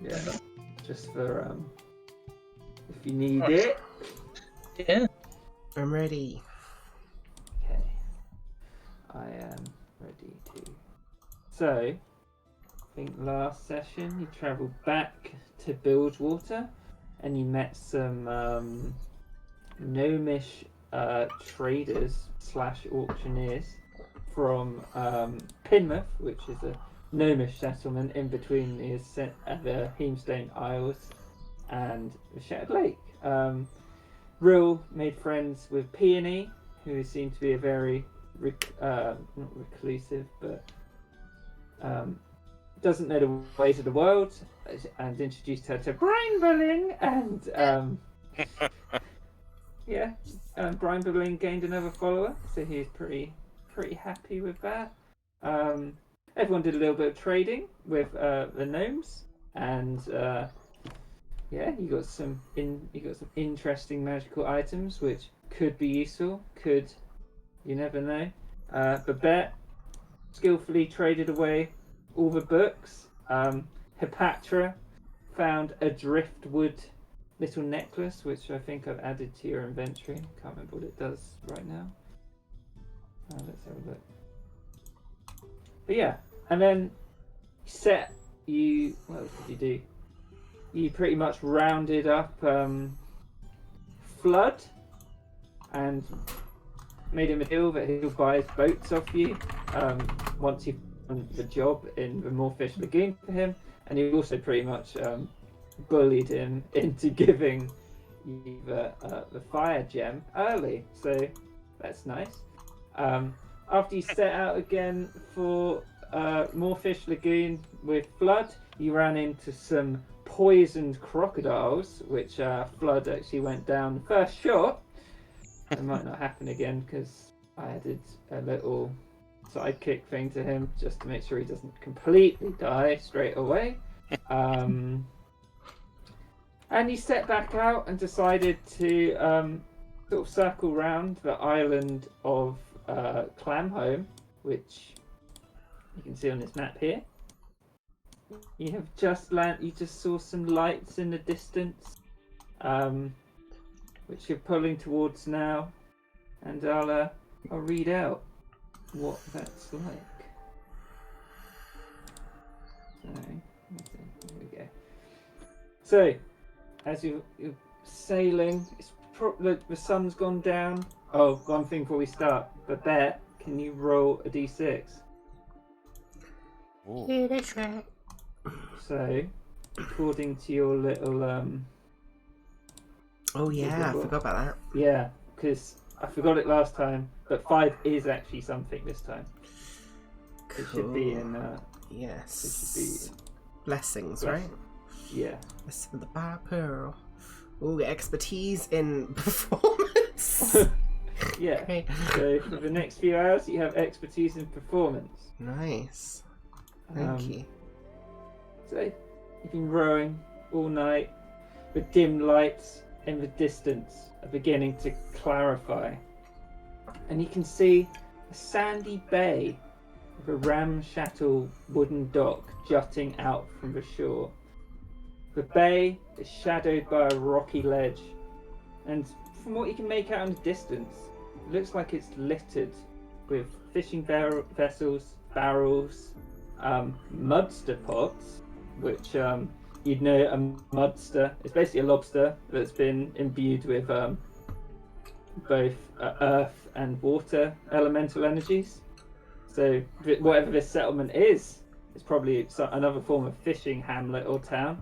Yeah, just for if you need it. Yeah. I'm ready. Okay, I am ready to. So, I think last session you travelled back to Bilgewater, and you met some gnomish traders / auctioneers from Pinmouth, which is a gnomish settlement in between the Heemstone Isles and the Shattered Lake. Rill made friends with Peony, who seemed to be a very not reclusive, but doesn't know the ways of the world, and introduced her to Brinebulling, and Brian Berlin gained another follower, so he's pretty happy with that. Everyone did a little bit of trading with the gnomes, and you got some interesting magical items which could be useful. You never know. Babette skillfully traded away all the books. Hepatra found a driftwood little necklace, which I think I've added to your inventory. Can't remember what it does right now. Let's have a look. But yeah, and then what else did you do? You pretty much rounded up Flood and made him a deal that he'll buy his boats off you once you've done the job in the Moorfish Lagoon for him, and you also pretty much bullied him into giving you the fire gem early, so that's nice. After you set out again for Moorfish Lagoon with Flood, you ran into some poisoned crocodiles, which Flood actually went down the first shot. It might not happen again because I added a little sidekick thing to him just to make sure he doesn't completely die straight away. And he set back out and decided to sort of circle round the island of Clamhome, which you can see on this map here. You have just You just saw some lights in the distance, which you're pulling towards now, and I'll read out what that's like. So here we go. So as you're sailing, the sun's gone down. Oh, one thing before we start. Babette, can you roll a d6? Yeah, that's right. So, according to your little Oh yeah, I forgot about that. Yeah, because I forgot it last time, but 5 is actually something this time. Cool. It should be in yes. It should be blessings, Bless- right? Yeah. Blessing with the bar pearl. Ooh, expertise in performance. Yeah. Okay. So for the next few hours, you have expertise in performance. Nice. Thank you. So you've been rowing all night with dim lights in the distance are beginning to clarify, and you can see a sandy bay with a ramshackle wooden dock jutting out from the shore. The bay is shadowed by a rocky ledge, and from what you can make out in the distance, it looks like it's littered with fishing vessels, barrels, mudster pots, which you'd know a mudster. It's basically a lobster that's been imbued with both earth and water elemental energies. So whatever this settlement is, it's probably another form of fishing hamlet or town.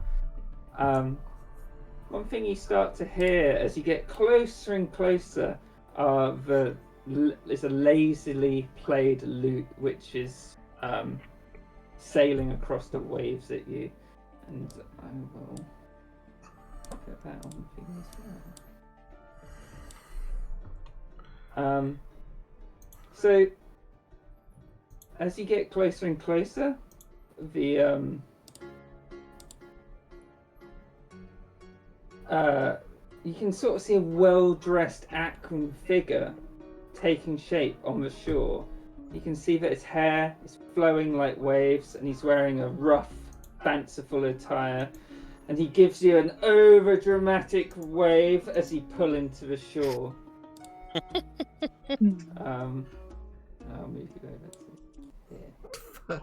One thing you start to hear as you get closer and closer is a lazily played lute, which is sailing across the waves at you. And I will put that on the thing as well. So as you get closer and closer, the you can sort of see a well-dressed Akron figure taking shape on the shore. You can see that his hair is flowing like waves, and he's wearing a rough, fanciful attire. And he gives you an over-dramatic wave as you pull into the shore. I'll move you over to here.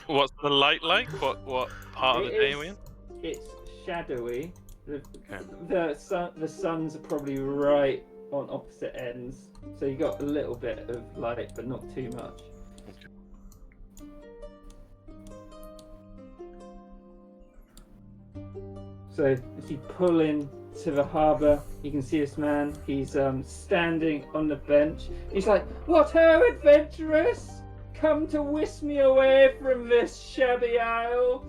What's the light like? What part of the day are we in? It's shadowy. The suns are probably right on opposite ends, so you got a little bit of light, but not too much. So as you pull in to the harbour, you can see this man. He's standing on the bench. He's like, "What ho, adventurous! Come to whisk me away from this shabby isle."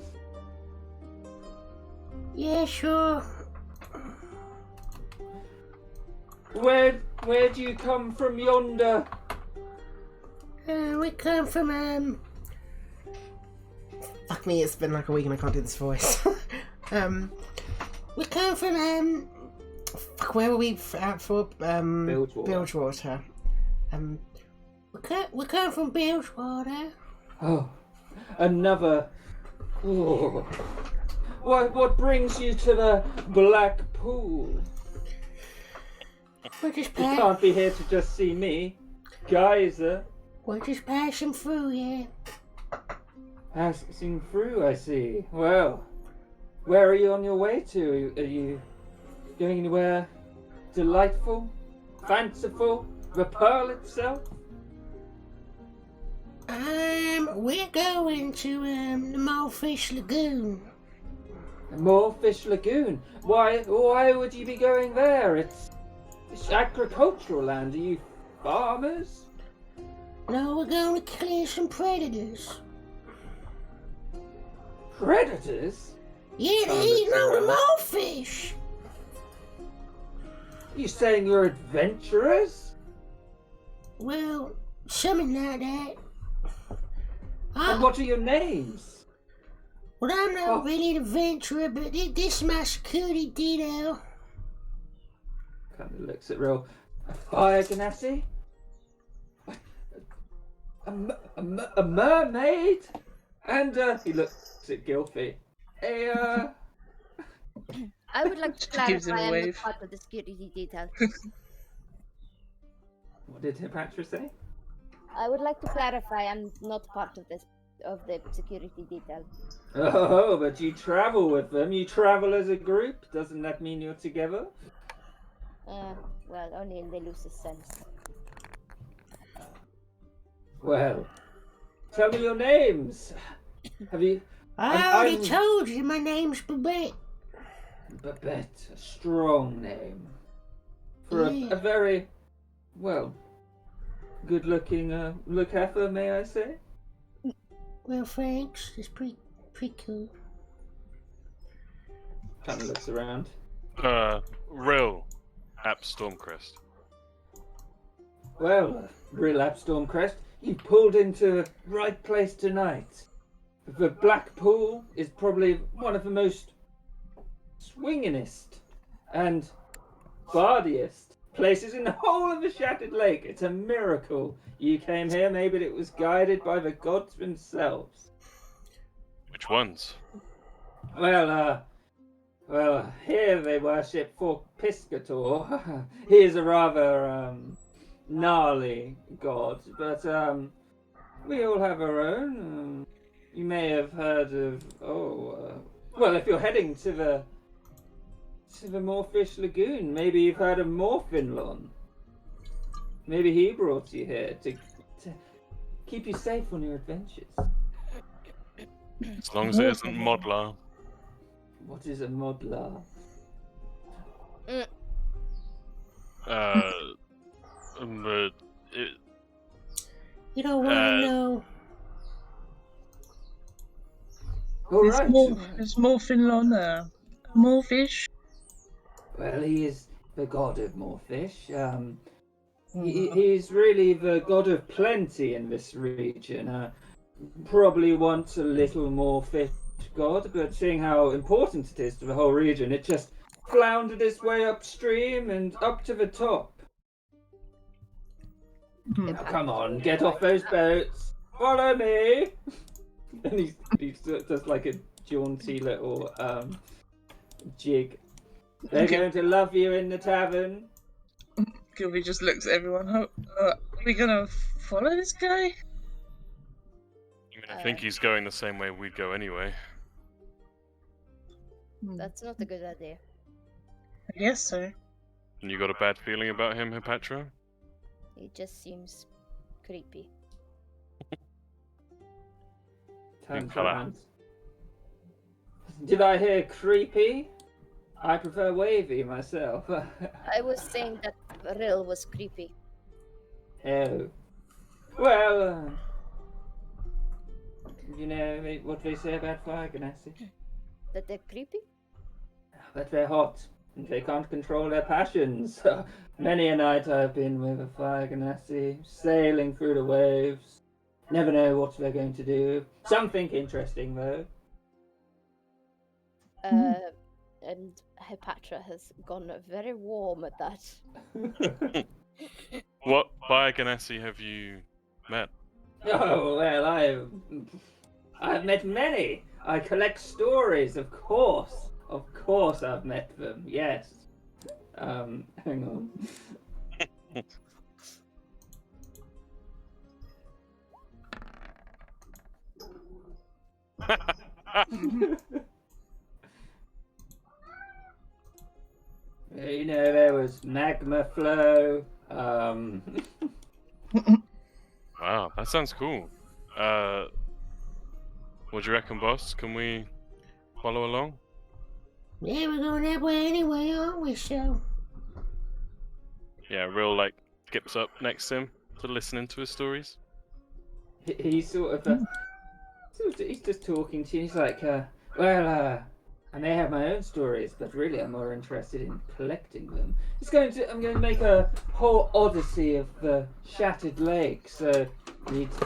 Yeah, sure. Where do you come from yonder? We come from, Fuck me, it's been like a week and I can't do this voice. We come from, Fuck, where were we out for? Bilgewater. We come from Bilgewater. Oh, another. Oh. What brings you to the Black Pool? We're just You can't be here to just see me, Geyser. We're just passing through, yeah. Passing through, I see. Well, where are you on your way to? Are you going anywhere delightful, fanciful, the Pearl itself? We're going to the Molefish Lagoon. Molefish Lagoon? Why would you be going there? It's agricultural land. Are you farmers? No, we're going to clear some predators. Predators? Yeah, they eat all the molefish. You saying you're adventurers? Well, something like that. And what are your names? Well, I'm not really an adventurer, but this is my security detail. Kind of looks at real. A fire genasi? A mermaid? And he looks at Gilfie. I would like to Gives him a clarify I'm not wave. part of the security detail. What did Hipatra say? I would like to clarify I'm not part of the security detail. Oh, but you travel with them. You travel as a group. Doesn't that mean you're together? Well, only in the loosest sense. Well, tell me your names. Have you? I already told you my name's Babette. Babette, a strong name for Yeah. a very, well, good-looking look-heifer, may I say? Well, thanks. It's pretty cool. Kind of looks around. Rill at Stormcrest. Well, real App Stormcrest, you pulled into the right place tonight. The Black Pool is probably one of the most swingingest and bardiest places in the whole of the Shattered Lake. It's a miracle you came here. Maybe it was guided by the gods themselves. Which ones? Well, here they worship for Piscator. He is a rather gnarly god, but we all have our own. You may have heard of well, if you're heading to the Morefish Lagoon, maybe you've heard of Morfinlon. Maybe he brought you here to keep you safe on your adventures. As long as it isn't Modlar. What is a Modlar? You don't want to know. All right. There's more Finlon, more fish. Well, he is the god of Morefish. He's really the god of plenty in this region. probably wants a little more fish, God, but seeing how important it is to the whole region, it just floundered its way upstream and up to the top. Now, come on, get off those boats. Follow me. And he does like a jaunty little jig. They're going to love you in the tavern. Gilby just looks at everyone. Are we gonna follow this guy? I mean, I think he's going the same way we'd go anyway. That's not a good idea. I guess so. And you got a bad feeling about him, Hepatra? It just seems creepy. Turns Colour. around. Did I hear creepy? I prefer wavy myself. I was saying that Rill was creepy. Oh. Well, you know what they say about Fire Ganassi? That they're creepy? That they're hot and they can't control their passions. Many a night I've been with a Fire Ganassi, sailing through the waves. Never know what they're going to do. Something interesting, though. And Hepatra has gone very warm at that. What Fire Ganassi have you met? Oh, well, I've met many. I collect stories, of course. Of course I've met them, yes. Hang on. You know, there was Magma Flow. Wow, that sounds cool. What do you reckon, boss? Can we follow along? Yeah, we're going that way anyway, aren't we, so? Yeah, Real like skips up next to him to listening to his stories. He's sort of, he's just talking to you. He's like, well, I may have my own stories, but really I'm more interested in collecting them. I'm going to make a whole odyssey of the Shattered Lake, so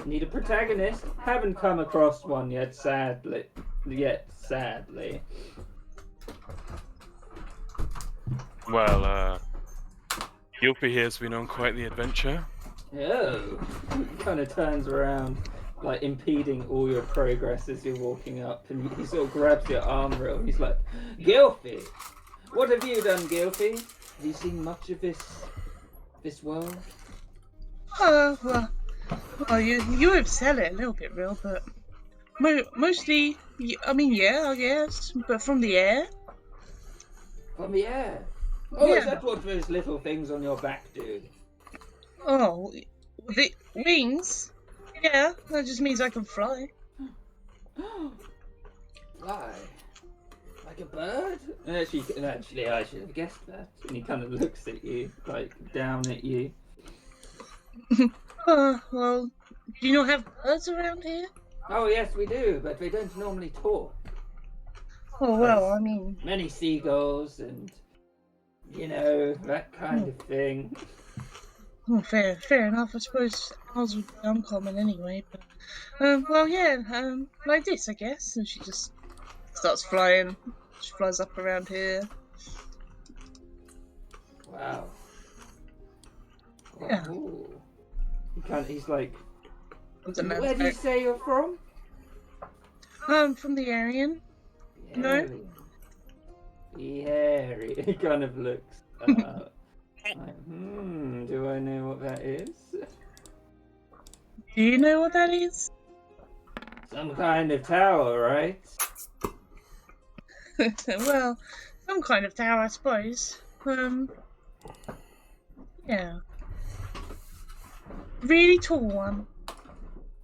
need a protagonist. Haven't come across one yet, sadly. Well, Gilpy here's been on quite the adventure. Oh, he kind of turns around, like impeding all your progress as you're walking up, and he sort of grabs your arm real. He's like, Gilpy, what have you done, Gilpy? Have you seen much of this world? Well, you oversell it a little bit, Real, but mostly, I mean, yeah, I guess, but from the air. From the air? Oh, Yeah. Is that what those little things on your back do? Oh, the wings? Yeah, that just means I can fly. Fly? Like a bird? Actually, I should have guessed that. And he kind of looks at you, like down at you. Well, do you not have birds around here? Oh, yes, we do, but they don't normally talk. Oh, well, I mean... Many seagulls and, you know, that kind of thing. Oh, fair enough. I suppose ours would be uncommon anyway, but... well, yeah, like this, I guess. And she just starts flying. She flies up around here. Wow. Yeah. Ooh. He's like, Comes a where man's do you back. say you're from? From the Aryan. No. Hairy. Hairy. He kind of looks like, do I know what that is? Do you know what that is? Some kind of tower, right? Well, some kind of tower, I suppose. Yeah. Really tall one.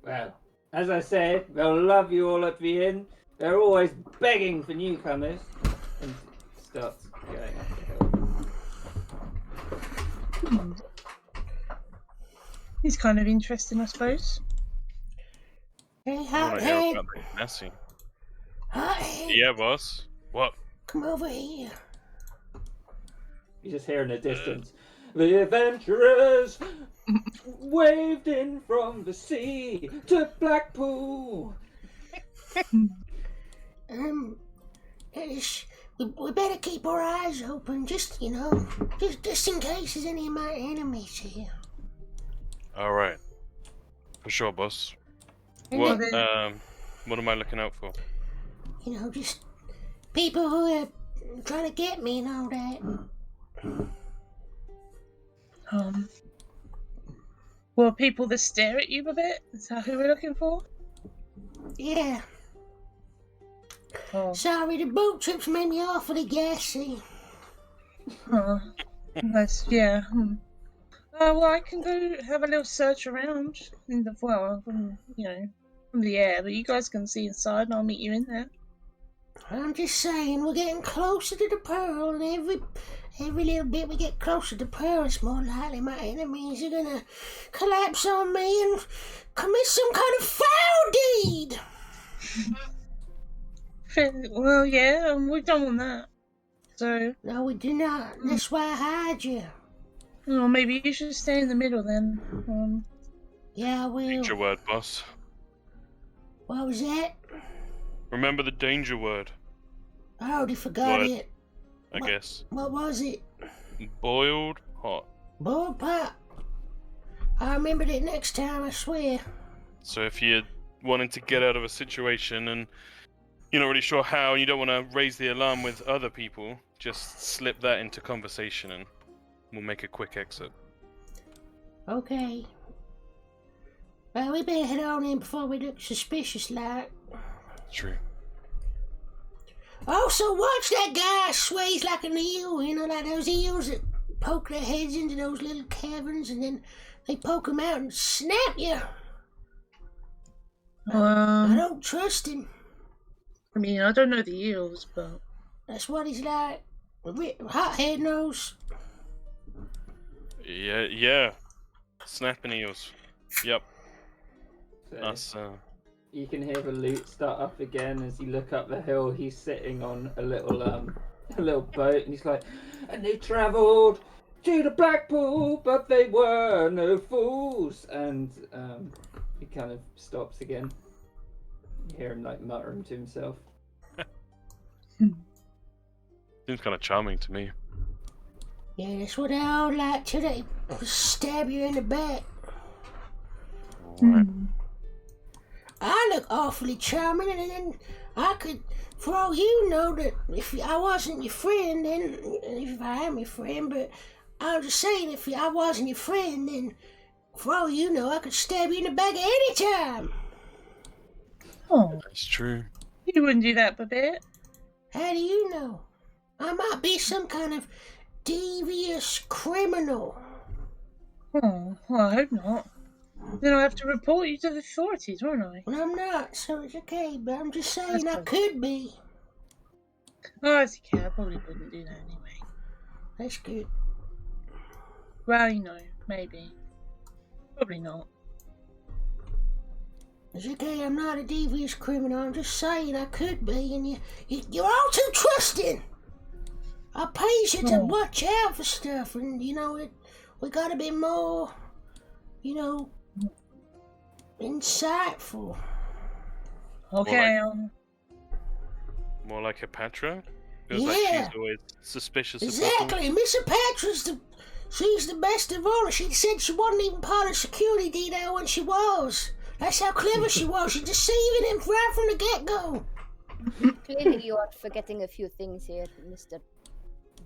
Well, as I said, they'll love you all at the inn. They're always begging for newcomers. And starts going up the hill. He's kind of interesting, I suppose. Hey, I want hot to hear head, about the Nessie. hot head, Yeah, boss. What? come over here. You just hear in the distance, The adventurers waved in from the sea to Blackpool. We better keep our eyes open, just in case there's any of my enemies here. All right. For sure, boss. And What then, what am I looking out for? just people who are trying to get me and all that. Well, people that stare at you a bit. Is that who we're looking for? Yeah. Oh, Sorry, the boat trips made me awfully gassy. that's yeah. Well, I can go have a little search around in the from the air, but you guys can see inside, and I'll meet you in there. I'm just saying, we're getting closer to the pearl, and every little bit we get closer to the pearl, it's more likely my enemies are gonna collapse on me and commit some kind of foul deed. Well, yeah, we don't want that. So, No, we do not. That's why I hide you. well, maybe you should stay in the middle then. Yeah, I will. Danger word, boss. What was that? Remember the danger word, I already forgot Word. it. I guess. What was it? Boiled hot. Bull pop. I remembered it next time, I swear. So if you're wanting to get out of a situation and you're not really sure how, and you don't want to raise the alarm with other people, just slip that into conversation and we'll make a quick exit. Okay. Well, we better head on in before we look suspicious like. True. Also, watch that guy sways like an eel, like those eels that poke their heads into those little caverns and then they poke them out and snap you. I don't trust him. I mean, I don't know the eels, but That's what he's like. Hothead nose. Yeah. Snapping eels. Yep. So That's you can hear the loot start up again as you look up the hill. He's sitting on a little boat, and he's like, "And they travelled to the Blackpool, but they were no fools." And he kind of stops again. You hear him like muttering to himself. seems kind of charming to me. Yeah, that's what they all like to do. Stab you in the back. Alright. I look awfully charming, and then I could, for all you know, that if I wasn't your friend, then if I am your friend, but I'm just saying, if I wasn't your friend, then for all you know, I could stab you in the back at any time. That's true. you wouldn't do that, Babette. How do you know? I might be some kind of devious criminal. Oh, well, I hope not. Then I'll have to report you to the authorities, won't I? Well, I'm not, so it's okay, but I'm just saying That's I fine. could be. Oh, it's okay. I probably wouldn't do that anyway. That's good. Well, maybe. Probably not. It's okay, I'm not a devious criminal. I'm just saying I could be, and you're all too trusting. I pays you to watch out for stuff, and we gotta be more, insightful. Okay, More like a Patra? Feels like Yeah. she's always suspicious of people. Exactly, Miss Patra's she's the best of all. She said she wasn't even part of security detail when she was. That's how clever she was. She's deceiving him right from the get-go. Clearly, you are forgetting a few things here, Mr.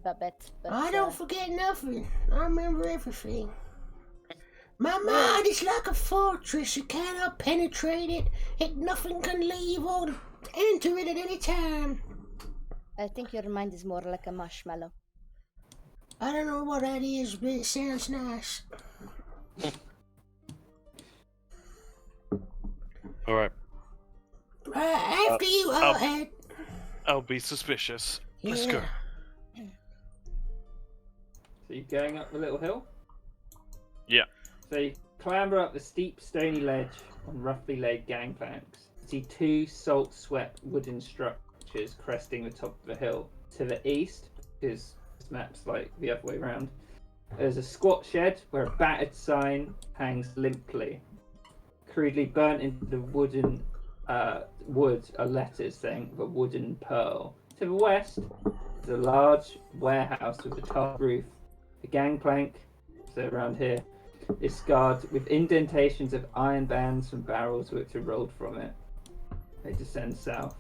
Babette. But, I don't forget nothing. I remember everything. My mind is like a fortress. You cannot penetrate it. Nothing can leave or enter it at any time. I think your mind is more like a marshmallow. I don't know what that is, but it sounds nice. Alright, Right, after you, Hellhead. I'll be suspicious. Let's go. So you're going up the little hill? Yeah. So you clamber up the steep stony ledge on roughly laid gangplanks. See two salt-swept wooden structures cresting the top of the hill. To the east, because this map's like the other way around, There's a squat shed where a battered sign hangs limply. Crudely burnt into the wood are letters saying "the wooden pearl." To the west is a large warehouse with a tiled roof. The gangplank, so around here, is scarred with indentations of iron bands from barrels which are rolled from it. They descend south.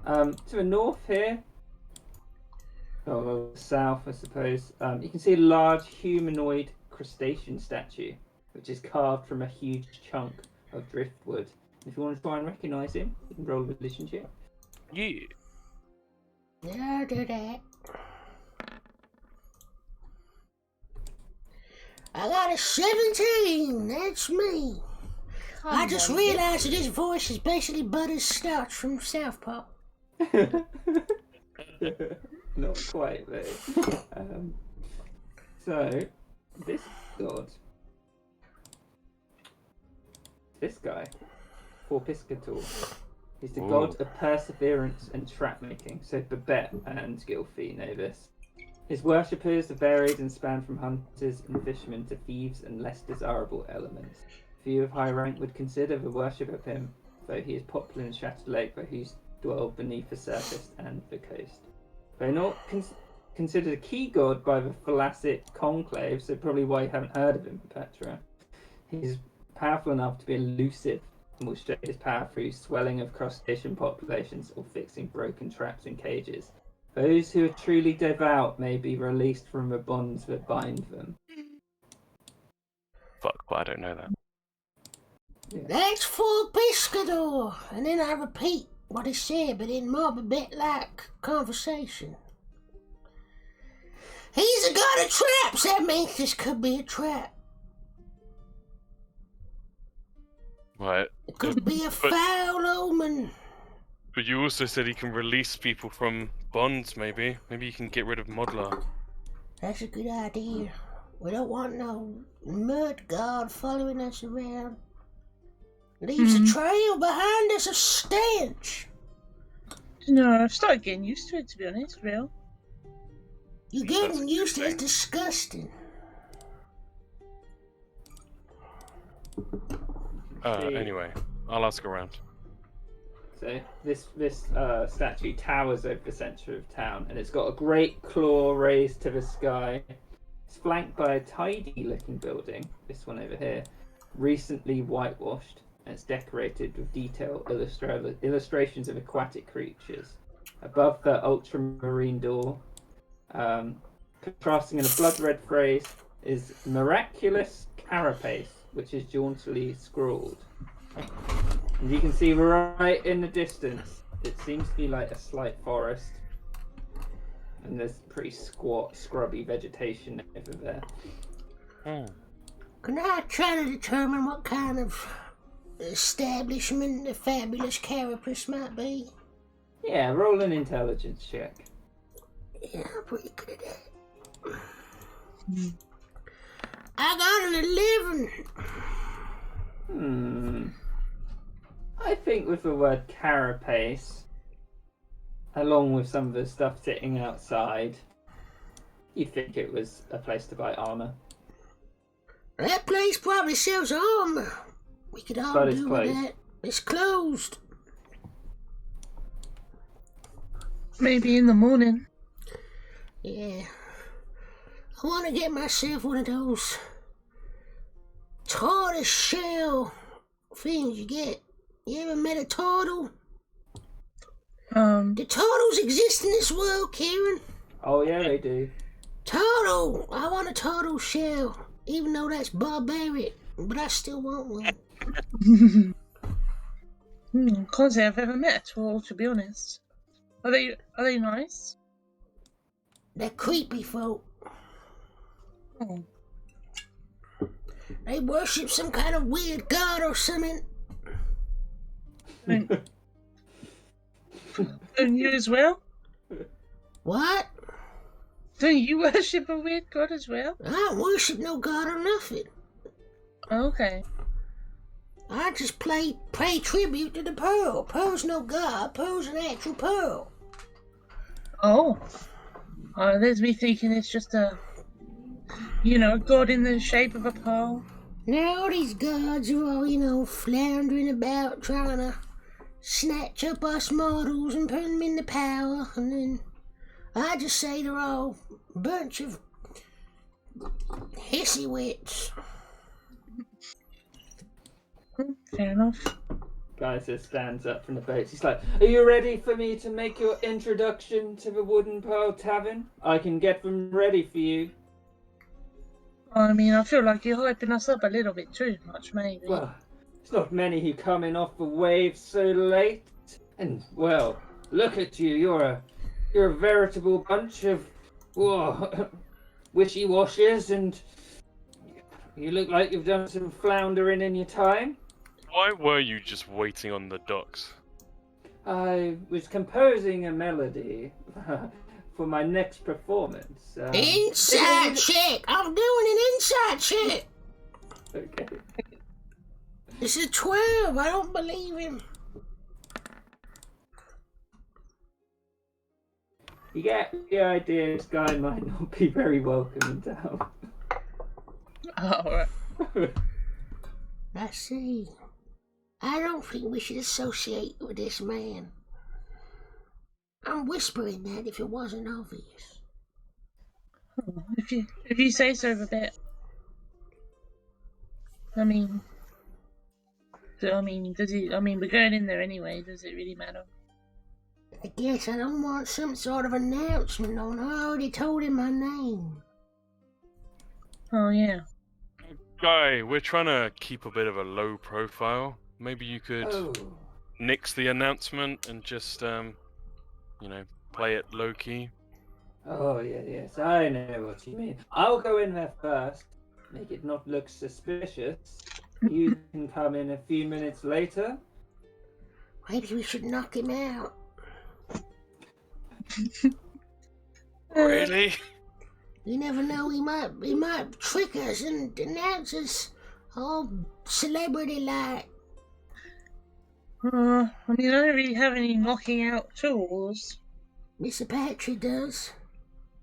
To the north here, or south I suppose, you can see a large humanoid crustacean statue which is carved from a huge chunk of driftwood. If you want to try and recognise him, you can roll a religion check. Yeah. Yeah, I'll do that. I got a 17. That's me. I just realized that his voice is basically Butterscotch from South Park. Not quite though. So, this god, this guy, Piscator, is the god of perseverance and trap making. So Babette and Gilfie know this. His worshippers are varied and span from hunters and fishermen to thieves and less desirable elements. Few of high rank would consider the worship of him, though he is popular in Shattered Lake, where he dwells beneath the surface and the coast. Though not considered a key god by the Thalassic Conclave, so probably why you haven't heard of him, Petra. He's powerful enough to be elusive and will show his power through swelling of crustacean populations or fixing broken traps and cages. Those who are truly devout may be released from the bonds that bind them. Fuck, but I don't know that. That's for Piscator. And then I repeat what he said, but in more of a bit-like conversation. He's a god of traps. That means this could be a trap. Right. It could be a foul omen. But you also said he can release people from bonds, maybe. Maybe you can get rid of Modlar. That's a good idea. We don't want no mud god following us around. Leaves a trail behind us of stench. No, I've started getting used to it, to be honest, real. You're getting used to it. It's disgusting. Anyway, I'll ask around. So this statue towers over the centre of town, and it's got a great claw raised to the sky. It's flanked by a tidy-looking building, this one over here, recently whitewashed, and it's decorated with detailed illustrations of aquatic creatures. Above the ultramarine door, contrasting in a blood-red phrase, is "Miraculous Carapace," which is jauntily scrawled. And you can see right in the distance, it seems to be like a slight forest. And there's pretty squat, scrubby vegetation over there. Can I try to determine what kind of establishment the fabulous carapace might be? Yeah, roll an intelligence check. Yeah, I'm pretty good at that. I got an 11. I think with the word carapace, along with some of the stuff sitting outside, you think it was a place to buy armor. That place probably sells armor. We could all But it's do with closed. that. It's closed. Maybe in the morning. Yeah. I want to get myself one of those tortoise shell things you get. You ever met a turtle? Do turtles exist in this world, Kieran? Oh yeah, they do. Turtle! I want a turtle shell. Even though that's barbaric. But I still want one. Can't say I've ever met a turtle, to be honest. Are they nice? They're creepy folk. Oh. They worship some kind of weird god or something. And you as well? What? Don't you worship a weird god as well? I don't worship no god or nothing. Okay. I just pay tribute to the pearl. Pearl's no god. Pearl's an actual pearl. Oh. There's me thinking it's just a You know, a god in the shape of a pearl. Now all these gods are all, floundering about trying to snatch up us mortals and put them into power, and then I just say they're all a bunch of hissy wits. Fair enough. Guys just stands up from the boat. He's like, "Are you ready for me to make your introduction to the Wooden Pearl Tavern? I can get them ready for you." I mean, I feel like you're hyping us up a little bit too much, maybe. Well, it's not many who come in off the wave so late. And well, look at you. You're a veritable bunch of wishy-washes, and you look like you've done some floundering in your time. Why were you just waiting on the docks? I was composing a melody for my next performance. Inside check! I'm doing an inside check! Okay. It's a 12, I don't believe him. You get the idea this guy might not be very welcome in town. Oh, right. I see. I don't think we should associate with this man. I'm whispering that if it wasn't obvious. If you say so, Babette. I mean, does it? I mean, we're going in there anyway. Does it really matter? I guess I don't want some sort of announcement on. I already told him my name. Oh yeah. Guy, we're trying to keep a bit of a low profile. Maybe you could nix the announcement and just, play it low key. Oh, yes, I know what you mean. I'll go in there first, make it not look suspicious. You can come in a few minutes later. Maybe we should knock him out. Really? You never know, he might trick us and announce us all celebrity-like. I mean, I don't really have any knocking out tools. Mr. Patrick does.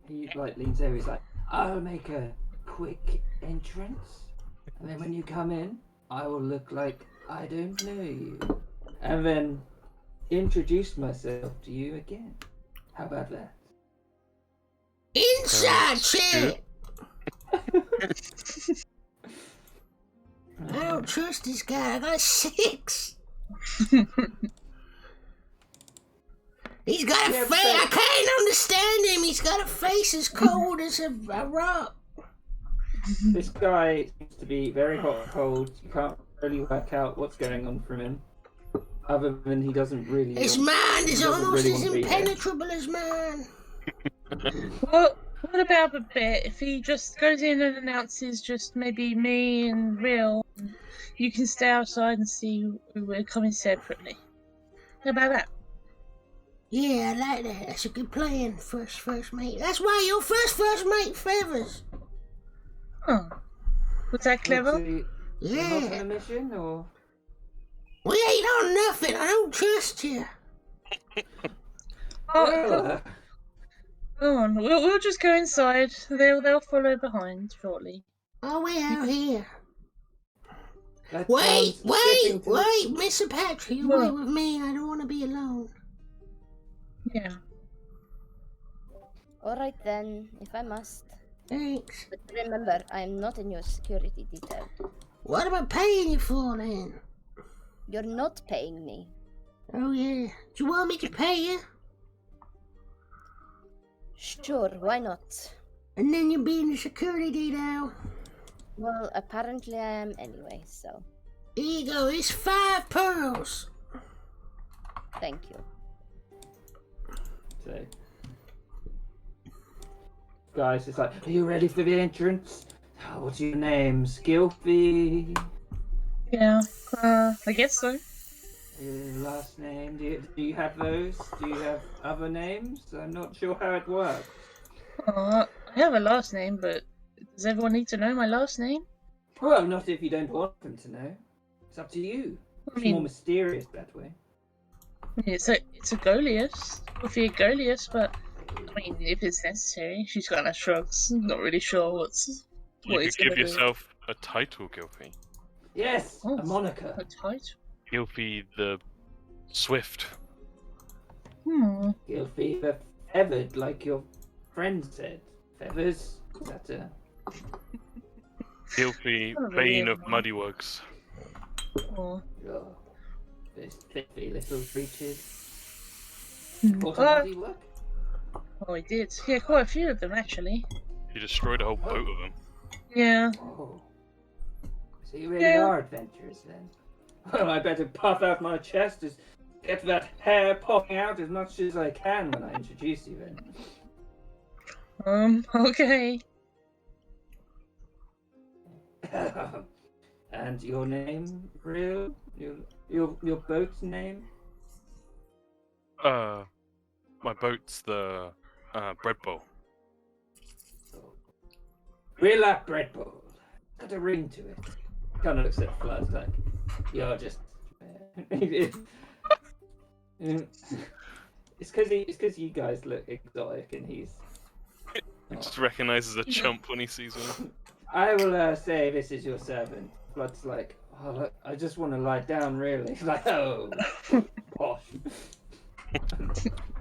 He leans over, he's like, "I'll make a quick entrance, and then when you come in, I will look like I don't know you, and then introduce myself to you again. How about that?" Inside check! I don't trust this guy. I got a 6. He's got a face. I can't understand him. He's got a face as cold as a rock. This guy seems to be very hot and cold. You can't really work out what's going on from him, other than he doesn't really. His mind is almost as impenetrable as mine. What about Babette? If he just goes in and announces just maybe me and Real, you can stay outside and see we're coming separately. How about that? Yeah, I like that. That's a good plan. First mate. That's why you're first mate, Feathers. Oh, was that clever? Yeah. Not on a mission, or? We ain't on nothing. I don't trust you. Oh, go on. We'll just go inside. They'll follow behind shortly. Oh, we're out here. That Wait, sounds fitting to- Mr. Patrick, you What? wait with me. I don't want to be alone. Yeah. Alright then, if I must. Thanks. But remember, I am not in your security detail. What am I paying you for then? You're not paying me. Oh yeah. Do you want me to pay you? Sure, why not? And then you'll be in the security detail. Well, apparently I am anyway, so Here you go. It's 5 pearls. thank you. So, guys, it's like, "Are you ready for the entrance? What's your name? Skilfy? Yeah. I guess so. Your last name? Do you have those? Do you have other names? I'm not sure how it works." I have a last name, but does everyone need to know my last name? Well, not if you don't want them to know. It's up to you. I It's mean, more mysterious that way. it's a Goliath. Sophia Goliath, but I mean, if it's necessary, she's kind of shrugs. Not really sure You What he's could give gonna do. yourself a title, Gilfy. Yes, Oh. a moniker. A title? Gilfy the Swift. Gilfy the Feathered, like your friend said. Feathers? Is that a... Gilfy Kind of a Bane weird of one. Muddyworks. Oh. Oh, those thicky little creatures. Hmm. What a Oh, bloody work. oh, he did. Yeah, quite a few of them actually. You destroyed a whole boat of them. Yeah. Oh. So you really Yeah. are adventurous then? Well, I better puff out my chest, just get that hair popping out as much as I can when I introduce you Okay. then. And your name, real? Your boat's name? My boat's the bread bowl. Real up bread bowl. Got a ring to it. Kind of looks at Flood like, you're just. It's because you guys look exotic and he's. He just recognizes a chump when he sees one. I will say this is your servant. Flood's like, oh, look, I just want to lie down, really. He's like, oh, posh.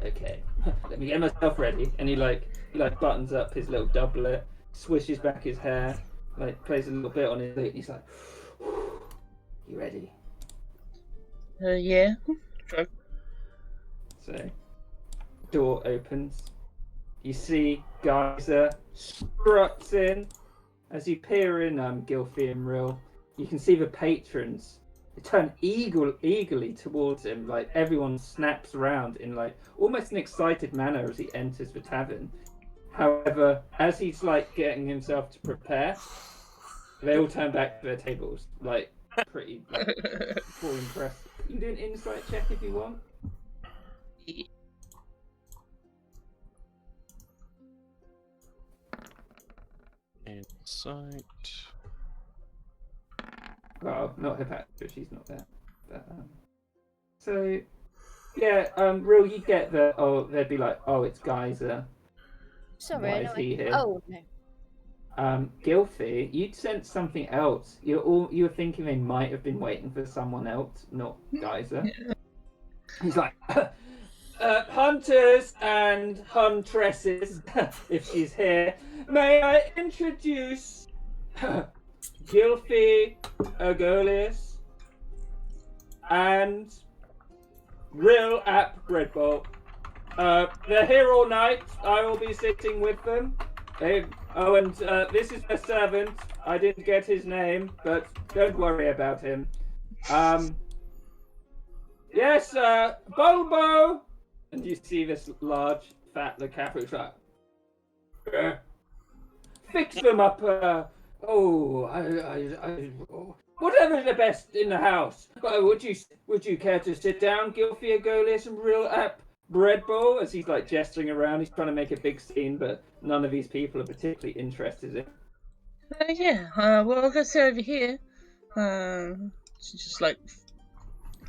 Okay, let me get myself ready. And he buttons up his little doublet, swishes back his hair, like plays a little bit on his lute. He's like, you ready? Yeah. So, door opens. You see Geyser struts in. As you peer in, Gilfy and Rill, you can see the patrons. They turn eagerly towards him. Like everyone snaps around in like almost an excited manner as he enters the tavern. However, as he's like getting himself to prepare, they all turn back to their tables, like pretty full impressed. You can do an insight check if you want. Insight. Well, not Hephaestus, she's not there. But, so, yeah, Real, you get that. Oh, they'd be like, oh, it's Geyser. Sorry, Why I is know he here? Oh, no. Gilfy, you'd sense something else. You were thinking they might have been waiting for someone else, not Geyser. He's like, hunters and huntresses, if she's here, may I introduce Gilfy Ergolius and Rill App Bread Bowl. They're here all night. I will be sitting with them. This is their servant. I didn't get his name, but don't worry about him. Yes, Bulbo! And you see this large, fat Lecapo who's like, fix them up, whatever's the best in the house. Would you care to sit down, Gilfy Ergolius and Real App Bread Bowl? As he's like gesturing around, he's trying to make a big scene, but none of these people are particularly interested in. Well, I'll go sit over here. She just like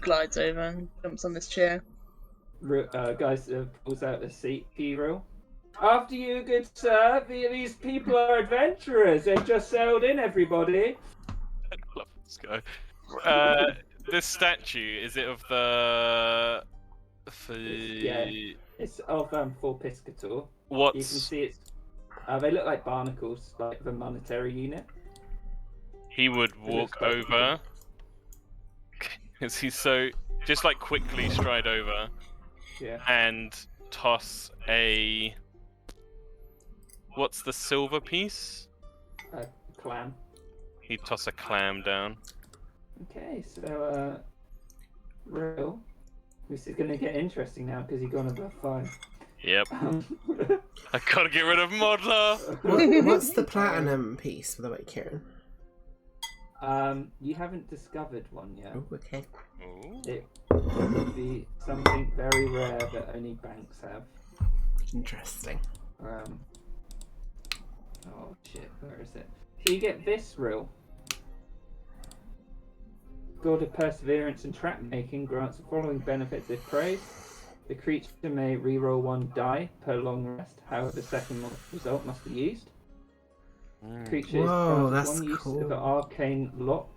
glides over and jumps on this chair. Guys pulls out a seat for you, Real. After you, good sir. These people are adventurers. They've just sailed in, everybody. I love this guy. This statue, is it of the... Yeah. It's of for Piscator. You can What's... see it's. They look like barnacles, like the monetary unit. He would walk over. Is he so... Just like quickly stride over Yeah. and toss a... What's the silver piece? Clam. He'd toss a clam down. Okay, so Real. This is gonna get interesting now because you've gone above 5. Yep. I gotta get rid of Modler! What's the platinum piece, by the way, Kieran? You haven't discovered one yet. Oh, okay. Ooh. It would be something very rare that only banks have. Interesting. Oh shit, where is it? So you get this Real. God of Perseverance and Trap Making grants the following benefits if praised. The creature may reroll 1 die per long rest, however the second result must be used. Creature Whoa, is that's one use cool. of an arcane lock.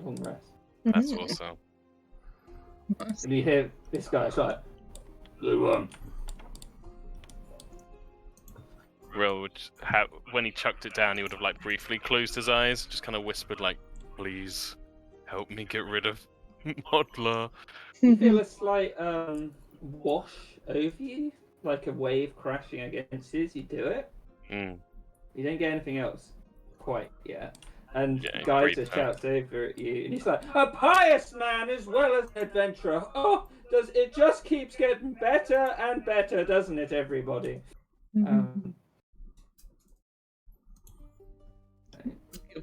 Long rest. That's Mhm. awesome. Nice. And you hear this guy, it's like, Blue one. Will would when he chucked it down, he would have like briefly closed his eyes, just kind of whispered like, "Please, help me get rid of Modler." You feel a slight wash over you, like a wave crashing against you as you do it. Mm. You don't get anything else quite yet. And Yeah, Geyser breathe shouts over at you, and he's like, "A pious man as well as an adventurer. Oh, does it just keeps getting better and better, doesn't it, everybody?"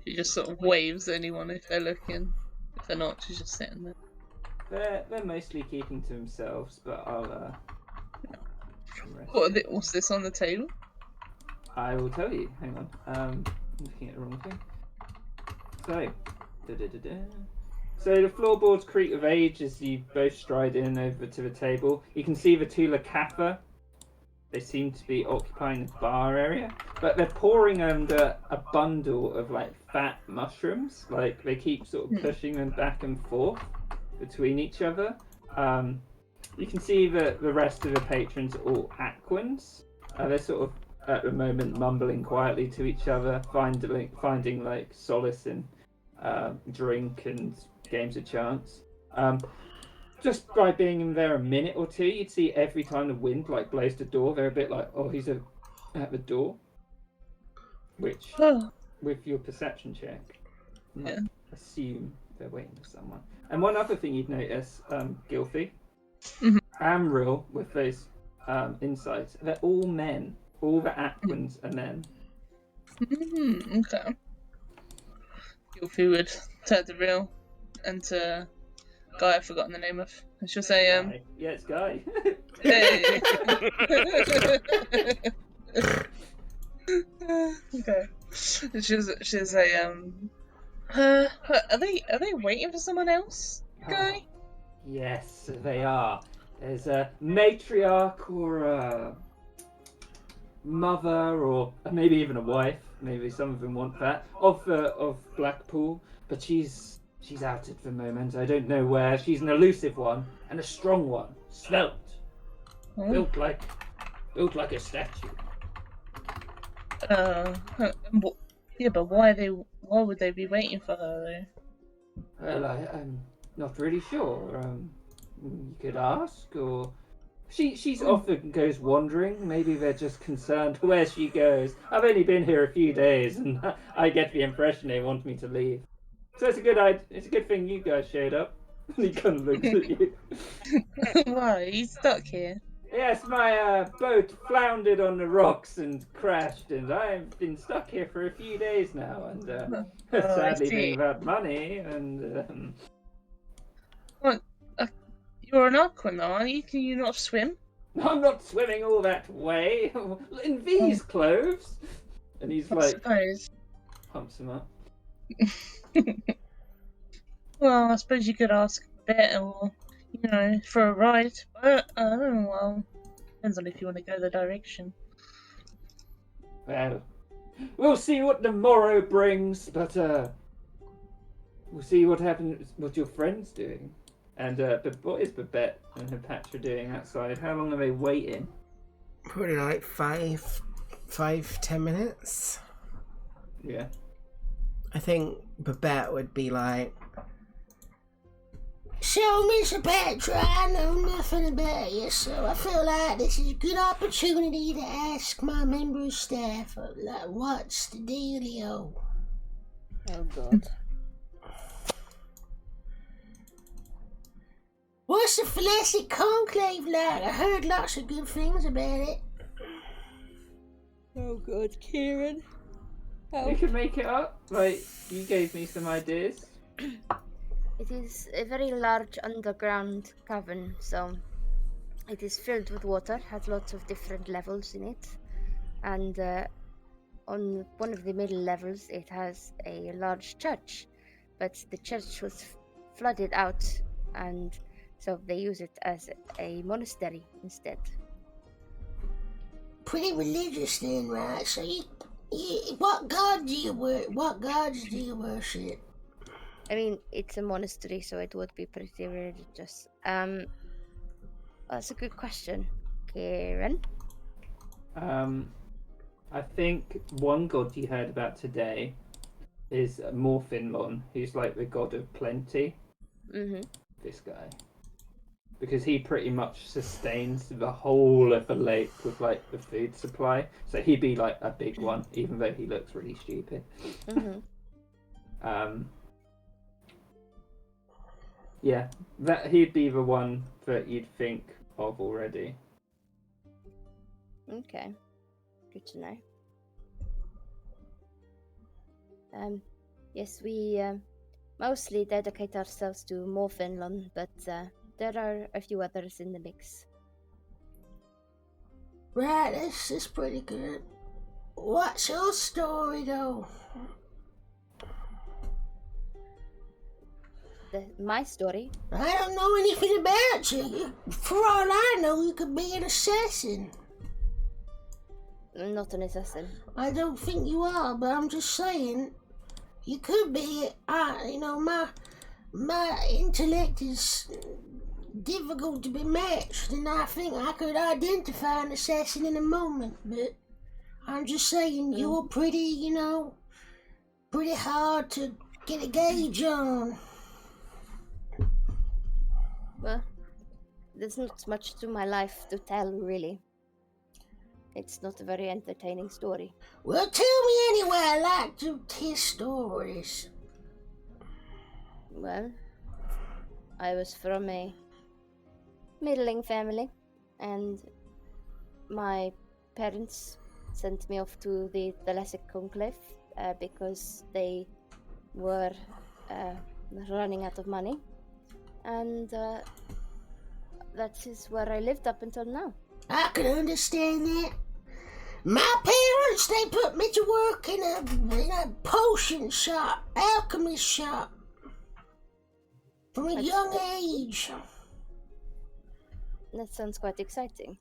She just sort of waves at anyone if they're looking. If they're not, she's just sitting there. They're mostly keeping to themselves, but I'll What's this on the table? I will tell you. Hang on. I'm looking at the wrong thing. So the floorboards creak with age as you both stride in over to the table. You can see the Tula Kappa. They seem to be occupying the bar area, but they're pouring under a bundle of like fat mushrooms. Like they keep sort of pushing them back and forth between each other. You can see that the rest of the patrons are all Aquans. They're sort of at the moment mumbling quietly to each other, finding like solace in drink and games of chance. Just by being in there a minute or two, you'd see every time the wind like blows the door, they're a bit like, "Oh, he's at the door," which, with your perception check, you might assume they're waiting for someone. And one other thing you'd notice, Gilfie, Amril, with those insights, they're all men. All the Aquans are men. Okay. Gilfie would turn to Real and to Guy I've forgotten the name of. And she'll say, Guy. Yeah, it's Guy. Hey. Okay. She'll say, are they waiting for someone else, Guy? Yes, they are. There's a matriarch or a mother or maybe even a wife. Maybe some of them want that of Blackpool, but she's out at the moment. I don't know where. She's an elusive one and a strong one, svelte, built like a statue. Yeah, but why would they be waiting for her though? Well, I'm not really sure. You could ask, or she's often goes wandering. Maybe they're just concerned where she goes. I've only been here a few days, and I get the impression they want me to leave. So it's a good thing you guys showed up. He kind of looks at you. Why? He's stuck here. Yes, my boat floundered on the rocks and crashed, and I've been stuck here for a few days now, and sadly being without money, and You're an Aquan, aren't you? Can you not swim? I'm not swimming all that way in these clothes. And he's I like, suppose. pumps him up. Well, I suppose you could ask Bette or, for a ride. But, well, depends on if you want to go the direction. Well, we'll see what the morrow brings, but we'll see what happens, what your friend's doing. And what is Babette and her patch doing outside? How long are they waiting? Probably like 5-10 minutes. Yeah. I think Babette would be like, So, Miss Petra, I know nothing about you, so I feel like this is a good opportunity to ask my member of staff, like, what's the dealio? Oh god. What's the Phalasic Conclave like? I heard lots of good things about it. Oh god, Kieran. You can make it up. Like, you gave me some ideas. It is a very large underground cavern, so it is filled with water, has lots of different levels in it, and on one of the middle levels it has a large church, but the church was flooded out, and so they use it as a monastery instead. Pretty religious then, right? So you What god do you What gods do you worship? I mean, it's a monastery, so it would be pretty religious. That's a good question, Kieran. I think one god you heard about today is Morfinlon, who's like the god of plenty. Mm-hmm. This guy, because he pretty much sustains the whole of the lake with like the food supply. So he'd be like a big one, even though he looks really stupid. Mm-hmm. Yeah, that he'd be the one that you'd think of already. Okay. Good to know. Yes, we mostly dedicate ourselves to Morfinlon, but there are a few others in the mix. Right, that's pretty good. What's your story, though? My story? I don't know anything about you. For all I know, you could be an assassin. I'm not an assassin. I don't think you are, but I'm just saying, you could be. My intellect is difficult to be matched, and I think I could identify an assassin in a moment, but I'm just saying you're pretty, pretty hard to get a gauge on. Well, there's not much to my life to tell, really. It's not a very entertaining story. Well, tell me anyway. I like to hear stories. Well, I was from a middling family, and my parents sent me off to the Thalassic Conclave because they were running out of money. And that is where I lived up until now. I can understand that. My parents, they put me to work in a potion shop, alchemy shop, from a young age. That sounds quite exciting.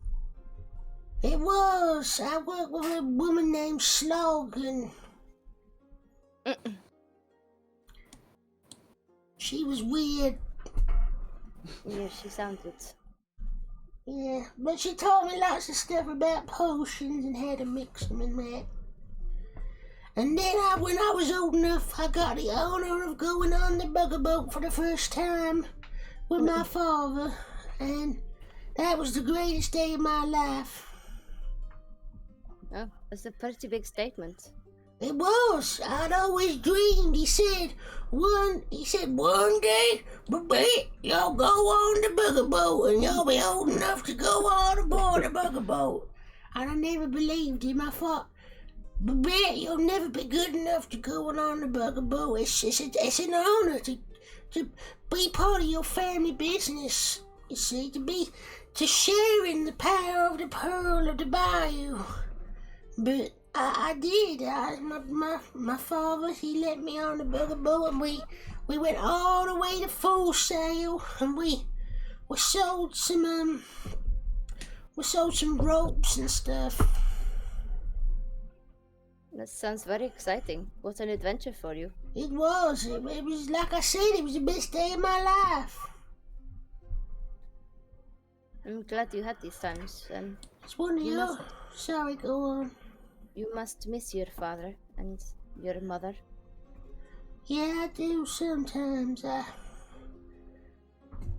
It was. I worked with a woman named Slogan. She was weird. Yeah, she sounded. Yeah, but she taught me lots of stuff about potions and how to mix them and that. And then when I was old enough, I got the honor of going on the bugger boat for the first time with my father, and that was the greatest day of my life. Oh, that's a pretty big statement. It was. I'd always dreamed. He said one day, baby, you'll go on the bugger boat and you'll be old enough to go on aboard the bugger boat. And I never believed him. I thought, baby, you'll never be good enough to go on the bugger boat. It's an honor to be part of your family business. You see, to share in the power of the pearl of the bayou. But I did. My father, he let me on the bugger boat, and we went all the way to Full Sail, and we sold some ropes and stuff. That sounds very exciting. What an adventure for you. It was. It was, like I said, it was the best day of my life. I'm glad you had these times. It's one of your... Sorry, go on. You must miss your father and your mother. Yeah, I do sometimes.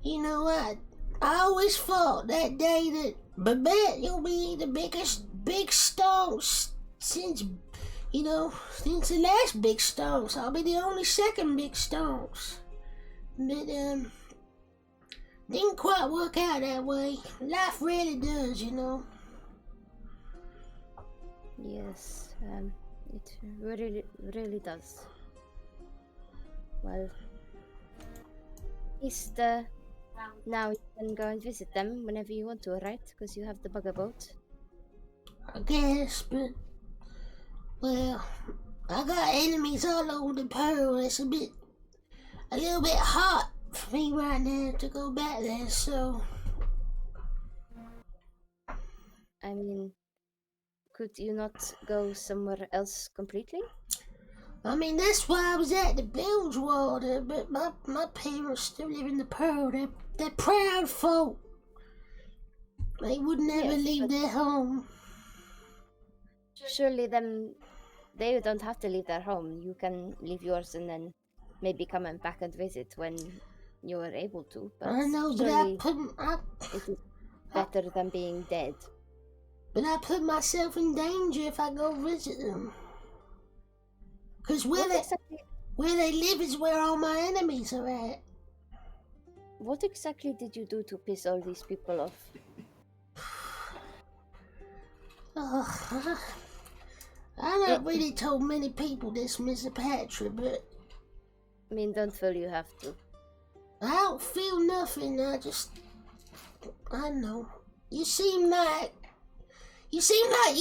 You know what? I always thought that day that Babette, you'll be the biggest big stonks since the last big stonks. I'll be the only second big stonks. But, didn't quite work out that way. Life really does, Yes, it really, really does. Well, at least now you can go and visit them whenever you want to, right? Because you have the bugger boat. I guess, but, well, I got enemies all over the pearl. It's a little bit hot for me right now to go back there, so... I mean, Could you not go somewhere else completely? I mean, that's why I was at the Bilgewater, but my parents still live in the Pearl. They're proud folk. They would never Yes, leave but- their home. Surely they don't have to leave their home. You can leave yours and then maybe come and back and visit when you are able to. But I know, but surely it is better than being dead. I put myself in danger if I go visit them. Because where they live is where all my enemies are at. What exactly did you do to piss all these people off? Ugh, I not really told many people this, Mr. Patrick, but I mean, don't feel you have to. I don't feel nothing. I know. You seem like you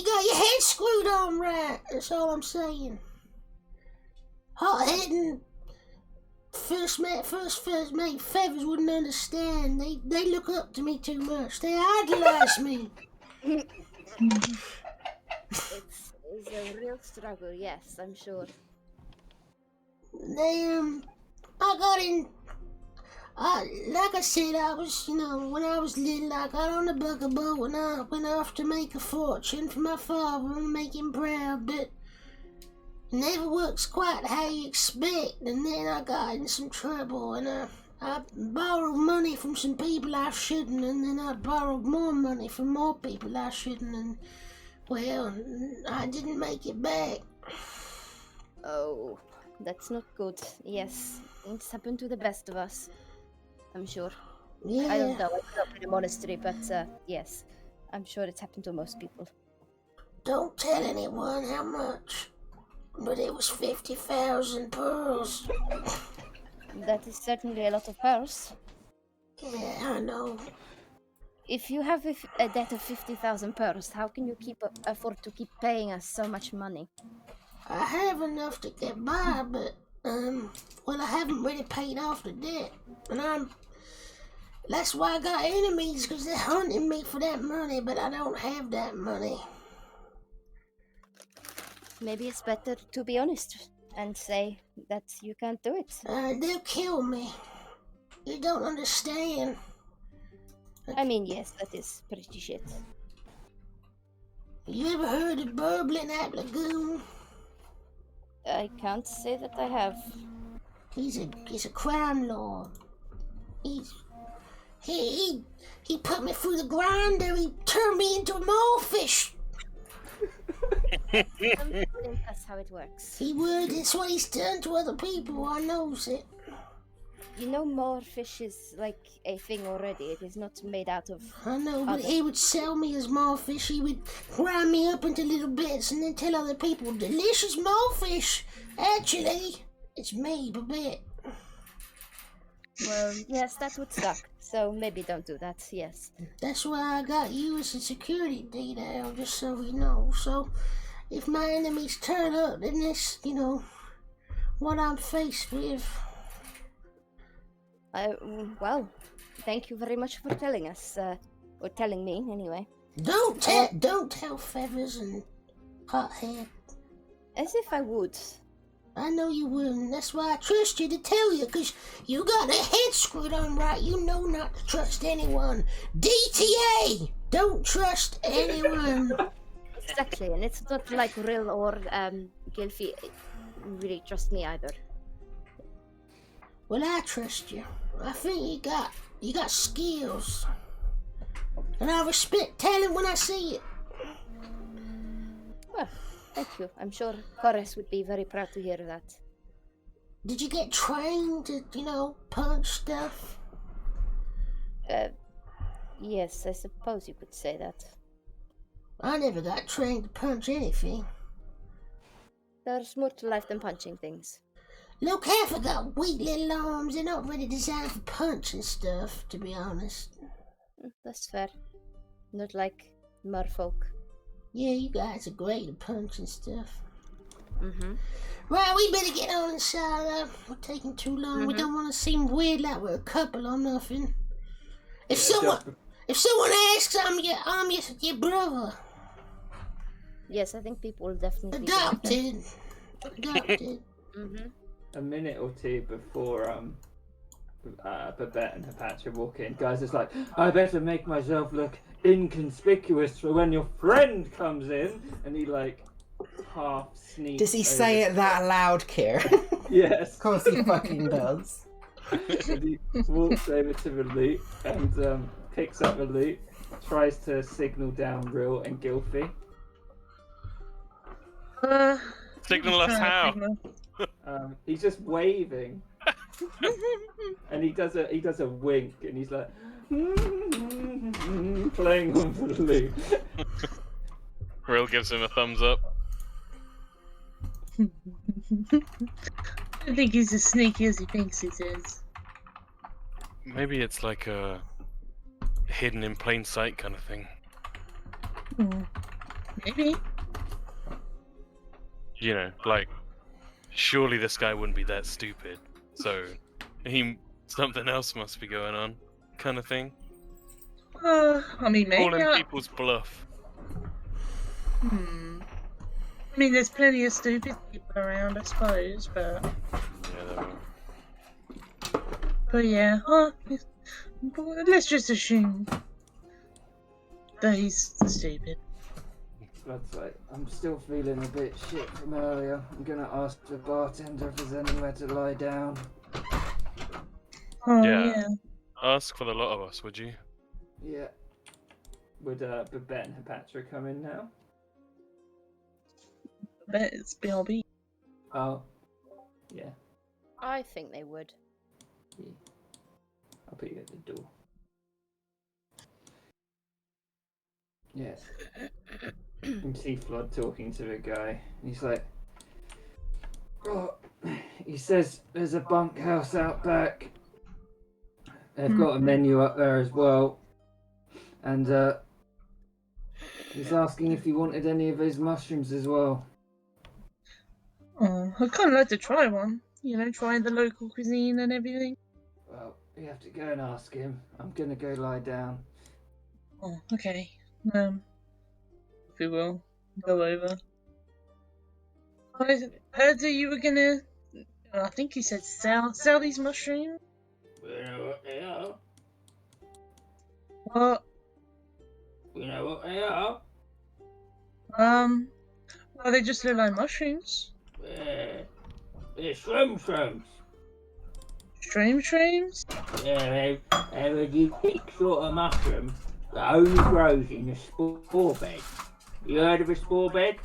got your head screwed on right. That's all I'm saying. Hot-headed and first mate Feathers wouldn't understand. They look up to me too much. They idolize me. It's a real struggle, yes, I'm sure. I got in. Like I said, I was, when I was little, I got on the bugger boat and I went off to make a fortune for my father and make him proud, but it never works quite how you expect. And then I got in some trouble and I borrowed money from some people I shouldn't, and then I borrowed more money from more people I shouldn't, and, well, I didn't make it back. Oh, that's not good. Yes, it's happened to the best of us, I'm sure. Yeah. I don't know, I grew up in a monastery, but yes, I'm sure it's happened to most people. Don't tell anyone how much, but it was 50,000 pearls. That is certainly a lot of pearls. Yeah, I know. If you have a debt of 50,000 pearls, how can you afford to keep paying us so much money? I have enough to get by, but, well, I haven't really paid off the debt. And that's why I got enemies, because they're hunting me for that money, but I don't have that money. Maybe it's better to be honest and say that you can't do it. They'll kill me. You don't understand. I mean, yes, that is pretty shit. You ever heard of Burbling at Lagoon? I can't say that I have. He's a crime lord. He put me through the grinder. He turned me into a molefish. I don't think that's how it works. He would. It's what he's done to other people. I knows it. You know, more fish is like a thing already. It is not made out of. I know, but he would sell me as molefish. He would grind me up into little bits and then tell other people, delicious molefish. Actually, it's me, Babette. Well, yes, that would suck. So maybe don't do that. Yes. That's why I got you as a security detail, just so we know. So, if my enemies turn up, then this, what I'm faced with. Well, thank you very much for telling us, or telling me anyway. Don't tell Feathers and Hothead. As if I would. I know you wouldn't. That's why I trust you to tell you, because you got a head screwed on right. You know not to trust anyone. DTA! Don't trust anyone. Exactly, and it's not like Rill or Gilfie really trust me either. Well, I trust you. I think you got skills. And I respect talent when I see it. Well, thank you. I'm sure Chorus would be very proud to hear that. Did you get trained to, punch stuff? Yes, I suppose you could say that. I never got trained to punch anything. There's more to life than punching things. Look, half have got weak little arms. They're not really designed for punching stuff, to be honest. That's fair. Not like merfolk. Yeah, you guys are great at punching stuff. Mm-hmm. Right, we better get on inside. We're taking too long. We don't want to seem weird like we're a couple or nothing. If someone asks, I'm your brother. Yes, I think people will definitely go there. Adopted. Mm-hmm. A minute or two before Babette and Hepatra walk in, guys is like, I better make myself look inconspicuous for when your friend comes in, and he like half sneaks. Does he say it that loud, Kier? Yes. Of course he fucking does. And he walks over to the loot and picks up the loot, tries to signal down Rill and Gilfy. Signal us how? He's just waving, and he does a wink, and he's like playing on the loot. Rill gives him a thumbs up. I think he's as sneaky as he thinks he is. Maybe it's like a hidden in plain sight kind of thing. Maybe. You know, like, surely this guy wouldn't be that stupid. So, something else must be going on, kind of thing. I mean, maybe. Calling people's bluff. I mean, there's plenty of stupid people around, I suppose, but... Yeah, there are. But yeah, let's just assume that he's stupid. That's like, I'm still feeling a bit shit from earlier. I'm gonna ask the bartender if there's anywhere to lie down. Oh, Yeah. yeah. Ask for the lot of us, would you? Yeah. Would Babette and Hepatra come in now? I bet it's BRB. Oh. Yeah. I think they would. I'll put you at the door. Yes. You can see Flood talking to the guy. He's like, oh, he says there's a bunkhouse out back. They've got a menu up there as well. And he's asking if you wanted any of his mushrooms as well. Oh, I'd kind of like to try one. You know, try the local cuisine and everything. Well, you have to go and ask him. I'm gonna go lie down. Oh, okay. If we will, go over. I heard that you were gonna... I think you said sell these mushrooms? You know what they are? What? You know what they are? Well, they just look like mushrooms. They're shrooms. Shrooms? Yeah, they're a unique sort of mushroom that only grows in a spore bed. You heard of a spore bed?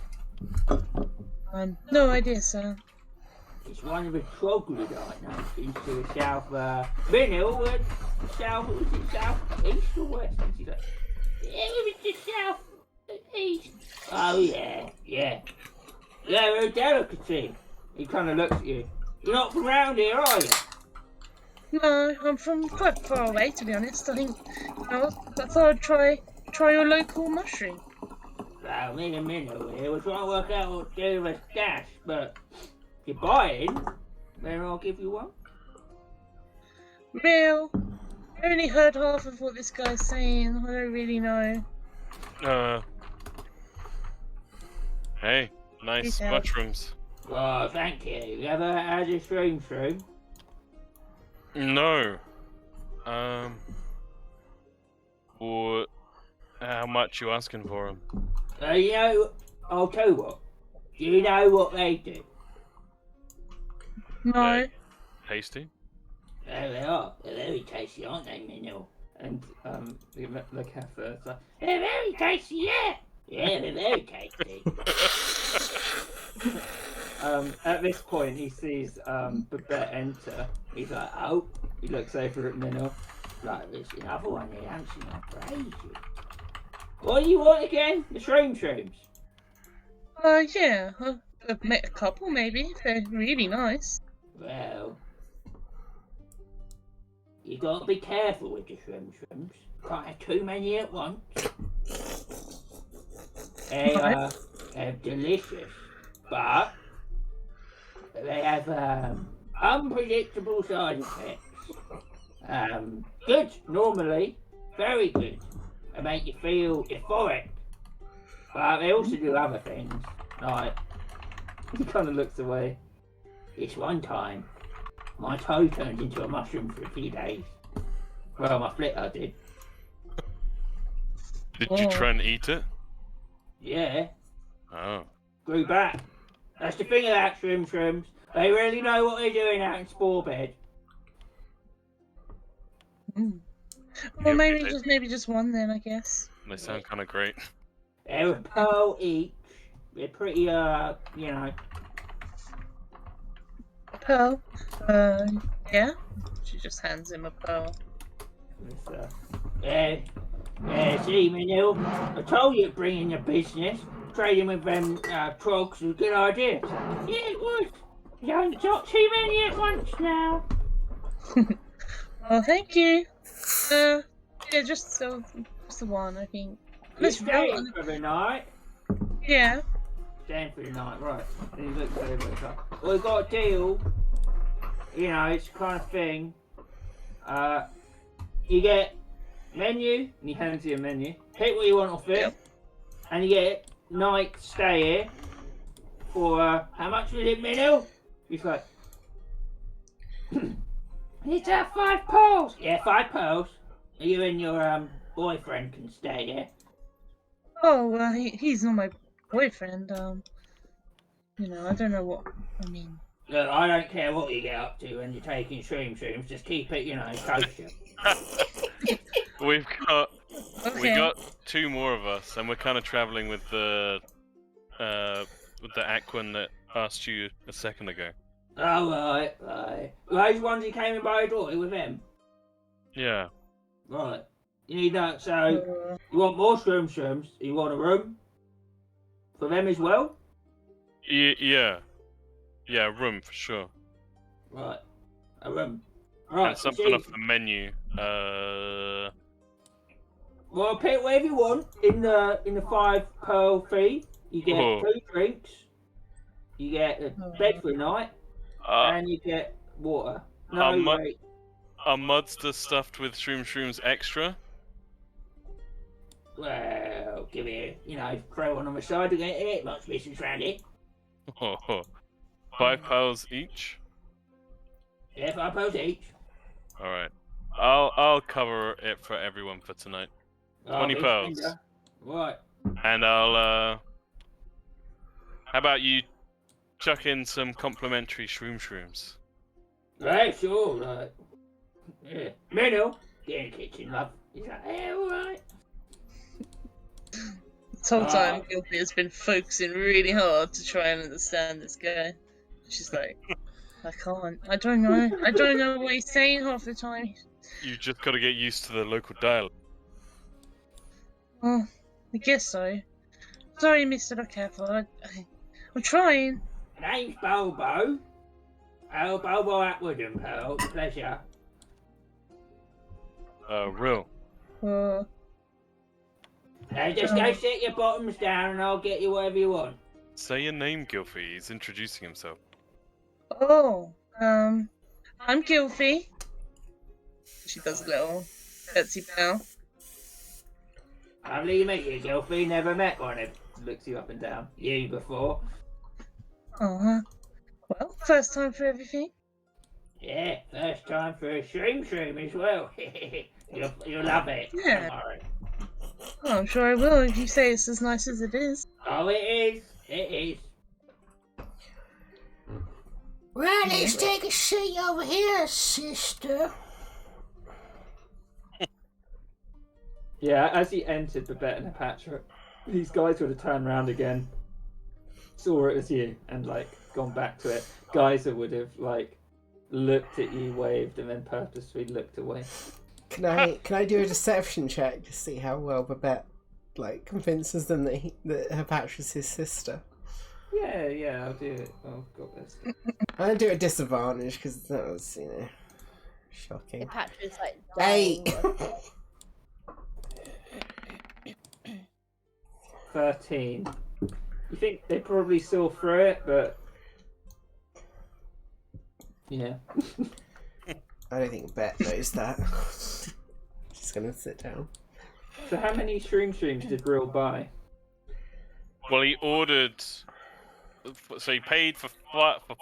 No idea, sir. It's one of the troglodyte nations to the south, Minnhill, south, was it south, east or west? And she's like, yeah, it was the south, east. Oh, yeah. They're a delicacy. He kind of looks at you. You're not from around here, are you? No, I'm from quite far away, to be honest. I think, I thought I'd try your local mushroom. Well, me and Minnhill here, we're trying to work out what to do with a stash, but if you're buying, then I'll give you one. Real? I only heard half of what this guy's saying. I don't really know. Hey, nice Peace out. mushrooms. Oh, thank you. You ever had a shroom? No. Or how much you asking for them? You know, I'll tell you what. Do you know what they do? No. Tasty? There they are. They're very tasty, aren't they, Minnhill? And the cafe, like, they're very tasty, yeah. Yeah, they're very tasty. At this point, he sees Babette enter. He's like, oh. He looks over at Minnhill. Like, there's another one here, haven't you? Not crazy. What do you want again? The shrooms? Yeah. I've met a couple, maybe. They're really nice. Well, you gotta be careful with the shrooms. Can't have too many at once. They're delicious, but they have unpredictable side effects. Good, normally, very good. They make you feel euphoric. But they also do other things. Like, he kind of looks away. This one time, my toe turned into a mushroom for a few days. Well, my flitter did. Did you try and eat it? Yeah, Oh. grew back. That's the thing about shrooms. They really know what they're doing out in spore bed. Mm. Well, maybe they- maybe just one then, I guess. They sound kind of great. They're a pearl each. They're pretty, Pearl. Yeah. She just hands him a pearl. It's, see, Manil, I told you to bring in your business. Trading with them trogs was a good idea. Yeah, it was. You haven't got too many at once now. Oh, thank you. Yeah, just the one, I think. You're Let's staying roll. for the night. Yeah. Staying for the night, right. And he looks over at her. Well, we've got a deal. You know, it's the kind of thing. You get menu, and he hands you a menu. Pick what you want off it. Yep. And you get night stay here for, how much was it, Minil? He's like, it's 5 pearls. Yeah, 5 pearls. You and your boyfriend can stay here. Oh, well, he's not my boyfriend. You know, I don't know what. I mean. Look, I don't care what you get up to when you're taking shrooms. Just keep it, kosher. We Okay. got 2 more of us, and we're kind of traveling with the Aquan that asked you a second ago. Oh, right. Those ones who came in by the door, with them? Yeah. Right. You need that, so you want more shrooms? You want a room? For them as well? Yeah. Yeah, room for sure. Right. A room. Right. And something off the menu. Well, pick whatever you want in the 5 pearl fee. You get Oh. 2 drinks. You get a bed for a night. And you get water. No, mu- wait. Are Mudster stuffed with shrooms extra? Well, give it, throw one on the side to get it. Much business around it. 5 pearls each? Yeah, 5 pearls each. Alright. I'll cover it for everyone for tonight. 20 big pearls. spender. Right. And I'll how about you chuck in some complimentary shrooms? Right, sure, right. Yeah. Minnow, get in the kitchen, love. He's like, yeah, alright. This whole time, Gilby has been focusing really hard to try and understand this guy. She's like, I can't. I don't know what he's saying half the time. You just gotta get used to the local dialect. Oh, I guess so. Sorry, Mr. Careful. I'm trying. Name's Bobo. Oh, Bobo Atwood and Pearl. Pleasure. Real. Just go sit your bottoms down and I'll get you whatever you want. Say your name, Gilfie. He's introducing himself. Oh, I'm Gilfie. She does a little curtsy bow. Lovely to meet you, Gilfie. Never met one who looks you up and down. You before. Oh, well, first time for everything. Yeah, first time for a shroom as well. You'll love it. Yeah. Don't worry. Oh, I'm sure I will if you say it's as nice as it is. Oh, it is. It is. Right, let's take a seat over here, sister. Yeah, as he entered Babette and Hepatra, these guys would have turned around again, saw it as you, and gone back to it. Guys that would have looked at you, waved, and then purposely looked away. Can I do a deception check to see how well Babette convinces them that Hepatra's his sister? Yeah, I'll do it. Oh, got this. I'm gonna do it at disadvantage because that was, shocking. Patrick's 8. 13. You think they probably saw through it, but yeah. I don't think Bet knows that. She's gonna sit down. So how many shrooms did Real buy? Well, he ordered. So he paid for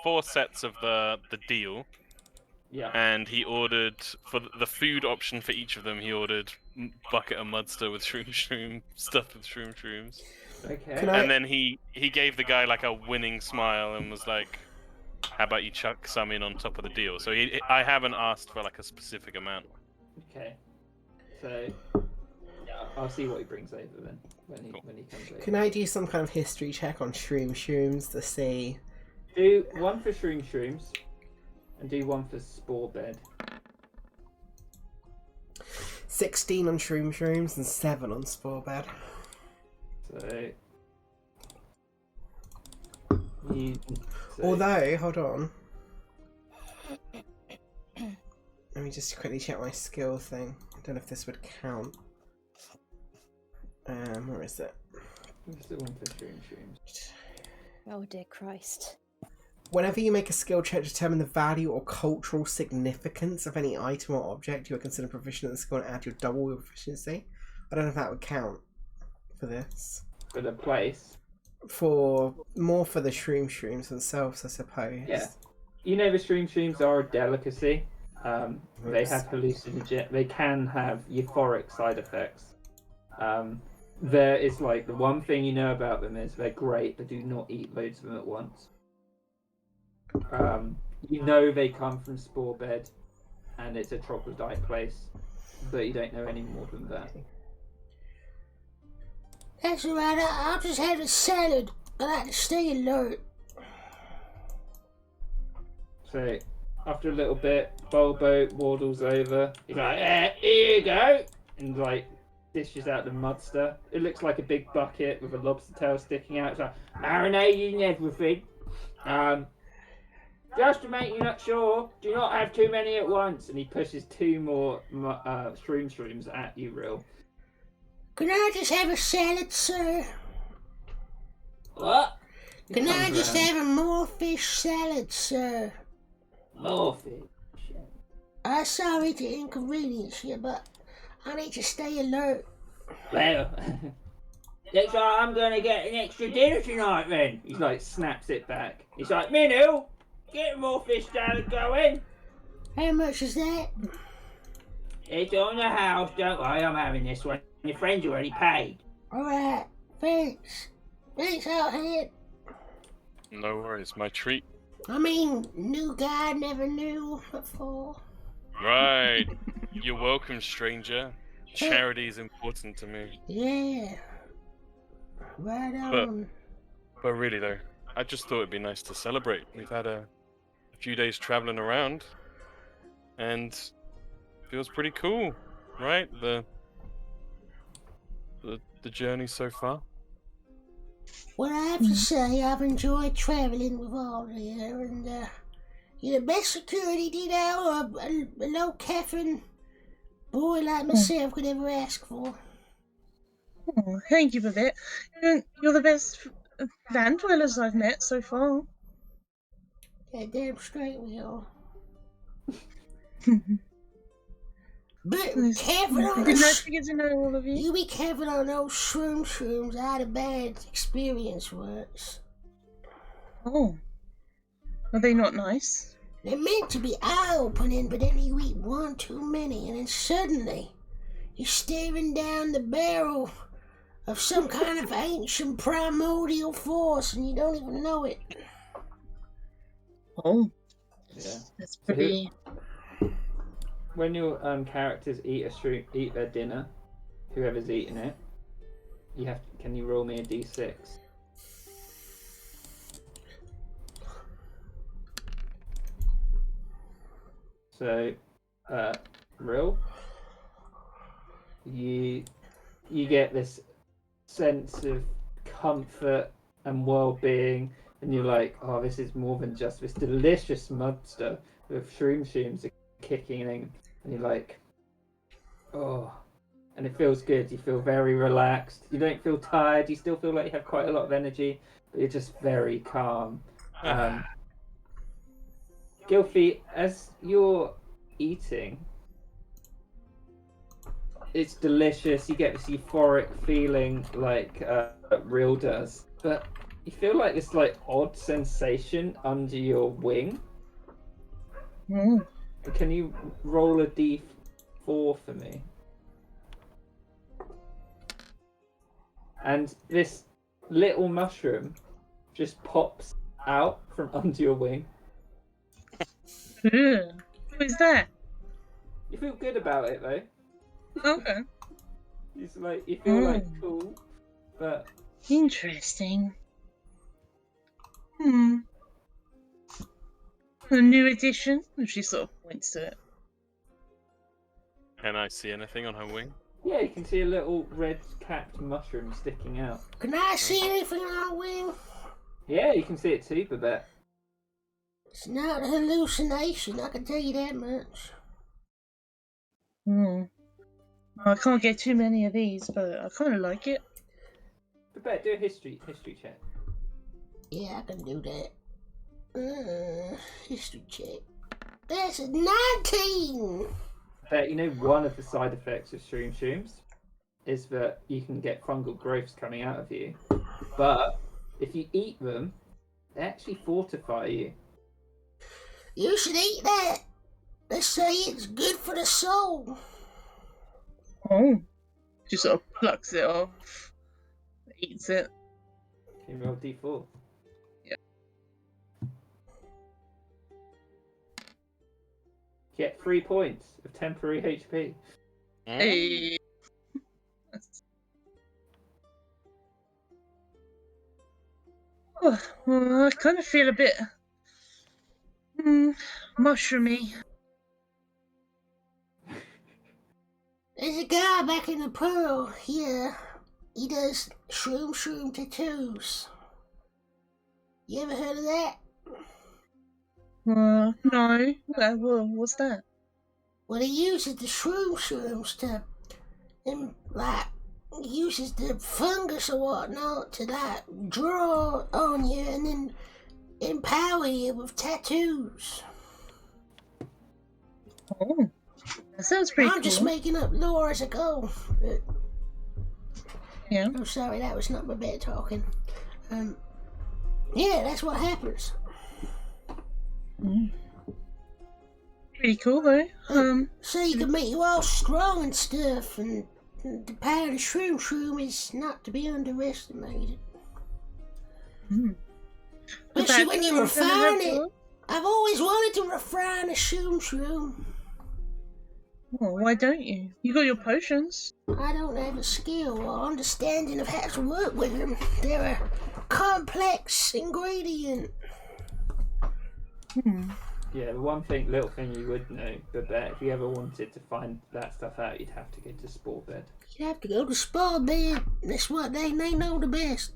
4 sets of the deal, Yeah. and he ordered for the food option for each of them. He ordered bucket of mudster with shroom stuffed with shrooms. Okay. Can I- And then he gave the guy like a winning smile and was like, "How about you chuck some in on top of the deal?" So I haven't asked for like a specific amount. Okay. So, yeah, I'll see what he brings over then when he comes over. Can I do some kind of history check on shrooms to see? Do one for shrooms, and do one for spore bed. 16 on shrooms and 7 on spore bed. So, you. So, Although, hold on. Let me just quickly check my skill thing. I don't know if this would count. Where is it? what's the one for shrooms? Oh dear Christ. Whenever you make a skill check to determine the value or cultural significance of any item or object, you are considered proficient in the skill and add your double your proficiency. I don't know if that would count for this. For the place. For more for the shrooms themselves, I suppose. Yeah. You know the shrooms are a delicacy. They Oops. have hallucinogen. They can have euphoric side effects. There is like the one thing you know about them is they're great, but do not eat loads of them at once. You know they come from spore bed, and it's a troglodyte place, but you don't know any more than that. That's alright, I'll just have a salad. I like to stay alert. So after a little bit, Bulbo waddles over. He's like, "Here you go," and like dishes out the mudster. It looks like a big bucket with a lobster tail sticking out. It's like marinated and everything. Just to make you not sure, do not have too many at once. And he pushes 2 more shrooms at you, Real. Can I just have a salad, sir? What? Can I just have a more fish salad, sir? More fish? I'm sorry to inconvenience you, but I need to stay alert. Well, looks like I'm gonna get an extra dinner tonight then. He's like, snaps it back. He's like, Minnow, get more fish salad going. How much is that? It's on the house, don't worry, I'm having this one. Your friend's already paid. Alright, thanks. Thanks, Outhead. No worries, my treat. I mean, new guy, never knew before. Right. You're welcome, stranger. Charity is important to me. Yeah. Right on. But really though, I just thought it'd be nice to celebrate. We've had a few days traveling around, and feels pretty cool, right? The journey so far. Well, I have to say, I've enjoyed traveling with all of you, and you're the best security detail a low-caffeine boy like myself could ever ask for. Oh, thank you for that. You're the best land dwellers I've met so far. Yeah, damn straight we are. But careful on Good night those. to get to know all of you. You be careful on those shrooms. I had a bad experience once. Oh. Are they not nice? They're meant to be eye-opening, but then you eat one too many, and then suddenly you're staring down the barrel of some kind of ancient primordial force, and you don't even know it. Oh, Yeah. that's pretty... When your characters eat their dinner, whoever's eating it, can you roll me a d6? So, Real, you get this sense of comfort and well-being, and you're like, oh, this is more than just this delicious mudster with shrooms are kicking in, and you're like, oh, and it feels good. You feel very relaxed. You don't feel tired. You still feel like you have quite a lot of energy, but you're just very calm. Gilfie, as you're eating, it's delicious. You get this euphoric feeling like Real does. but you feel like this like odd sensation under your wing. Mm. Can you roll a d4 for me? And this little mushroom just pops out from under your wing. Ugh. What is that? You feel good about it though. Okay. It's like you feel like Mm. cool, but Interesting. Hmm. A new edition? And she sort of points to it. Can I see anything on her wing? yeah, you can see a little red capped mushroom sticking out. Can I see anything on her wing? Yeah, you can see it too, Babette. It's not a hallucination, I can tell you that much. Hmm. I can't get too many of these, but I kind of like it. Babette, do a history check. Yeah, I can do that. History check. That's a 19! Babette, you know one of the side effects of shrooms is that you can get fungal growths coming out of you. But if you eat them, they actually fortify you. You should eat that. They say it's good for the soul. Oh. She sort of plucks it off, eats it. Can you roll d4? Yeah. Get 3 points of temporary HP. Hey. Oh, well, I kind of feel a bit mushroomy. There's a guy back in the Pearl here. He does shroom tattoos. You ever heard of that? No. What's that? Well, he uses the shrooms to, and like, he uses the fungus or whatnot to like draw on you and then empower you with tattoos. Oh, that sounds pretty I'm cool. just making up lore as I go. But... Yeah. Oh, sorry, that was not my bad talking. Yeah, that's what happens. Mm. Pretty cool though. So you can make you all strong and stuff, and the power of the shroom is not to be underestimated. Mm. Especially when you refine it. Well, I've always wanted to refine a shroom. why don't you? You got your potions. I don't have a skill or understanding of how to work with them. They're a complex ingredient. Hmm. Yeah, the little thing you would know, Babette, if you ever wanted to find that stuff out, you'd have to go to Sporebed. You have to go to Sporebed. That's what they know the best.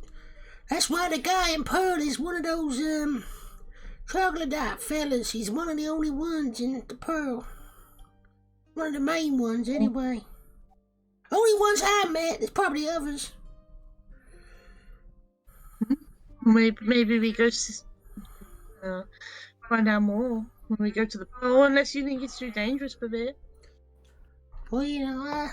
That's why the guy in Pearl is one of those troglodyte fellas. He's one of the only ones in the Pearl. One of the main ones, anyway. Only ones I met. There's probably others. Maybe we go find out more when we go to the Pearl, unless you think it's too dangerous for it. Well, you know,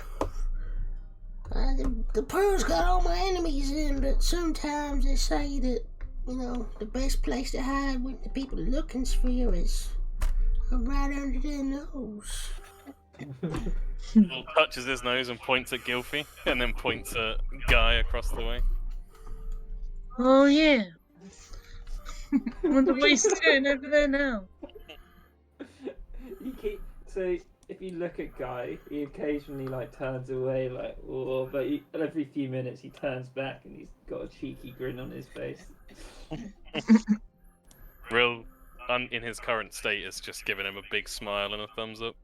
the Pearl's got all my enemies in, but sometimes they say that, you know, the best place to hide when the people looking for you is right under their nose. He touches his nose and points at Gilfy, and then points at Guy across the way. Oh yeah. Wonder what he's doing over there now. So if you look at Guy, he occasionally like turns away, like, oh, but every few minutes he turns back and he's got a cheeky grin on his face. Real, in his current state, is just giving him a big smile and a thumbs up.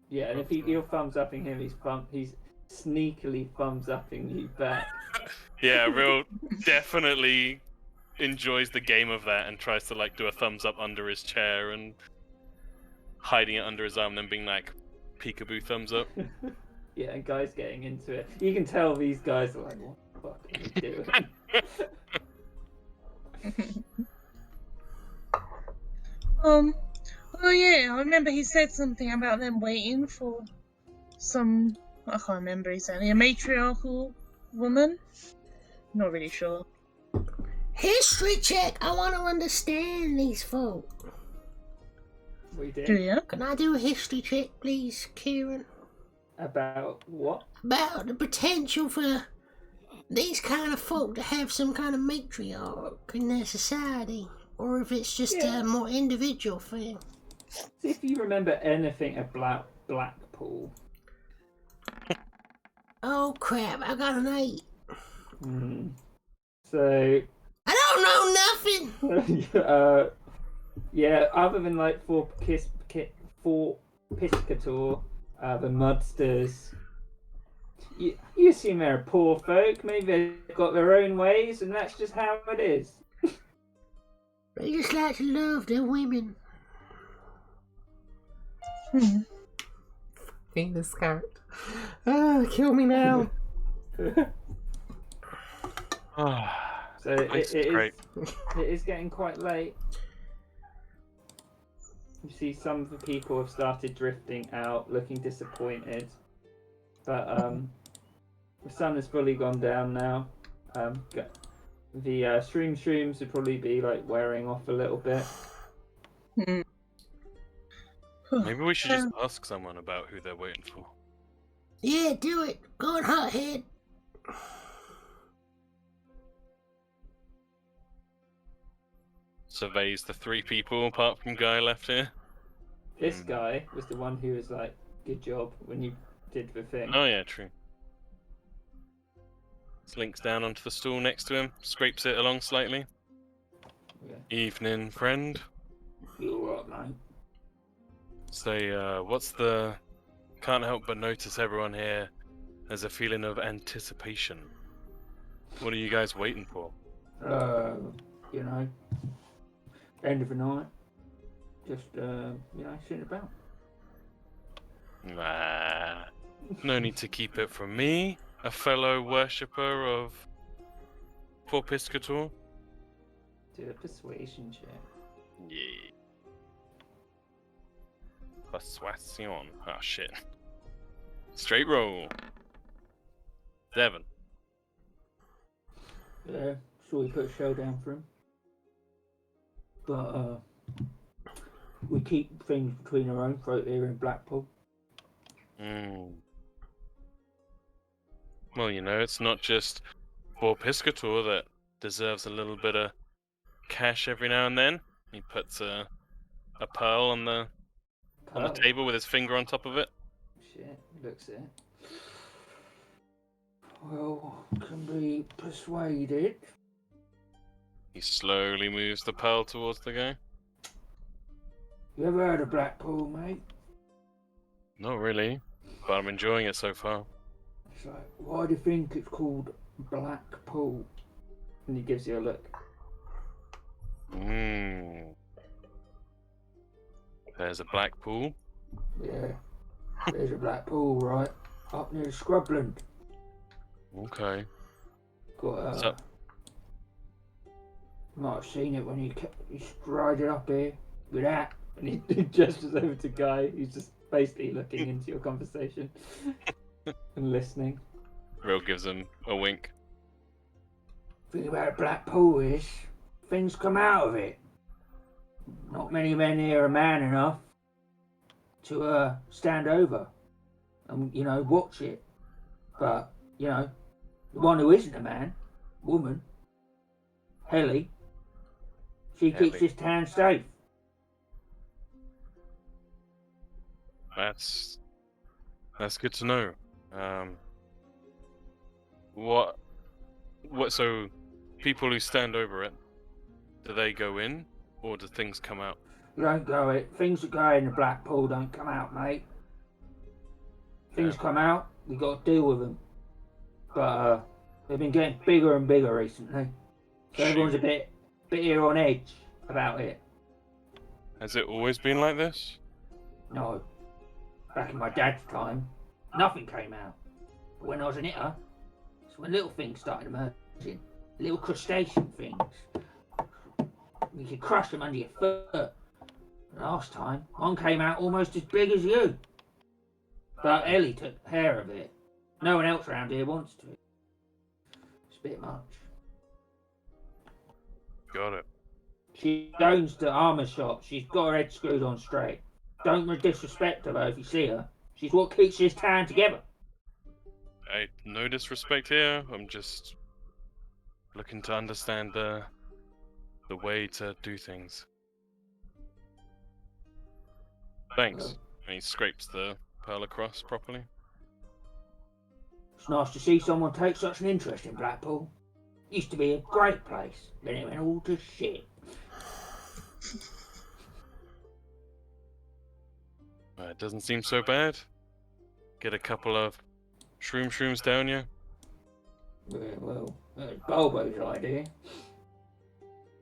Yeah, and if you're thumbs upping him, he's sneakily thumbs upping you back. Yeah, Real definitely enjoys the game of that and tries to like do a thumbs up under his chair and hiding it under his arm, then being like, peekaboo thumbs up. Yeah, and Guy's getting into it. You can tell these guys are like, what the fuck are we doing? Oh yeah, I remember he said something about them waiting for some, I can't remember exactly, a matriarchal woman? Not really sure. History check. I want to understand these folk. We Do did. you? Can I do a history check, please, Kieran? About what? About the potential for these kind of folk to have some kind of matriarch in their society, or if it's just Yeah. a more individual thing. See if you remember anything about Blackpool. Oh crap! I got an 8. Hmm. So, I don't know nothing. yeah, other than like Fort Piscator, the Mudsters, you assume they're poor folk. Maybe they've got their own ways, and that's just how it is. They just like to love their women. Hmm. Venus carrot. Ah, kill me now. So This is great. it is getting quite late. You see some of the people have started drifting out, looking disappointed. But the sun has fully gone down now. The shrooms would probably be like wearing off a little bit. Hmm. Maybe we should just ask someone about who they're waiting for. Yeah, do it. Go on, hothead. Surveys the 3 people apart from Guy left here. This guy was the one who was like, "Good job" when you did the thing. Oh yeah, true. Slinks down onto the stool next to him, scrapes it along slightly. Yeah. Evening, friend. You what, mate? Say, what's the... Can't help but notice everyone here has a feeling of anticipation. What are you guys waiting for? You know, end of the night. Just sitting about. Nah. No need to keep it from me, a fellow worshipper of Fort Piscator. Do a persuasion check. Yeah. Persuasion. Oh shit. Straight roll. 7. Yeah, so we put a show down for him. But we keep things between our own throat here in Blackpool. Well, you know, it's not just Fort Piscator that deserves a little bit of cash every now and then. He puts a pearl on the table with his finger on top of it. Shit, looks it. Well, can be persuaded. He slowly moves the pearl towards the guy. You ever heard of Blackpool, mate? Not really, but I'm enjoying it so far. It's like, why do you think it's called Blackpool? And he gives you a look. There's a black pool. Yeah, there's a Blackpool, right? Up near Scrubland. Okay. Got So- might have seen it when he strided up here with that, and he gestures over to Guy, who's just basically looking into your conversation and listening. Real gives him a wink. Thing about Blackpool is things come out of it. Not many men here are man enough to stand over and watch it. But the one who isn't a man, woman, Helly, she keeps Helly. this town safe. That's good to know. What so people who stand over it, do they go in or do things come out? Don't go it. Things that go in the Blackpool don't come out, mate. Things Yeah. come out, we got to deal with them. But they've been getting bigger and bigger recently. So everyone's a bit here on edge about it. Has it always been like this? No. Back in my dad's time, nothing came out. But when I was an itter, it's when little things started emerging. Little crustacean things. You could crush them under your foot. Last time, one came out almost as big as you. But Ellie took care of it. No one else around here wants to. It's a bit much. Got it. She owns the armor shop. She's got her head screwed on straight. Don't disrespect her though if you see her. She's what keeps this town together. Hey, no disrespect here. I'm just looking to understand the way to do things. Thanks. And he scrapes the pearl across properly. It's nice to see someone take such an interest in Blackpool. Used to be a great place, then it went all to shit. It doesn't seem so bad. Get a couple of shrooms down you. Well, Bulbo's idea.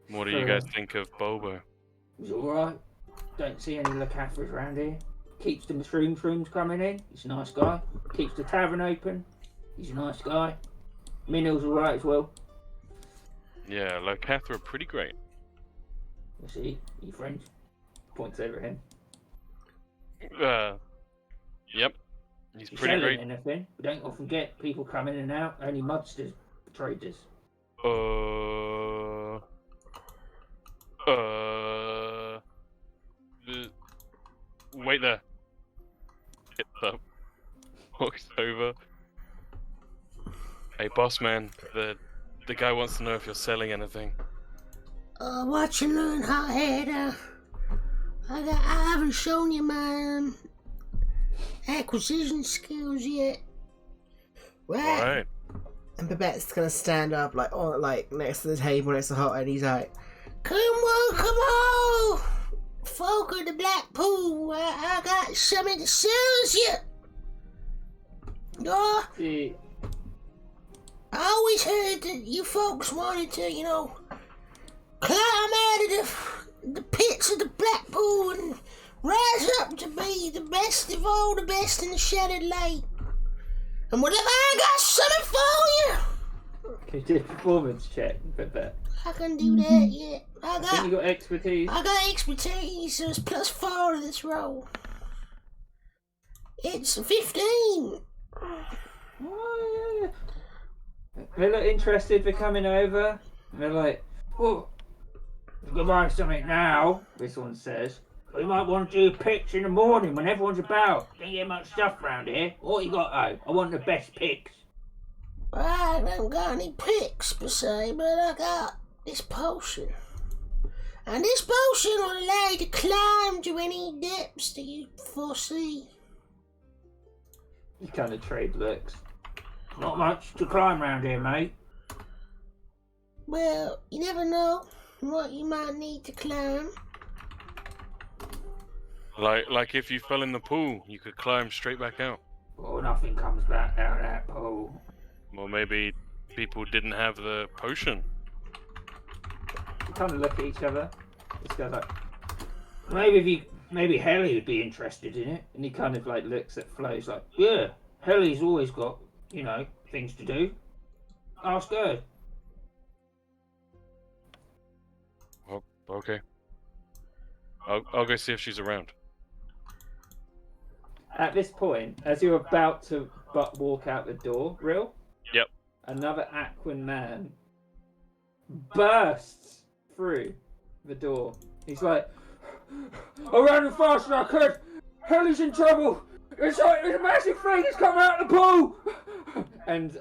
What do you guys think of Bulbo? He's alright. Don't see any Lacathras around here. Keeps the shrooms coming in. He's a nice guy. Keeps the tavern open. He's a nice guy. Minnill's alright as well. Yeah, Lacathra pretty great. You see, you friends? Points over at him. Yep. He's He's pretty selling great. anything. We don't often get people come in and out. Only mudsters traders. Wait there. Gets up. Walks over. Hey, boss man. The guy wants to know if you're selling anything. Watch and learn, hothead. I haven't shown you my acquisition skills yet. Right. Alright. And Babette's gonna stand up, like, on, like, next to the table, next to Hot, and he's like, Come on! Folk of the Blackpool, I got something to sell you. See, I always heard that you folks wanted to, climb out of the pits of the Blackpool and rise up to be the best of all the best in the Shattered Lake. And whatever, I got something for you. can you do a performance check with that? I can do that, yeah. I think you got expertise. I got expertise, so it's +4 to this roll. It's 15. Oh, yeah. They look interested for coming over. They're like, oh, we've got to buy something now, this one says. We might want to do a pitch in the morning when everyone's about. Don't get much stuff around here. What you got, though? I want the best picks. I haven't got any picks per se, but I got this potion. And this potion will allow you to climb to any depths that you foresee. You kind of trade looks. Not much to climb around here, mate. Well, you never know what you might need to climb. Like if you fell in the pool, you could climb straight back out. Oh, nothing comes back out of that pool. Well, maybe people didn't have the potion. You kind of look at each other. This guy's like, maybe Helly would be interested in it. And he kind of like looks at Flo. He's like, yeah, Helly's always got, things to do. Ask her. Well, okay. I'll go see if she's around. At this point, as you're about to walk out the door, Yep. Another Aquan man bursts through the door. He's like, I ran as fast as I could. Helly's in trouble. It's a massive thing. It's come out of the pool. And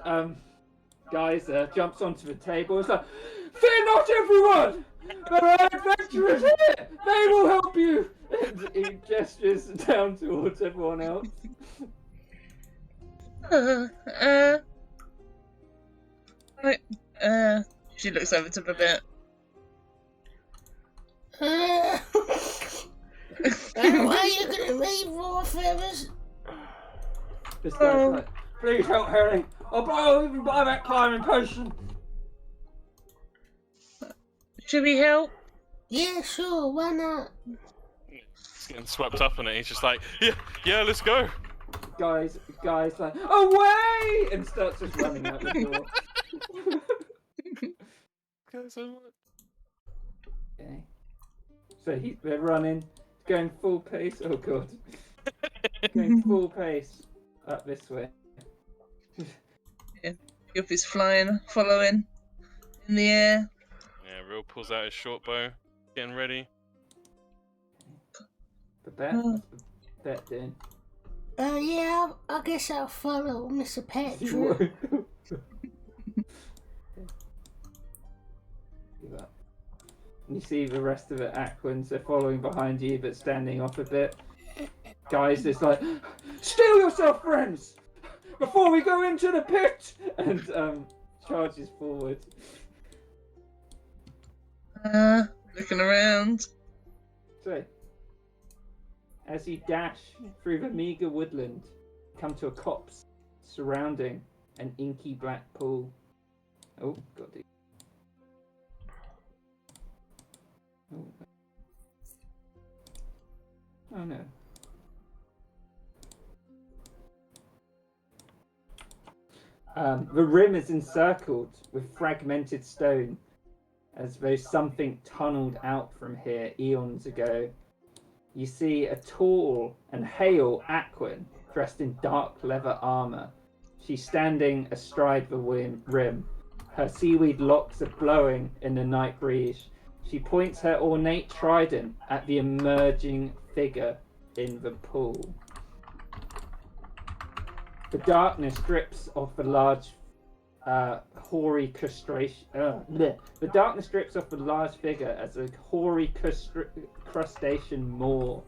guys jumps onto the table. It's like, fear not, everyone. There are adventurers here. They will help you. And he gestures down towards everyone else. She looks over to Babette. Why are you looking at me, Raw Feathers? This guy's like, please help Helly. I'll even buy that climbing potion. Should we help? Yeah, sure, why not? He's getting swept up in it. He's just like, yeah, let's go. Guys like, away! And starts just running out the door. Okay. So they're running, going full pace. Oh god. Going full pace up this way. Yuppie's flying, following in the air. Yeah, Real pulls out his short bow, getting ready. Babette? What's Babette doing? Yeah, I guess I'll follow Mr. Patrick. Give up. You see the rest of it, Aquins, they're following behind you but standing off a bit. Guys, it's like, steel yourself, friends! Before we go into the pit! And charges forward. Looking around. So, as you dash through the meager woodland, come to a copse surrounding an inky black pool. Oh, got the. Oh no. The rim is encircled with fragmented stone, as though something tunneled out from here eons ago. You see a tall and hale Aquin dressed in dark leather armor. She's standing astride the rim. Her seaweed locks are blowing in the night breeze. She points her ornate trident at the emerging figure in the pool. The darkness drips off the large, hoary crustacean. The darkness drips off the large figure as a hoary crustacean maw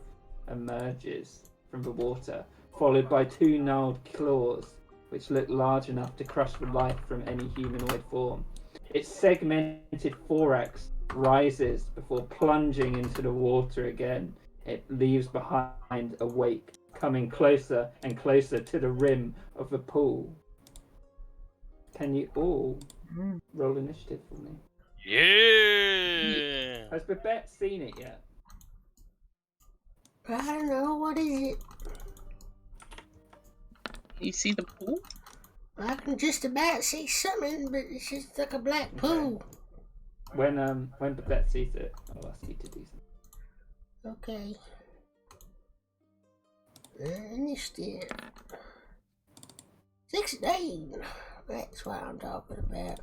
emerges from the water, followed by two gnarled claws, which look large enough to crush the life from any humanoid form. Its segmented thorax rises before plunging into the water again. It leaves behind a wake, coming closer and closer to the rim of the pool. Can you all roll initiative for me? Yeah! Has Babette seen it yet? I don't know, what is it? You see the pool? I can just about see something, but it's just like a black pool. When Babette sees it, I'll ask you to do something. Okay. Initiative. 16. That's what I'm talking about.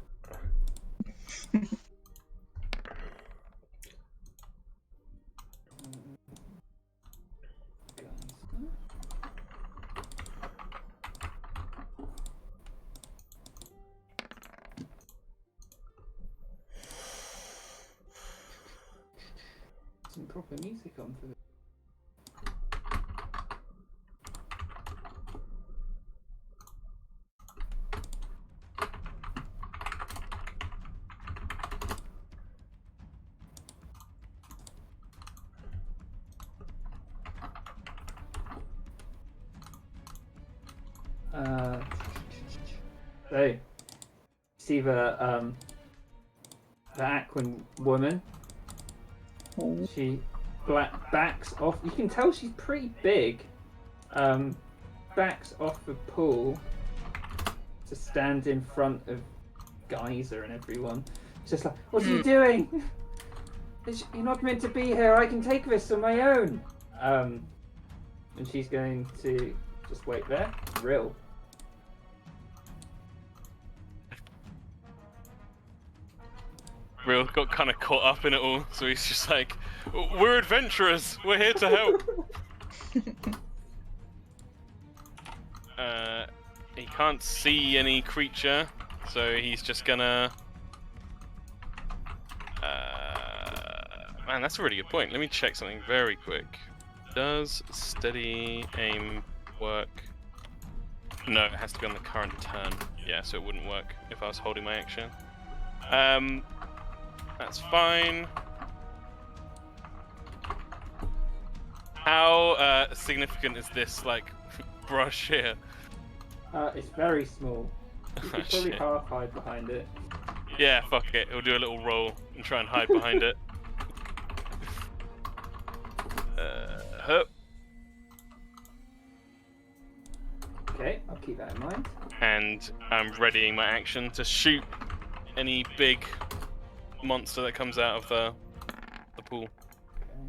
Some proper music on for this. So, see the Aquin woman. She backs off. You can tell she's pretty big. Backs off the pool to stand in front of Geyser and everyone. It's just like, what are you doing? You're not meant to be here. I can take this on my own. And she's going to just wait there. Real. Real got kind of caught up in it all, so he's just like, we're adventurers, we're here to help. He can't see any creature, so he's just gonna... Man, that's a really good point. Let me check something very quick. Does steady aim work? No, it has to be on the current turn. Yeah, so it wouldn't work if I was holding my action. That's fine. How significant is this, like, brush here? It's very small. You could probably Shit. half hide behind it. Yeah, fuck it. He'll do a little roll and try and hide behind it. Hup. Okay, I'll keep that in mind. And I'm readying my action to shoot any big monster that comes out of the pool. Okay.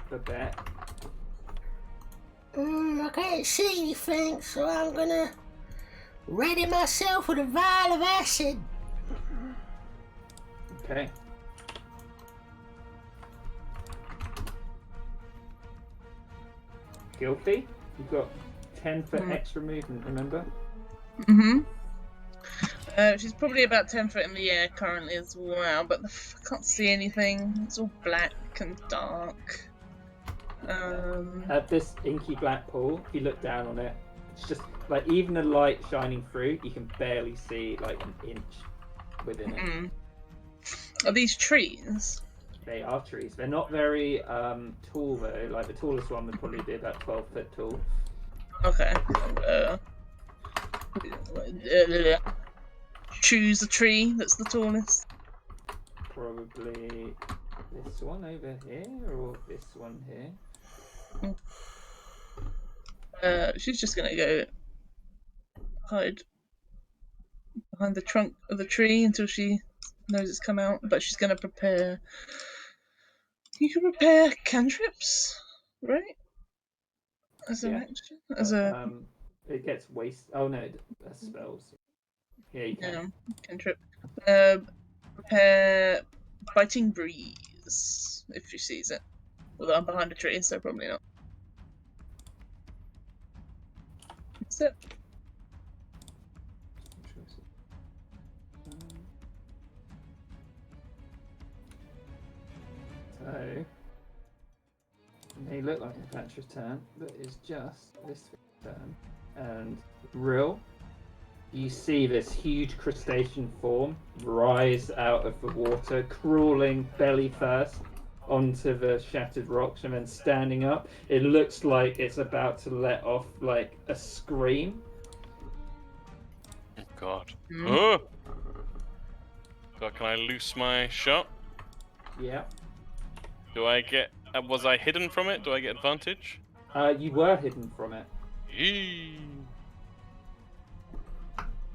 Babette. I can't see anything, so I'm gonna ready myself with a vial of acid. Okay. Gilfy, you've got 10-foot Hmm. extra movement, remember? Mm-hmm. She's probably about 10 foot in the air currently as well, but I can't see anything. It's all black and dark. At this inky black pool, if you look down on it, it's just like even the light shining through, you can barely see like an inch within it. Mm. Are these trees? They are trees. They're not very tall though. Like the tallest one would probably be about 12 foot tall. Okay. Choose a tree that's the tallest. Probably this one over here or this one here. She's just gonna go hide behind the trunk of the tree until she knows it's come out. But she's gonna prepare. You can prepare cantrips, right? As an Yeah. action, as a It gets waste. Oh no, that's spells. Yeah, you can. cantrip. Prepare biting breeze if she sees it. Although I'm behind a tree, so probably not. That's it. So, it may look like a Patra's turn, but it's just this turn. And Rill, you see this huge crustacean form rise out of the water, crawling belly first onto the shattered rocks and then standing up. It looks like it's about to let off like a scream. Oh, God. Mm. Oh! So can I loose my shot? Yeah. Do I get... was I hidden from it? Do I get advantage? You were hidden from it. Yee.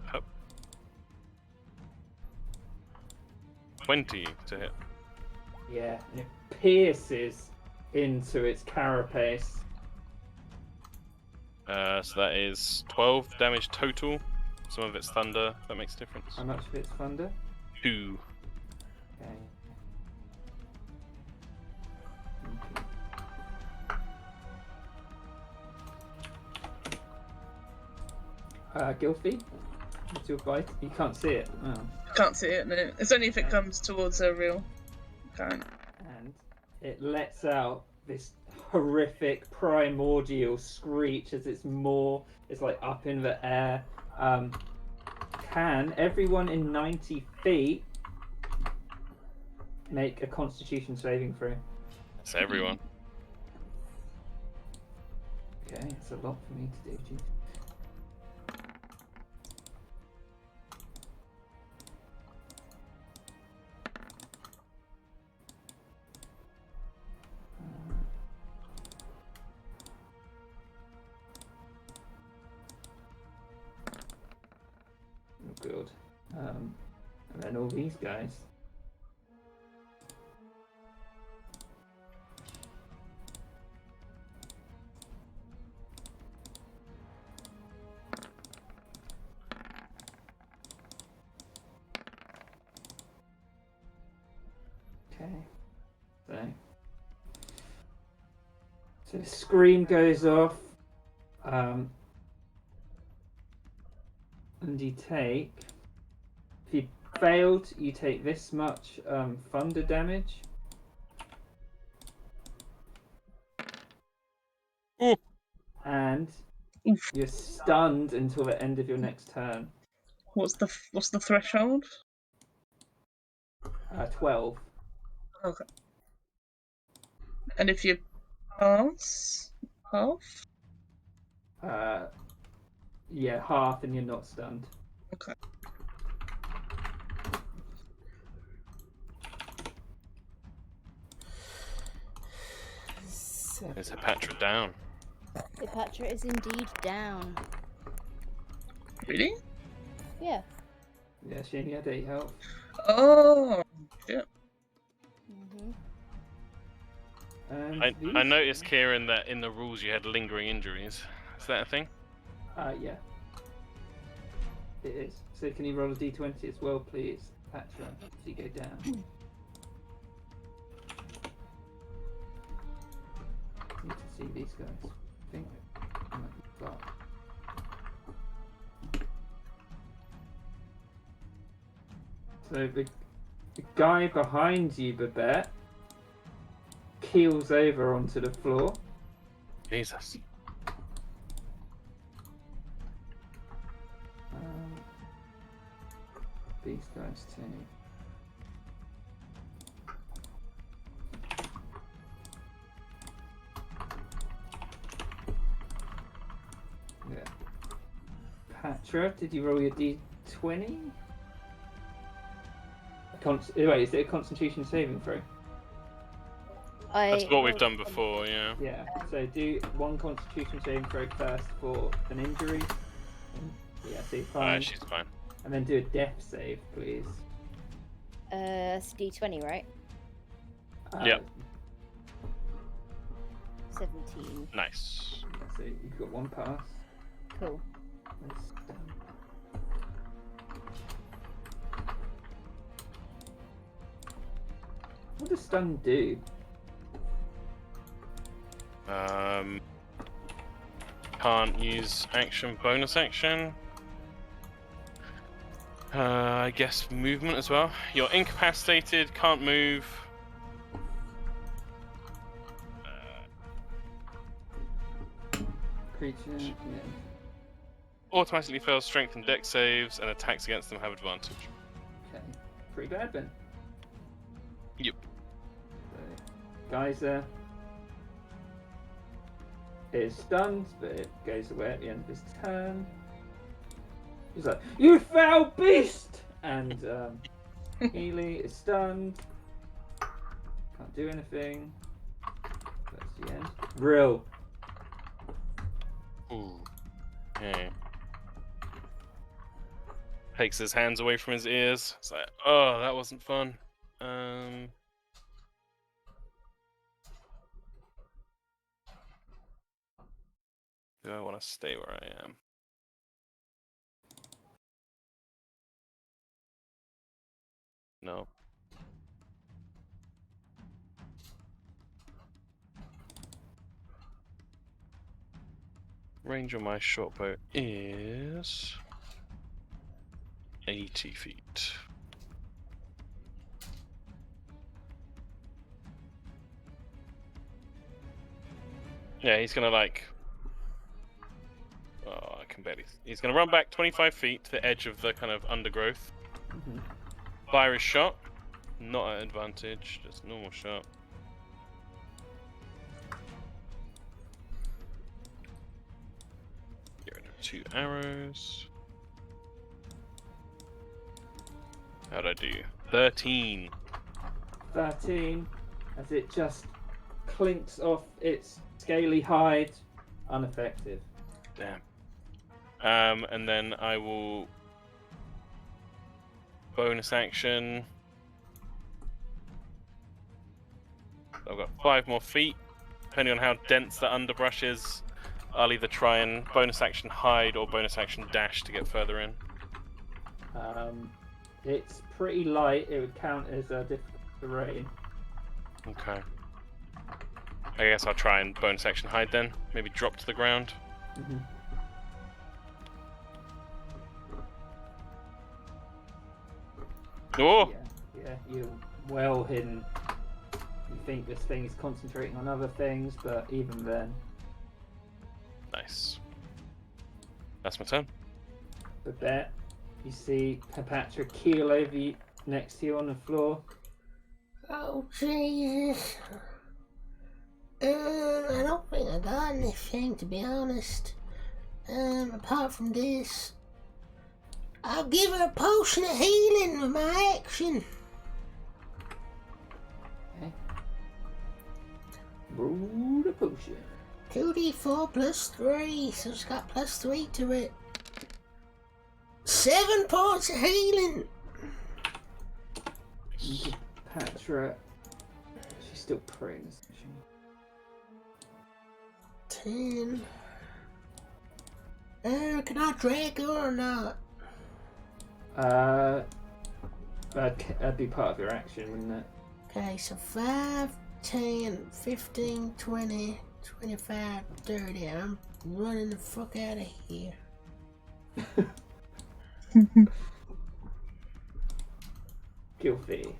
Hup. 20 to hit. Yeah, and it pierces into its carapace. So that is 12 damage total. Some of it's thunder. That makes a difference. How much of it's thunder? 2. Okay. Gilfy? What's your bite? You can't see it. Oh. Can't see it. No. It's only if it comes towards a real current. And it lets out this horrific primordial screech as it's like up in the air. Can everyone in 90 feet make a Constitution saving throw? That's everyone. Okay, it's a lot for me to do. Geez. Oh, good. And then all these guys. Okay. So the scream goes off. And you take, if you failed, you take this much thunder damage. Ooh. And Oof. you're stunned until the end of your next turn. What's the threshold? 12. Okay. And if you pass half? Yeah, half and you're not stunned. Okay. Is Hepatra down? Hepatra is indeed down. Really? Yeah. Yeah, she only had 8 health. Oh, shit. Mhm. And I noticed, Kieran, that in the rules you had lingering injuries. Is that a thing? Yeah. It is. So can you roll a d20 as well, please, Patra, as you go down? Need to see these guys. think I might be blocked. So the guy behind you, Babette, keels over onto the floor. Jesus. These guys too. Yeah. Patra, did you roll your d20? Wait, is it a Constitution saving throw? That's what we've done before, yeah. Yeah. So do one Constitution saving throw first for an injury. Yeah, so you're fine. She's fine. And then do a death save, please. It's D20, right? Yep. 17. Nice. So you've got one pass. Cool. What does stun do? Can't use action, bonus action. I guess movement as well. You're incapacitated, can't move. Creature, yeah. Automatically fails strength and dex saves, and attacks against them have advantage. Okay. Pretty bad then. Yep. So, Geyser is stunned, but it goes away at the end of his turn. He's like, "You foul beast!" And Healy is stunned. Can't do anything. That's the end. Real. Ooh. Okay. Takes his hands away from his ears. It's like, oh, that wasn't fun. Do I want to stay where I am? No. Range on my short bow is 80 feet. Yeah, he's gonna like. Oh, I can barely. He's gonna run back 25 feet to the edge of the kind of undergrowth. Mm-hmm. Fire his shot. Not at advantage, just normal shot. Get rid of 2 arrows. How'd I do? 13. 13, as it just clinks off its scaly hide, unaffected. Damn. And then I will bonus action. I've got 5 more feet. Depending on how dense the underbrush is, I'll either try and bonus action hide or bonus action dash to get further in. It's pretty light. It would count as a difficult terrain. Okay. I guess I'll try and bonus action hide then. Maybe drop to the ground. Mm-hmm. Oh! Yeah, you're well hidden. You think this thing is concentrating on other things, but even then. Nice. That's my turn. Babette, you see Cleopatra keel over you, next to you on the floor. Oh, Jesus. I don't think I got anything, to be honest. Apart from this. I'll give her a potion of healing with my action. Okay. Brew the potion. 2d4 plus 3, so it's got plus 3 to it. 7 points of healing. Cleopatra, she's still praying, isn't she? 10. Can I drag her or not? That'd be part of your action, wouldn't it? Okay, so 5, 10, 15, 20, 25, 30. I'm running the fuck out of here. Gilfie.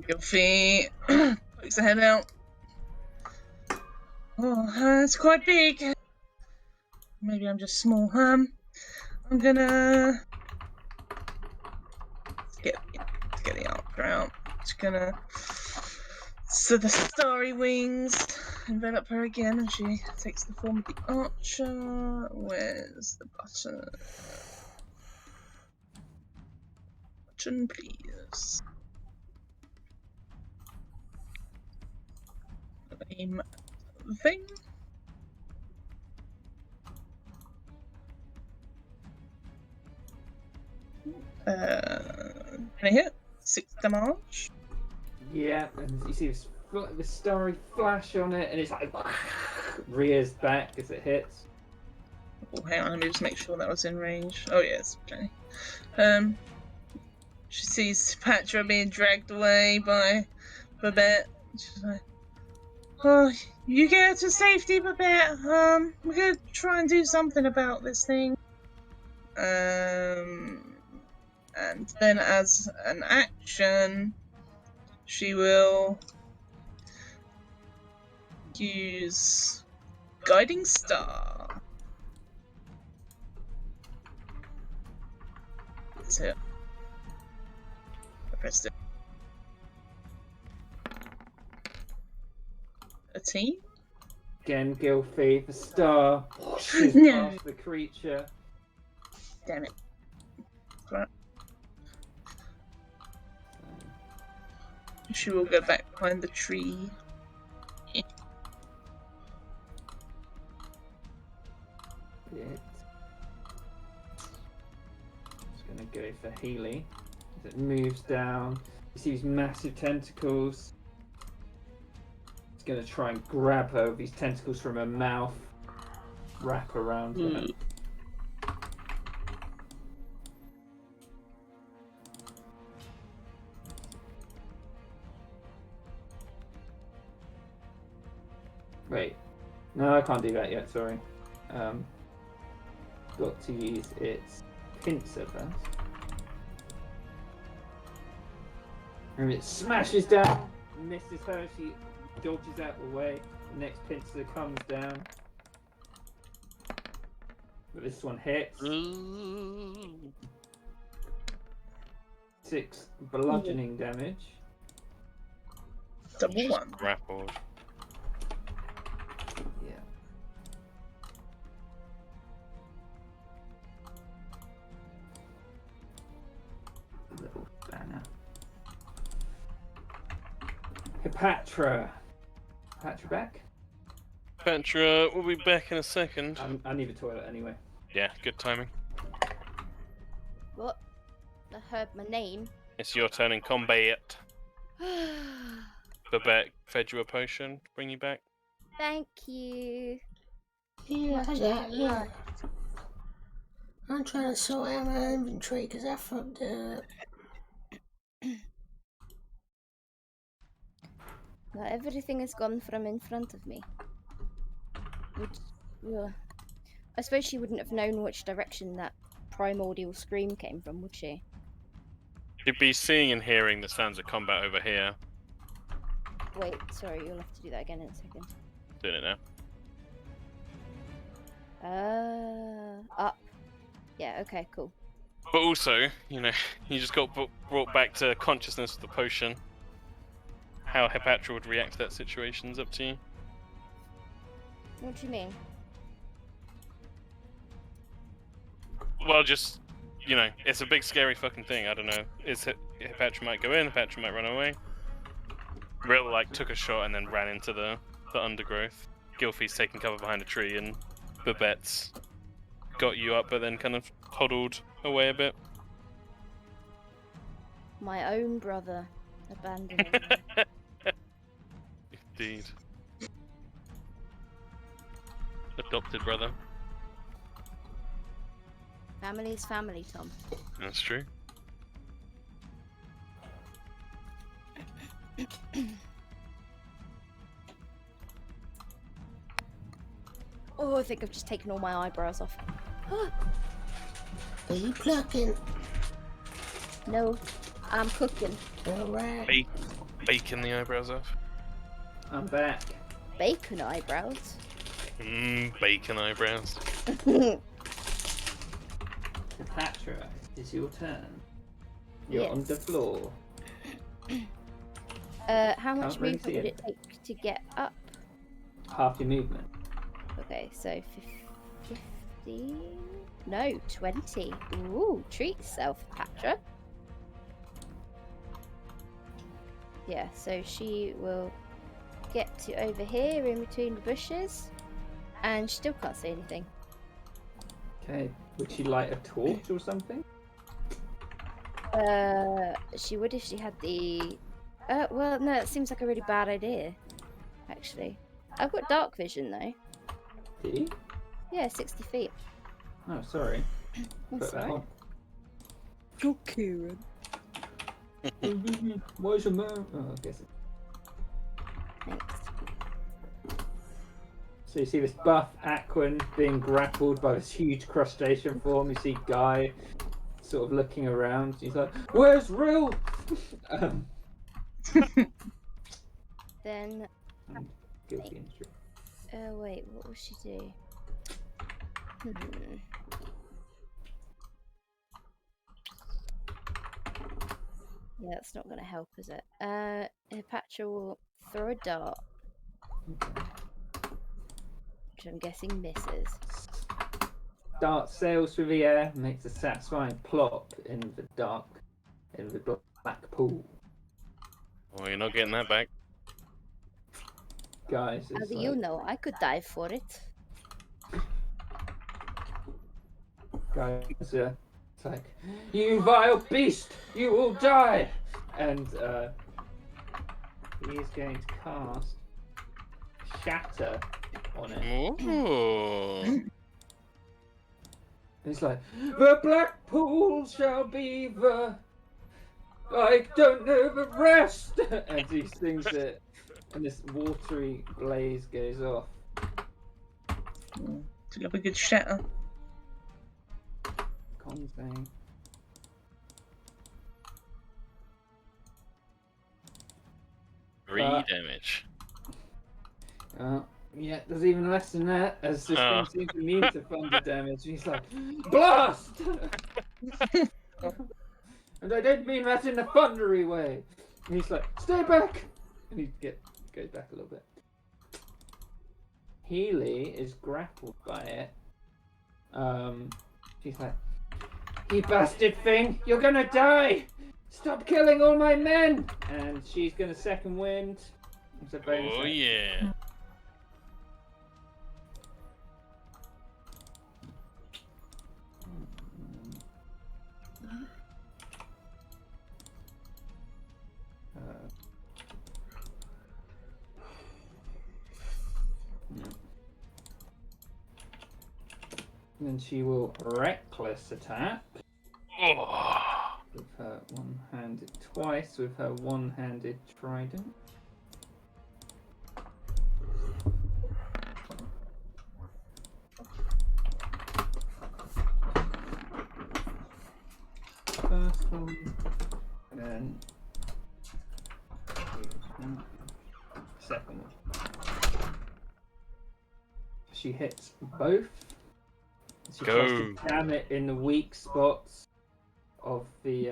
Gilfie pokes her head out. Oh, it's quite big. Maybe I'm just small. I'm gonna get the archer out. Just gonna. So the starry wings envelop her again, and she takes the form of the archer. Where's the button? Button, please. Aim thing. Can I hit? 6 damage. Yeah, and you see this starry flash on it, and it's like rears back as it hits. Oh, hang on, let me just make sure that was in range. Oh, yes, okay. She sees Patra being dragged away by Babette. She's like, oh, you get her to safety, Babette. We're gonna try and do something about this thing. And then as an action, she will use Guiding Star. That's it. I pressed it. 13? Again, Gilfie, the star pushes No. past the creature. Damn it. Right. She will go back behind the tree. It's gonna go for Healy as it moves down. You see these massive tentacles. It's gonna try and grab her with these tentacles from her mouth, wrap around her. Ooh. Wait, no, I can't do that yet. Sorry. Got to use its pincer first. And it smashes down, misses her. She dodges out the way. The next pincer comes down. But this one hits. 6 bludgeoning damage. Double one. Grappled. Yeah. Little banner. Hepatra. Hepatra back? Petra, we'll be back in a second. I need a toilet anyway. Yeah, good timing. What? I heard my name. It's your turn in combat. Babette fed you a potion to bring you back. Thank you. Yeah, Much yeah. obliged. I'm trying to sort out my inventory because I fucked up. Well, everything is gone from in front of me. I suppose she wouldn't have known which direction that primordial scream came from, would she? You'd be seeing and hearing the sounds of combat over here. Wait, sorry, you'll have to do that again in a second. Doing it now. Up. Yeah, okay, cool. But also, you know, you just got brought back to consciousness of the potion. How Hepatra would react to that situation is up to you. What do you mean? Well, just, you know, it's a big scary fucking thing. I don't know. Hepatra might go in, Hepatra might run away. Rill, like, took a shot and then ran into the undergrowth. Gilfie's taking cover behind a tree, and Babette's got you up, but then kind of toddled away a bit. My own brother abandoning me. Indeed. Adopted brother. Family is family, Tom. That's true. Oh, I think I've just taken all my eyebrows off. Are you plucking? No, I'm cooking. Alright. Baking the eyebrows off. I'm back. Bacon eyebrows. Bacon eyebrows. Cleopatra, it's your turn. You're on Yes. the floor. How much Can't really movement see would it. it take to get up? Half your movement. Okay, so 50. No, 20. Ooh, treat yourself, Patra. Yeah, so she will get to over here in between the bushes, and she still can't see anything. Okay. Would she light a torch or something? She would if she had the. Well, no, it seems like a really bad idea, actually. I've got dark vision though. Do you? Yeah, 60 feet. Oh, sorry. That's Put that alright. Go, Kieran. on. Where's your move? Oh, I guess it. Thanks. So you see this buff Aquan being grappled by this huge crustacean form. You see Guy sort of looking around. He's like, "Where's Rill?" Then, Guilty injury. wait, what will she do? Yeah, that's not going to help, is it? Hepatra will throw a dart, which I'm guessing misses. Dart sails through the air, makes a satisfying plop in the black pool. Oh, you're not getting that back. Guys, How it's do like, you know? I could dive for it. guys, it's like, "You vile beast, you will die!" And he is going to cast Shatter on it. Ooh. It's like, "The black pool shall be the... I don't know the rest!" And he sings it, and this watery blaze goes off. To have a good shatter. Con save. Three Uh, damage. Yeah, there's even less than that, as this Oh. thing seems immune to thunder damage. He's like, "Blast!" And I don't mean that in a thundery way. And he's like, "Stay back!" And he goes back a little bit. Healy is grappled by it. She's like, "You bastard thing! You're gonna die! Stop killing all my men!" And she's gonna second wind. It's a bonus Oh action. yeah. And then she will reckless attack Oh. with her one-handed twice with her one-handed trident. First one, and then second one. She hits both. She tries to Go. jam it in the weak spots of the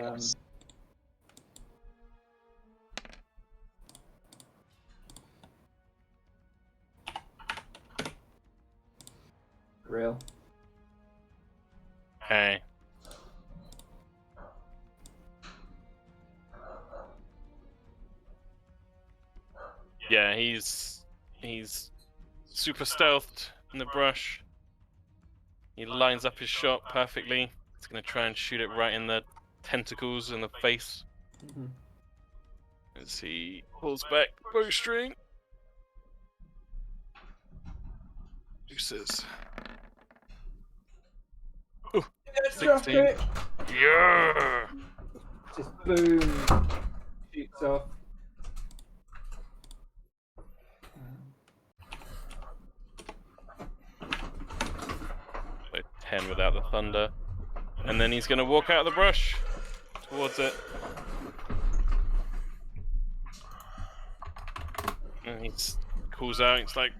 Real. Hey. Yeah, he's super stealthed in the brush. He lines up his shot perfectly. He's gonna try and shoot it right in the tentacles in the face. Mhm. As he pulls back the bowstring. Uses. Oh, Drop 16. it! Yeah. Just boom, shoots off. 10 without the thunder. And then he's going to walk out of the brush towards it. And he calls out, it's like,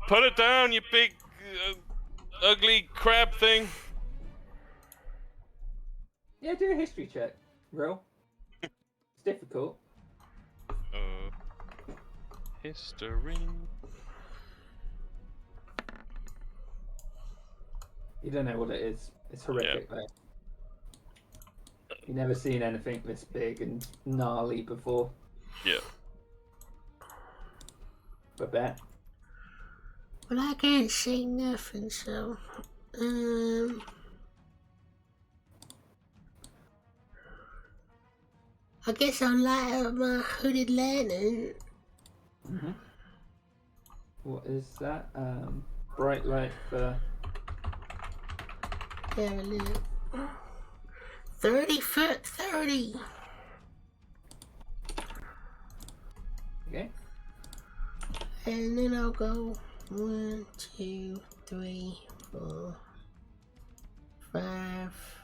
"Put it down, you big, ugly crab thing." Yeah, do a history check. Real. It's difficult. History. You don't know what it is. It's horrific, though. You've never seen anything this big and gnarly before. Yeah. Babette. Well, I can't see nothing, so I guess I'll light up my hooded lantern. Mm-hmm. What is that? Bright light for... Have a look. 30 foot 30. Okay. And then I'll go 1, 2, 3, 4, 5,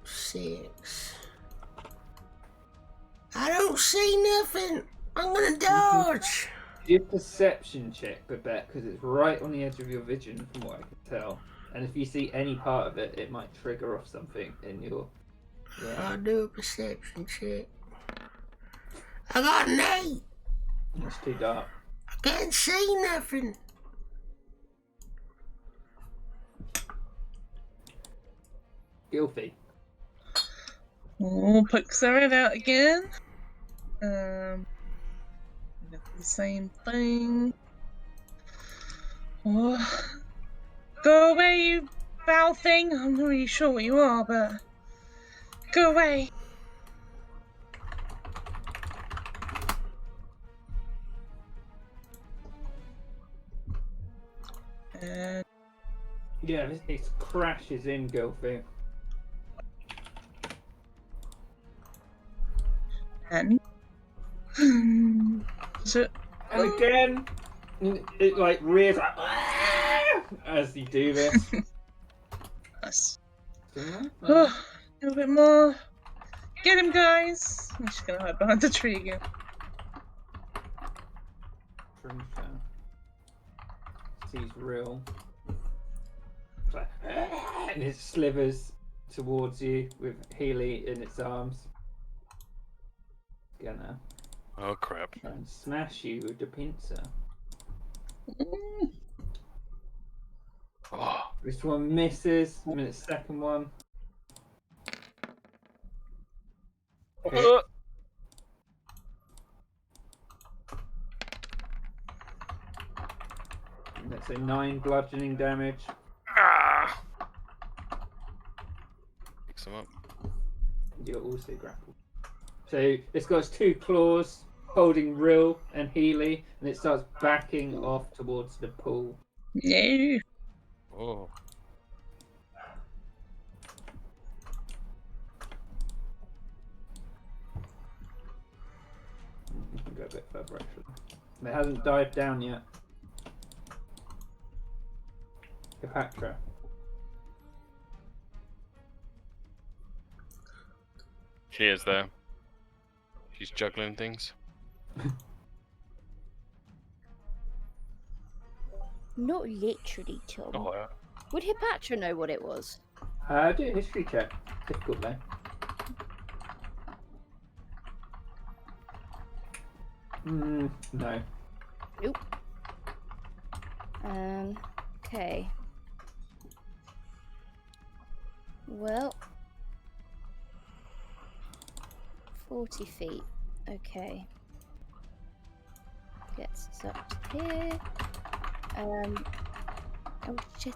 6. I don't see nothing. I'm gonna dodge. Do a perception check, Babette, because it's right on the edge of your vision, from what I can tell. And if you see any part of it, it might trigger off something in your... Yeah. I'll do a perception check. I got an 8. It's too dark. I can't see nothing. Gilfy. Oh, poke Sarah out again. The same thing. Oh. Go away, you foul thing. I'm not really sure what you are, but go away. And Yeah, it crashes in Gilfy. so And again, it like rears like, as you do this. that's a little bit more. Get him, guys. I'm just gonna hide behind the tree again. Sees real. It's like, and it slithers towards you with Healy in its arms. Gonna Oh crap. try and smash you with the pincer. Oh. This one misses. I mean, it's second one. Okay. Let's say 9 bludgeoning damage. Ah. Picks him up. You're also grappled. So it's got its 2 claws holding Rill and Healy, and it starts backing off towards the pool. No. Oh. You can go a bit further actually. It hasn't dived down yet. Cleopatra. She is there. She's juggling things. Not literally, Tom. Oh, yeah. Would Hipatra know what it was? Do a history check. Difficult though. No. Nope. Okay. Well, 40 feet. Okay. Gets us up to here. Oh shit.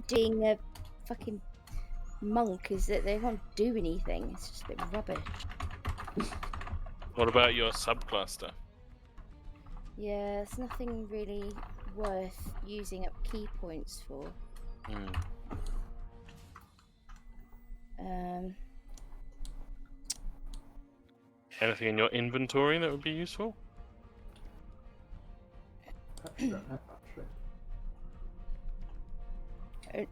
Being a fucking monk is that they won't do anything. It's just a bit rubbish. What about your subclass stuff? Yeah, it's nothing really worth using up key points for. Anything in your inventory that would be useful? Perhaps you don't have much.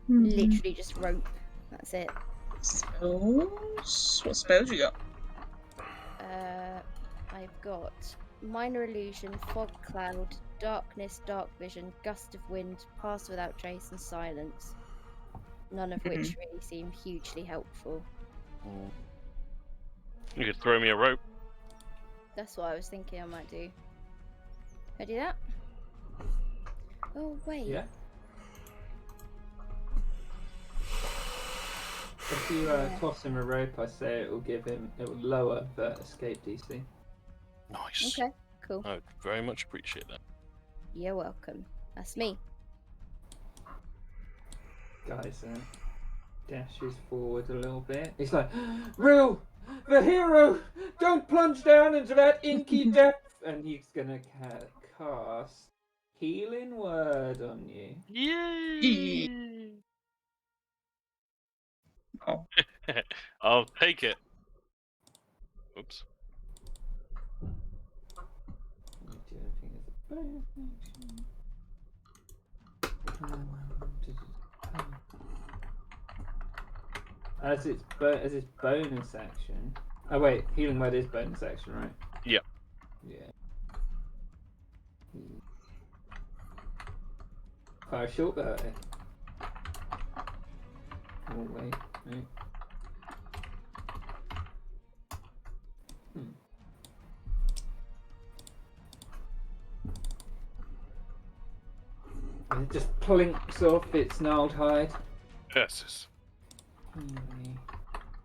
Literally just rope. That's it. Spells? What spells you got? I've got minor illusion, fog cloud, darkness, dark vision, gust of wind, pass without trace, and silence. None of which really seem hugely helpful. You could throw me a rope. That's what I was thinking I might do. Can I do that? Oh wait. Yeah. If you toss him a rope, I say it will lower the escape DC. Nice. Okay. Cool. I would very much appreciate that. You're welcome. That's me. Guys, dashes forward a little bit. He's like, Real, the hero, don't plunge down into that inky depth. And he's gonna cast Healing Word on you. Yay! Oh. I'll take it. Oops. As its bonus action. Oh wait, Healing Word is bonus action, right? Yeah. Yeah. Fire short bow. Oh wait. And it just plinks off its gnarled hide. Yes.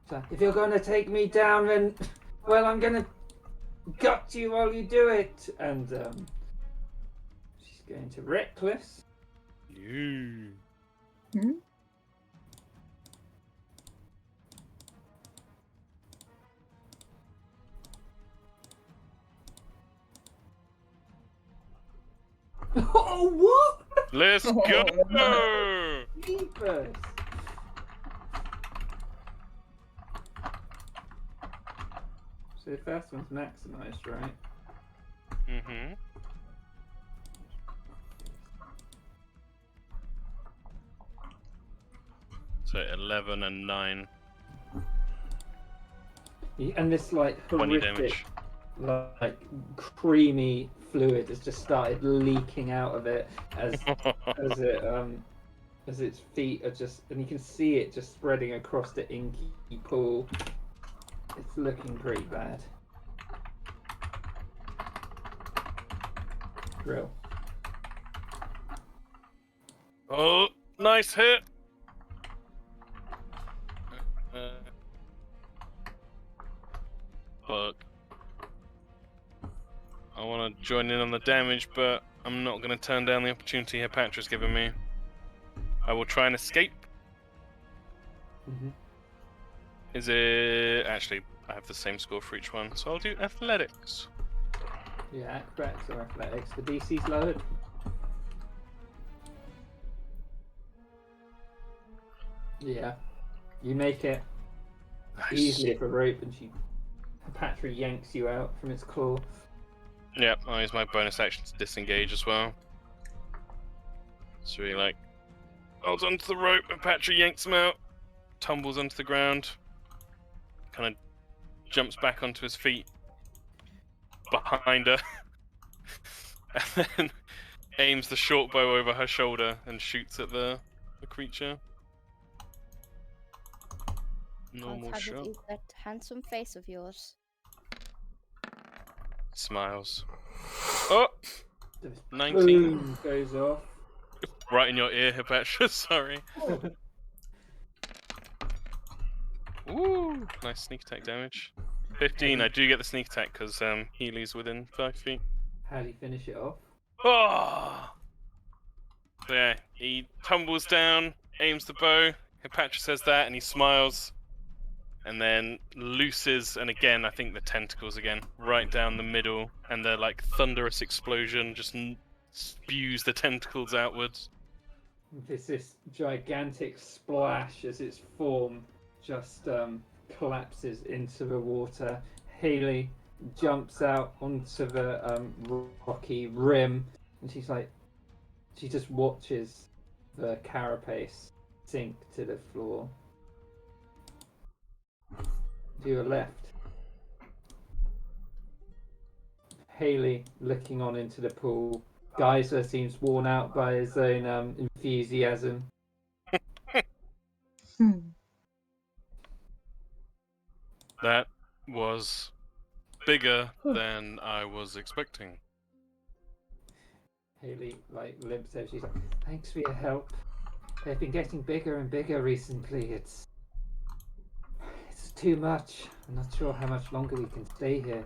So, if you're going to take me down, then, well, I'm going to gut you while you do it. And she's going to Reckless. You. Oh, what? Let's Oh, go! no. Jeepers. So the first one's maximized, right? Mm-hmm. So 11 and 9. And this, like, 20 horrific, damage. like, creamy fluid has just started leaking out of it as its feet are just, and you can see it just spreading across the inky pool. It's looking pretty bad. Real. Oh, nice hit! Fuck. I want to join in on the damage, but I'm not going to turn down the opportunity Hepatra's given me. I will try and escape. Is it... Actually, I have the same score for each one, so I'll do athletics. Yeah, acrobatics or athletics. The DC's lowered. Yeah. You make it Nice. easily for a rope, and Hepatra yanks you out from its claw. Yep, I'll use my bonus action to disengage as well. So he like holds onto the rope and Patra yanks him out, tumbles onto the ground, kind of jumps back onto his feet behind her, and then aims the short bow over her shoulder and shoots at the creature. Normal Can't have shot. it, eat that handsome face of yours. Smiles. Oh! The 19. boom goes off. Right in your ear, Hepatra, sorry. Ooh, nice sneak attack damage. 15, I do get the sneak attack because Healy's within 5 feet. How do you finish it off? Oh! So yeah, he tumbles down, aims the bow, Hepatra says that, and he smiles. And then looses, and again, I think the tentacles again, right down the middle, and the like thunderous explosion just spews the tentacles outwards. There's this gigantic splash as its form just collapses into the water. Haley jumps out onto the rocky rim, and she just watches the carapace sink to the floor. To your left, Haley looking on into the pool. Geyser seems worn out by his own enthusiasm. That was bigger than I was expecting. Haley limps over. She's like, "Thanks for your help. They've been getting bigger and bigger recently. It's too much. I'm not sure how much longer we can stay here."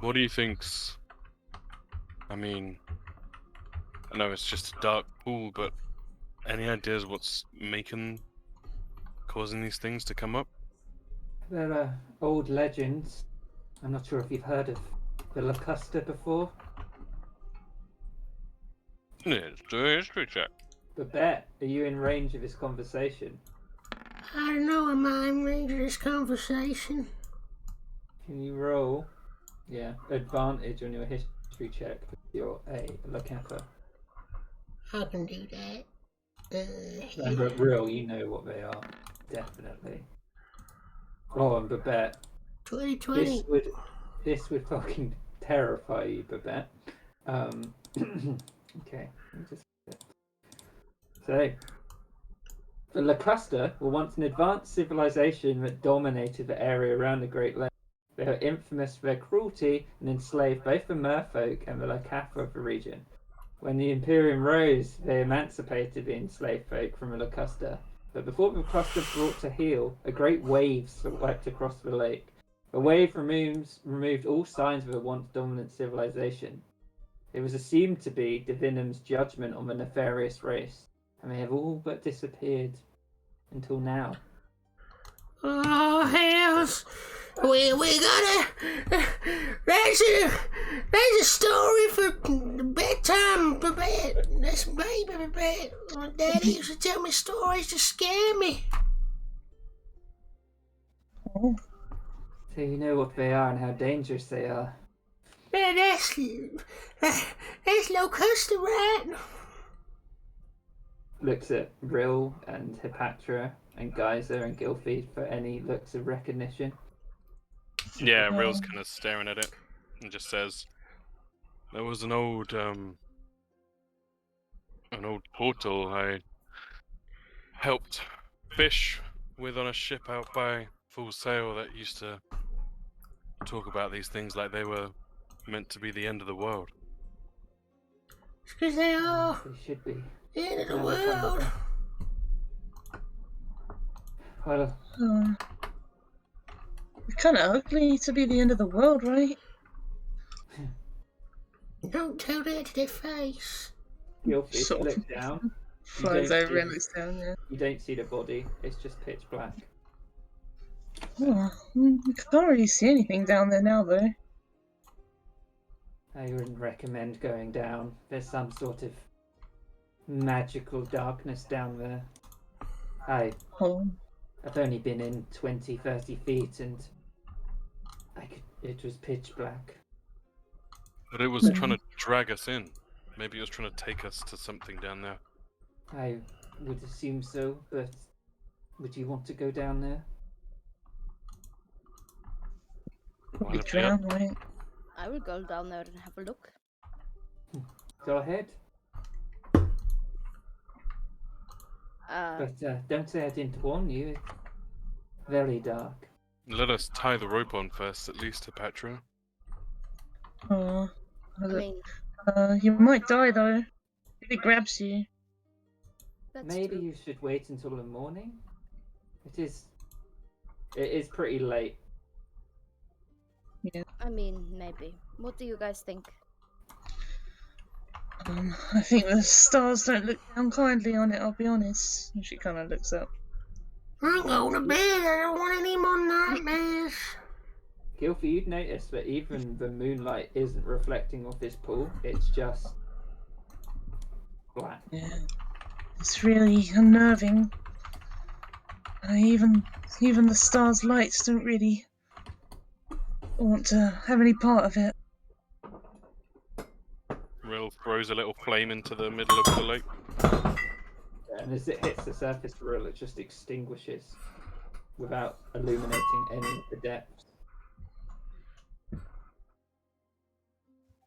What do you think's... I mean, I know it's just a dark pool, but any ideas what's causing these things to come up? There are old legends. I'm not sure if you've heard of the Locusta before. Let's do a history check. Babette, are you in range of this conversation? I don't know, am I in range of this conversation? Can you roll? Yeah, advantage on your history check if you're a Locappa. I can do that. Remember, real, you know what they are. Definitely. Oh, and Babette. 2020. This would fucking terrify you, Babette. Okay, let me just... So, the Locusta were once an advanced civilization that dominated the area around the Great Lakes. They were infamous for their cruelty and enslaved both the merfolk and the Locappa of the region. When the Imperium rose, they emancipated the enslaved folk from the Locusta. But before the Locusta brought to heel, a great wave swept across the lake. The wave removed all signs of a once dominant civilization. It was assumed to be Divinum's judgment on the nefarious race, and they have all but disappeared until now. Oh, hells. We gotta... That's a story for bedtime, Babette. That's baby Babette. My daddy used to tell me stories to scare me. Oh, So you know what they are and how dangerous they are. Man, that's Locusta, right? Looks at Rill and Hepatra and Geyser and Gilfie for any looks of recognition. Yeah, Real's kind of staring at it and just says, "There was an old portal I helped fish with on a ship out by Full Sail that used to talk about these things like they were meant to be the end of the world." It's because they are They should be. the end of the world. Well, it's kind of ugly to be the end of the world, right? Don't tell that to their face. Gilfie, Sort of. look down. Flies don't over see- and looks down, yeah. You don't see the body. It's just pitch black. Oh, you can't really see anything down there now, though. I wouldn't recommend going down. There's some sort of magical darkness down there. Oh, I've only been in 20, 30 feet and it was pitch black. But it was trying to drag us in. Maybe it was trying to take us to something down there. I would assume so, but would you want to go down there? probably Wanna be up? drown, right? I will go down there and have a look. Go ahead, but don't say I didn't warn you. It's very dark. Let us tie the rope on first, at least, to Patra. Oh, I mean, you might die, though. If it grabs you. that's Maybe true. you should wait until the morning. It is pretty late. I mean, maybe. What do you guys think? I think the stars don't look down kindly on it, I'll be honest. And she kind of looks up. I'm going to bed. I don't want any more nightmares. Gilfie, you'd notice that even the moonlight isn't reflecting off this pool. It's just black. Yeah. It's really unnerving. Even the stars' lights don't really want to have any part of it. Real Rill throws a little flame into the middle of the lake. And as it hits the surface, Rill, it just extinguishes without illuminating any of the depths.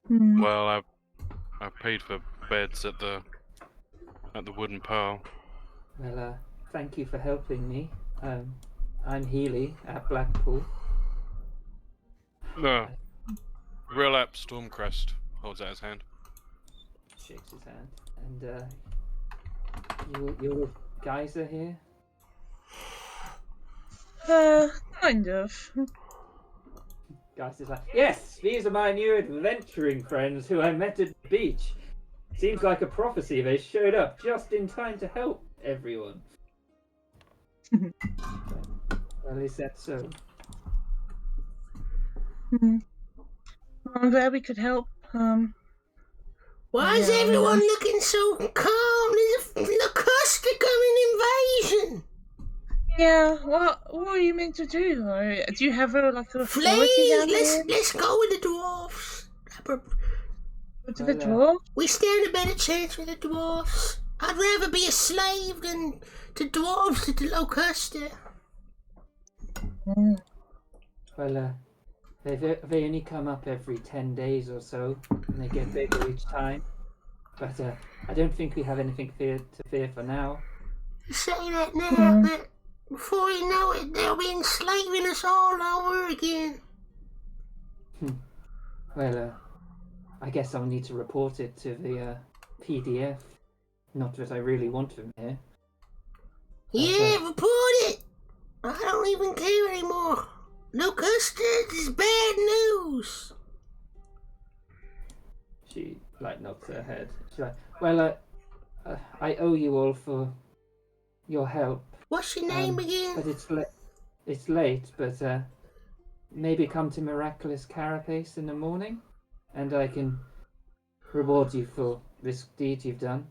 Hmm. Well, I paid for beds at the wooden pile. Well, thank you for helping me. I'm Healy at Blackpool. No. Real app Stormcrest holds out his hand. Shakes his hand. And you're Geyser here? Kind of. Geyser's like, yes, these are my new adventuring friends who I met at the beach. Seems like a prophecy. They showed up just in time to help everyone. Well, is that so? I'm glad we could help. Why is Yeah, everyone yeah. looking so calm? There's a Locusta coming invasion. Yeah, what are you meant to do? Do you have a authority Flee! down here? Let's go with the dwarfs. Go to the Well, dwarf? We stand a better chance with the dwarfs. I'd rather be a slave than to dwarfs at the Locusta. Mm. Well, they only come up every 10 days or so, and they get bigger each time. But I don't think we have anything to fear for now. You say that now, but before you know it, they'll be enslaving us all over again. Well, I guess I'll need to report it to the PDF. Not that I really want them here. Yeah, report it. I don't even care anymore. Locusta is bad news. She nods her head. She's like, well, I owe you all for your help. What's your name again? But it's late, but maybe come to Miraculous Carapace in the morning, and I can reward you for this deed you've done.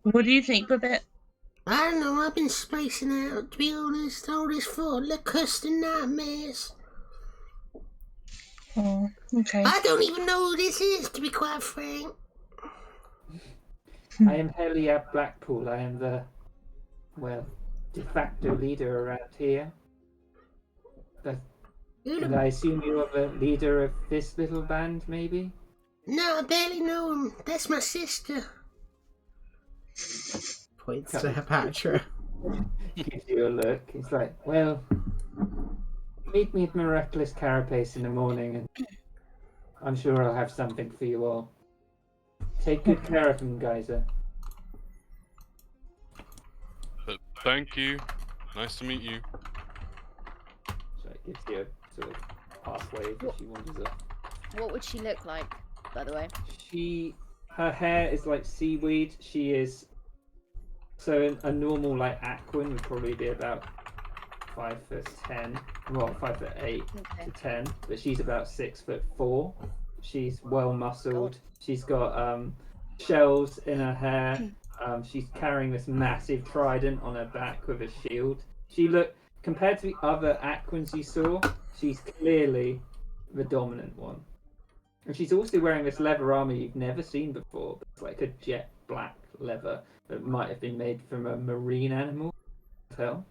What do you think, Babette? I don't know, I've been spacing out, to be honest. All this for Locusta nightmares. Oh, okay. I don't even know who this is, to be quite frank. I am Heliab Blackpool. I am the, de facto leader around here. But, and I assume you're the leader of this little band, maybe? No, I barely know him. That's my sister. Points to Hepatra. Gives you a look. He's like, well, meet me at Miraculous Carapace in the morning, and I'm sure I'll have something for you all. Take good care of him, Geyser. But thank you. Nice to meet you. So it gives you a sort of half wave as she wanders up. What would she look like, by the way? Her hair is like seaweed. She is, so a normal Aquan would probably be about 5'10", well 5'8" Okay. to 10, but she's about 6'4". She's well muscled. She's got shells in her hair. She's carrying this massive trident on her back with a shield. Compared to the other Aquans you saw, she's clearly the dominant one. And she's also wearing this leather armor you've never seen before. It's like a jet black leather that might have been made from a marine animal. Tell.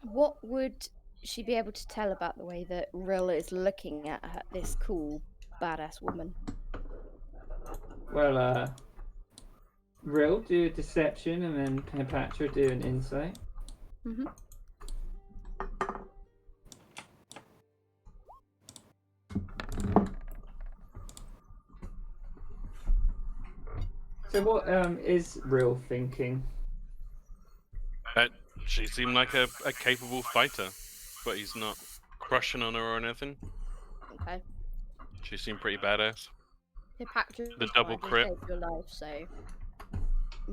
What would she be able to tell about the way that Rill is looking at this cool, badass woman? Well, Rill, do a deception, and then Cleopatra do an insight. Mm-hmm. So what is Rill thinking? She seemed like a capable fighter, but he's not crushing on her or anything. Okay. She seemed pretty badass. Hipactra The double crit. saved your life, so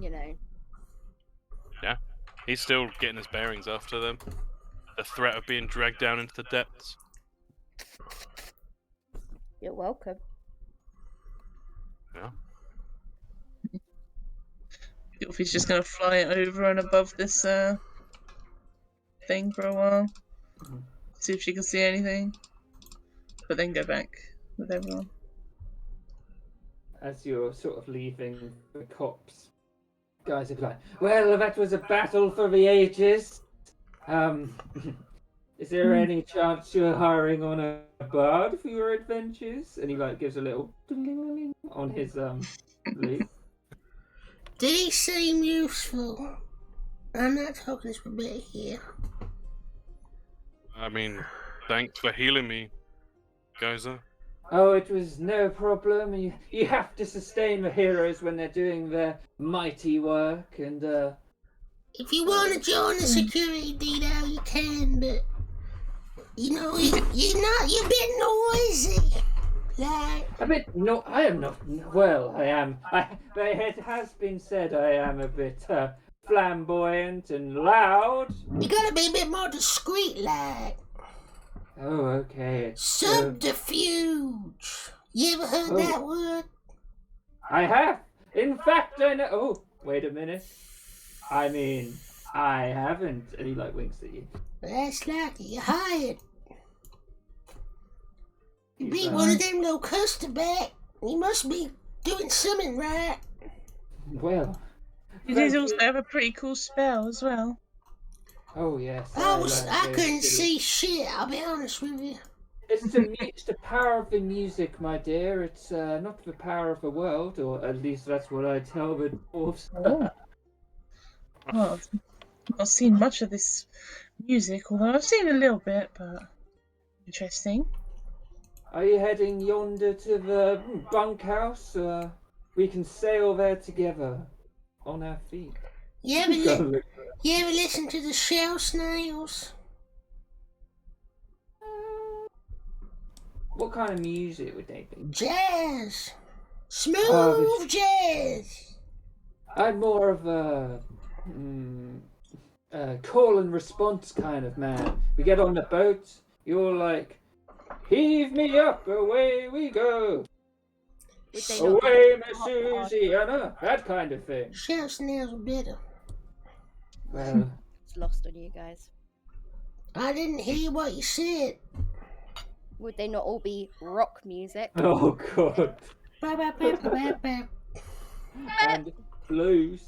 you know. Yeah, he's still getting his bearings after them. The threat of being dragged down into the depths. You're welcome. Yeah. Gilfy's just gonna fly over and above this thing for a while. See if she can see anything. but then go back with everyone. As you're sort of leaving the cops, guys are like, well, that was a battle for the ages. Is there any chance you're hiring on a bard for your adventures? And he like gives a little ding on his leaf. Did he seem useful? I'm not talking this bit here. I mean, thanks for healing me, Geyser. Oh, it was no problem. You have to sustain the heroes when they're doing their mighty work, and If you want to join the security detail, you can, but you know, you're a bit noisy. Like, a bit. No, I am not. Well, I am. It has been said I am a bit flamboyant and loud. you gotta be a bit more discreet, like. Oh, okay. Subterfuge. You ever heard Oh. that word? I have. In fact, I know. Oh, wait a minute. I mean, I haven't. And he like winks at you. That's lucky. You're hired. You He's beat one of them locusta back. You must be doing something right. Well. You thank did also have a pretty cool spell as well. Oh yes. I couldn't see shit, I'll be honest with you. It's the power of the music, my dear. It's not the power of the world, or at least that's what I tell the dwarves. Oh. Well, I've not seen much of this music, although I've seen a little bit, but interesting. Are you heading yonder to the bunkhouse? We can sail there together on our feet. You ever listen to the shell snails? What kind of music would they be? Jazz. Smooth Oh, jazz. I'm more of a call and response kind of man. We get on the boat, you're like, heave me up, away we go. Would they not Away, be Miss hot Susiana, that kind of thing. Shell snails are bitter. Well, It's lost on you guys. I didn't hear what you said. Would they not all be rock music? oh god. Ba, ba, ba, ba, ba. And blues.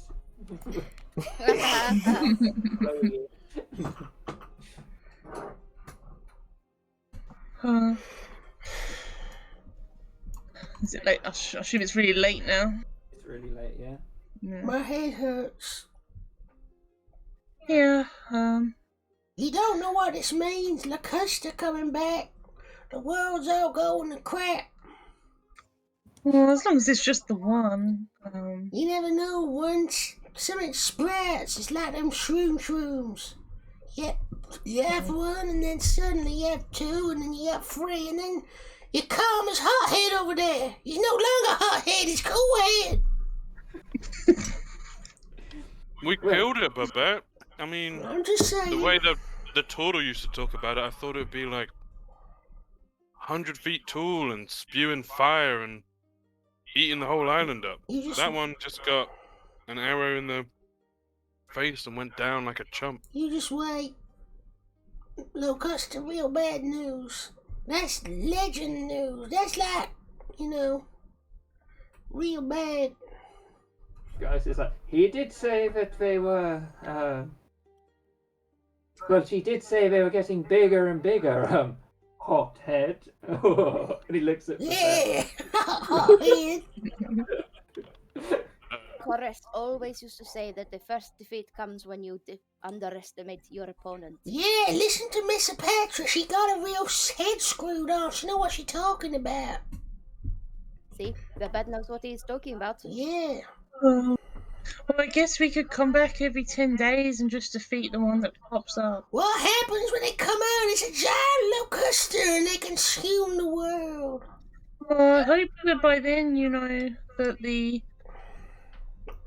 Is it late? I assume it's really late now. It's really late, yeah. Yeah. My head hurts. Yeah, You don't know what this means. Locusta coming back. The world's all going to crap. well, as long as it's just the one. You never know. Once something sprouts, it's like them shrooms. Yeah, you have one, and then suddenly you have two, and then you have three, and then you calm as Hothead over there. He's no longer Hothead, he's Coolhead. We killed it, Babette. I mean, I'm just saying. the way the turtle used to talk about it, I thought it would be like 100 feet tall and spewing fire and eating the whole island up. You just, That one just got an arrow in the face and went down like a chump. you just wait. Locusta, real bad news. That's legend news. That's like, real bad. Guys, it's like, he did say that they were, well, she did say they were getting bigger and bigger, Hothead. And he looks at the Yeah, Hothead. Chorus always used to say that the first defeat comes when you underestimate your opponent. Yeah, listen to Miss Patra. She got a real head screwed on. She know what she's talking about. See, Babette knows what he's talking about. Yeah. Well, I guess we could come back every 10 days and just defeat the one that pops up. What happens when they come out? It's a giant locusta and they consume the world. Well, I hope that by then, that the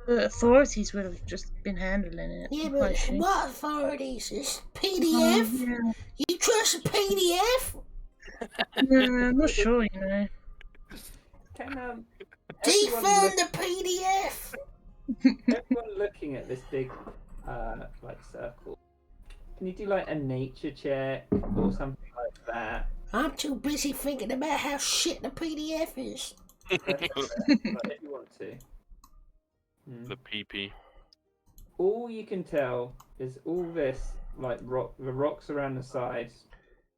authorities would have just been handling it. Yeah, I but assume. what authorities? It's PDF? Yeah. You trust a PDF? Yeah, I'm not sure, Can, everyone, Defund the PDF. everyone looking at this big, circle, can you do, like, a nature check or something like that? I'm too busy thinking about how shit the PDF is. Like, if you want to. The PP. All you can tell is all this, like the rocks around the sides,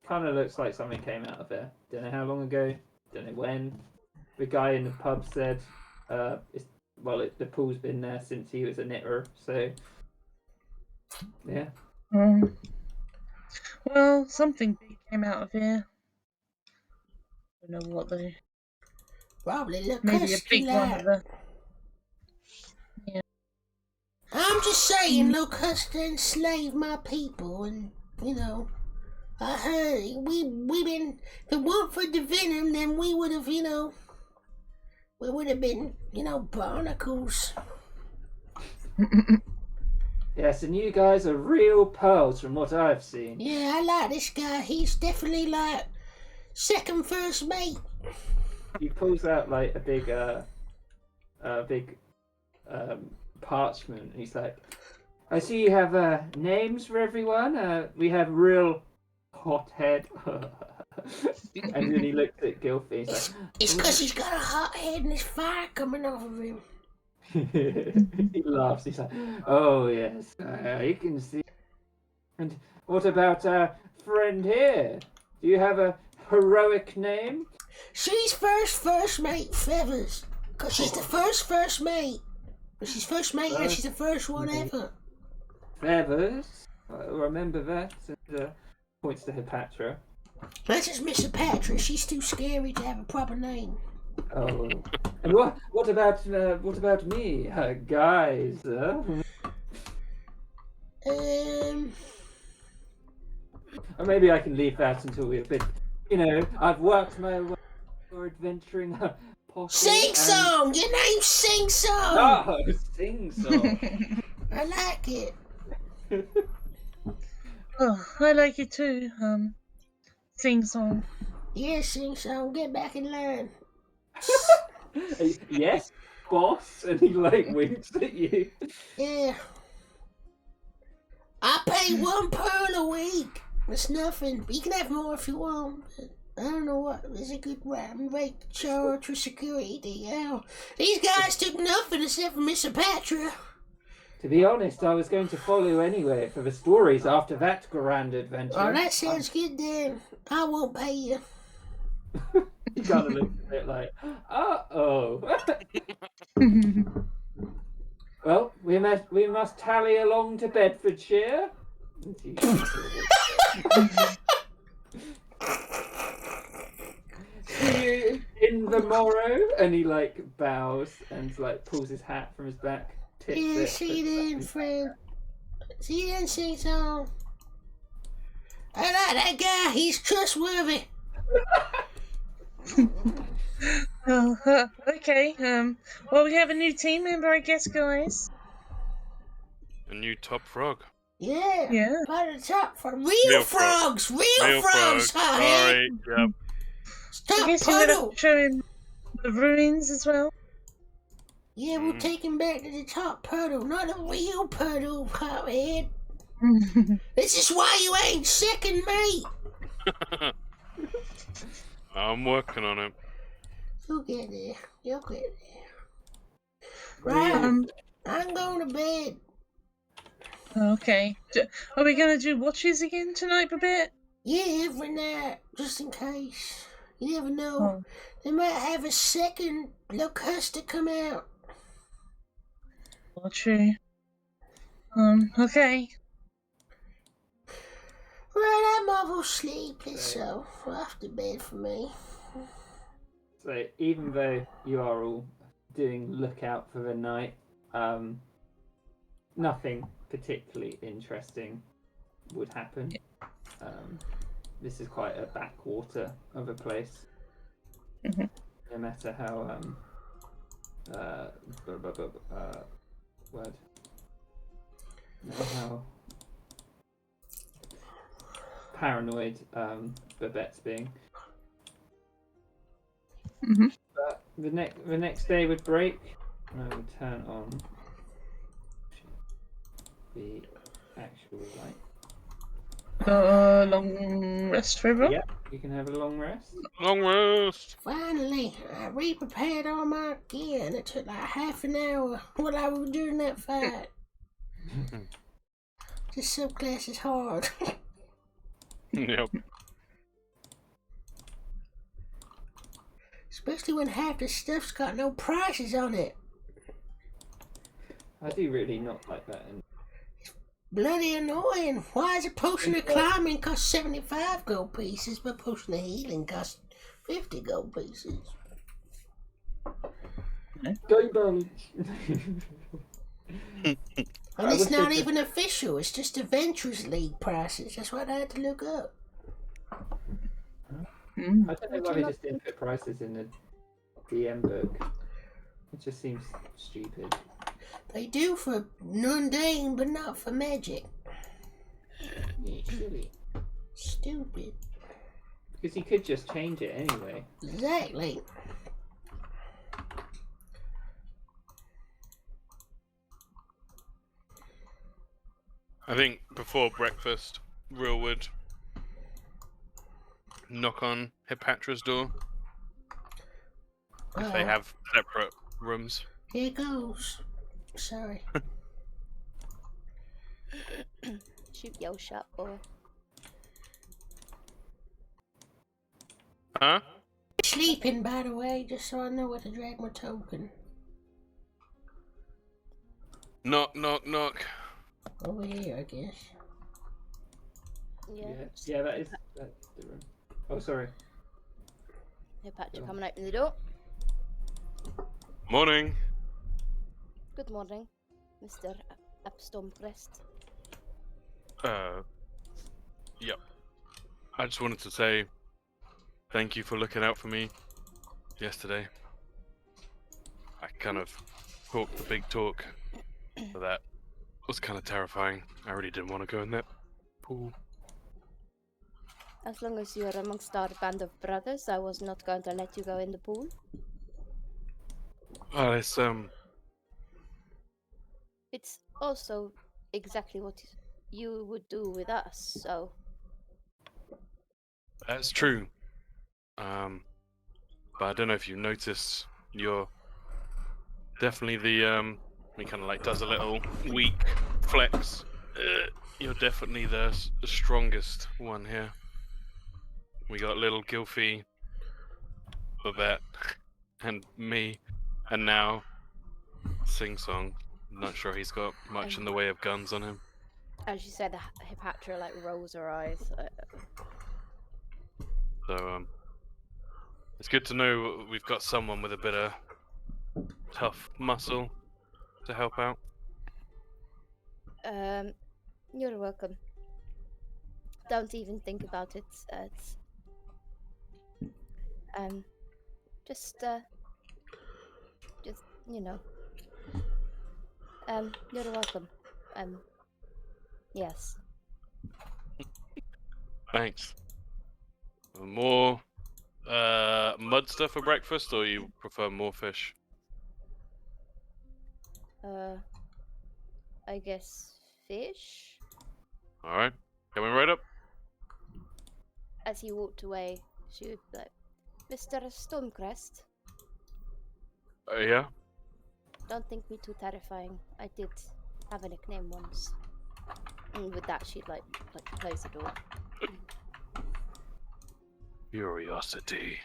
kind of looks like something came out of there. Don't know how long ago. Don't know when. The guy in the pub said, the pool's been there since he was a knitter. So, yeah. Well, something big came out of here. I don't know what though. Probably look Maybe a big one of the. I'm just saying, Locusta enslaved my people, and I heard we been. If it weren't for the venom, then we would have, we would have been, barnacles. Yes, and you guys are real pearls from what I've seen. Yeah, I like this guy. He's definitely like second first mate. He pulls out like a big parchment, and he's like, I see you have names for everyone. We have real hothead. And then he looks at Gilfie. He's It's because he's got a hot head and there's fire coming off of him. he laughs. He's like, oh yes, I can see. And what about our friend here? Do you have a heroic name? She's first mate Feathers. Because she's the first mate. She's first mate and she's the first one ever. Feathers? I remember that. And points to Hepatra. That's just Mr. Patrick. She's too scary to have a proper name. Oh, and what about me, guys? Or maybe I can leave that until we're a bit. I've worked my way for adventuring. Sing Song! Your name's Sing Song! Oh, Sing Song. I like it. Oh, I like it too. Sing Song. Yeah, Sing Song. Get back and learn. Yes, boss. And he winks at you. Yeah. I pay 1 pearl a week. That's nothing. You can have more if you want. But I don't know what is a good rate to charge for security. These guys took nothing except for Mr. Patra. To be honest, I was going to follow you anyway for the stories after that grand adventure. Oh, that sounds good then. I won't pay you. He kind of looks a bit like, uh-oh. Well, we must tally along to Bedfordshire. See you in the morrow. And he bows and pulls his hat from his back. Tips Yeah, it. see you then, friend. See you then, Sing Song. I like that guy. He's trustworthy. Oh, okay. Well, we have a new team member, I guess, guys. A new top frog. Yeah. Yeah. By the top for real frogs. Real frogs. Sorry. Yep. I Stop guess you would puddle. have shown the ruins as well. Yeah, we'll take him back to the top puddle, not a real puddle, hothead. This is why you ain't second mate. I'm working on it. You'll get there. You'll get there. Right. I'm going to bed. Okay. Are we going to do watches again tonight for a bit? Yeah, every night, just in case. You never know. Oh. They might have a second Locusta come out. Well, true. Okay. Right, I'm off sleeping, so off to bed for me. So even though you are all doing lookout for the night, nothing particularly interesting would happen. This is quite a backwater of a place. Mhm. No matter how how paranoid Babette's being. Mhm. But the next day would break, and I would turn on the actual light. Long rest for everyone? Yeah, you can have a long rest. Long rest. Finally, I re-prepared all my gear, and it took like half an hour while I was doing that fight. This subclass is hard. Yep. Especially when half the stuff's got no prices on it. I do really not like that. And Bloody annoying. Why is a potion of climbing cost 75 gold pieces, but potion of healing costs 50 gold pieces? go balance. And I it's wish not they could- even official, it's just Adventurers League prices. That's what I had to look up. Mm. I don't know Would why you they not just didn't put prices in the DM book. It just seems stupid. They do for mundane, but not for magic. Yeah, silly. Stupid. Because you could just change it anyway. Exactly. I think before breakfast, Real would knock on Hippatra's door if they Well, have separate rooms. here goes. Sorry. Shoot your shot, boy. Huh? Sleeping, by the way, just so I know where to drag my token. Knock, knock, knock. Over here, I guess. Yeah. Yeah, that's the room. Oh, sorry. Hey, Patrick, come and open the door. Morning. Good morning, Mr. Stormcrest. Yep. I just wanted to say thank you for looking out for me yesterday. I kind of talked the big talk for that. It was kind of terrifying. I really didn't want to go in that pool. As long as you are amongst our band of brothers, I was not going to let you go in the pool. Oh, it's It's also exactly what you would do with us, so... that's true. But I don't know if you noticed, you're definitely the he kind of like does a little weak flex. You're definitely the strongest one here. We got little Gilfie, Babette, and me, and now Sing Song. Not sure he's got much in the way of guns on him. As you said, Hippatra like rolls her eyes. So it's good to know we've got someone with a bit of tough muscle to help out. You're welcome. Don't even think about it. It's just you know. You're welcome. Yes. Thanks. More mud stuff for breakfast, or you prefer more fish? I guess fish. All right, coming right up. As he walked away, she would be like, Mr. Stormcrest, Yeah. don't think me too terrifying. I did have a nickname once. And with that, she'd like close the door. Curiosity.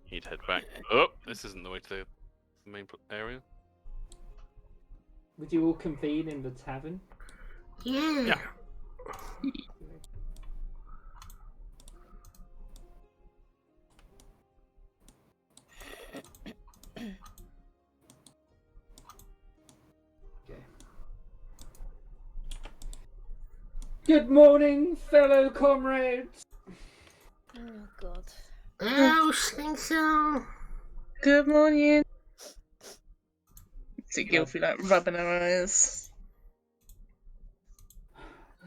He'd head back. Oh, this isn't the way to the main area. Would you all convene in the tavern? Yeah. Yeah. Okay. Good morning, fellow comrades. Oh god. Oh, think so. Good morning. See Gilfie like rubbing her eyes.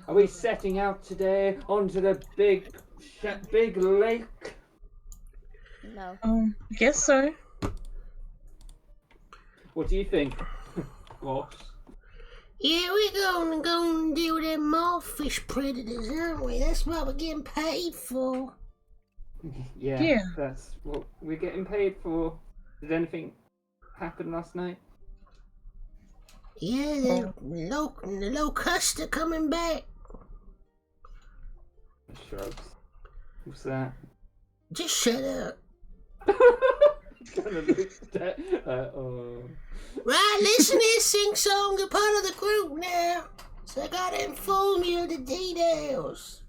Are we setting out today onto the big lake? No. I guess so. What do you think, boss? Yeah, we're gonna go and deal with them mawfish predators, aren't we? That's what we're getting paid for. Yeah, Yeah. that's what we're getting paid for. Did anything happen last night? Yeah, the locusts are coming back. Shrugs. What's that? Just shut up. Kind of looked at. Oh. Right, listen here, Sing Song, you're part of the group now. So I gotta inform you of the details.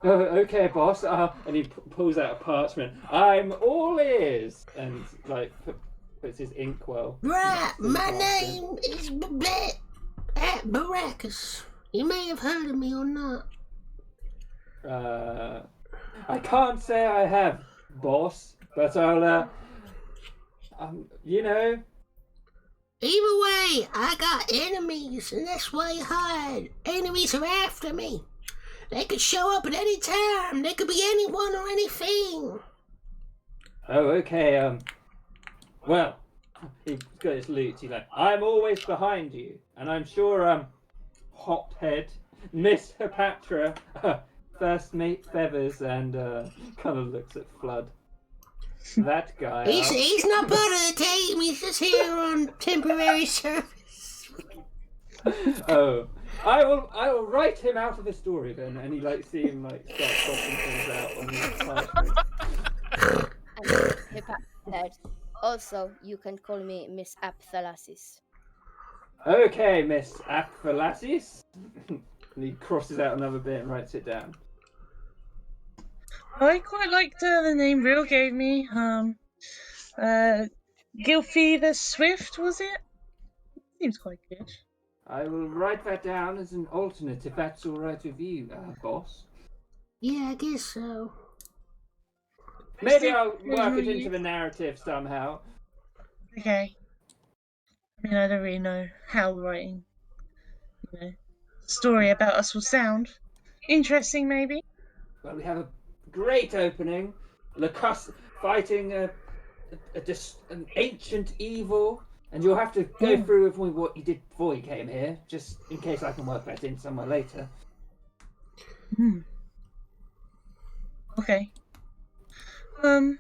Oh, okay, boss. And he pulls out a parchment. I'm all ears, and like puts his inkwell. Right, next to the my parchment. name is Babette at Baracus. You may have heard of me or not. I can't say I have, boss, but I'll. You know. Either way, I got enemies, and that's why you hide. Enemies are after me. They could show up at any time. They could be anyone or anything. Oh, okay. Well, he's got his loot. He's like, I'm always behind you, and I'm sure Hothead, Miss Hepatra, First Mate Feathers, and kind of looks at Flood. That guy. He's not part of the team. He's just here on temporary service. Oh, I will write him out of the story then, and he see him start crossing things out on his parchment. And Hippa said, also, you can call me Miss Apthalasis. Okay, Miss Apthalasis. And he crosses out another bit and writes it down. I quite liked the name Real gave me. Gilfie the Swift, was it? Seems quite good. I will write that down as an alternate if that's all right with you, boss. Yeah, I guess so. Maybe I'll work it into the narrative somehow. Okay. I mean, I don't really know how writing, a story about us will sound. Interesting, maybe. Well, we have a great opening. Lacoste fighting an ancient evil, and you'll have to go through with me what you did before you came here, just in case I can work that in somewhere later. Okay. Are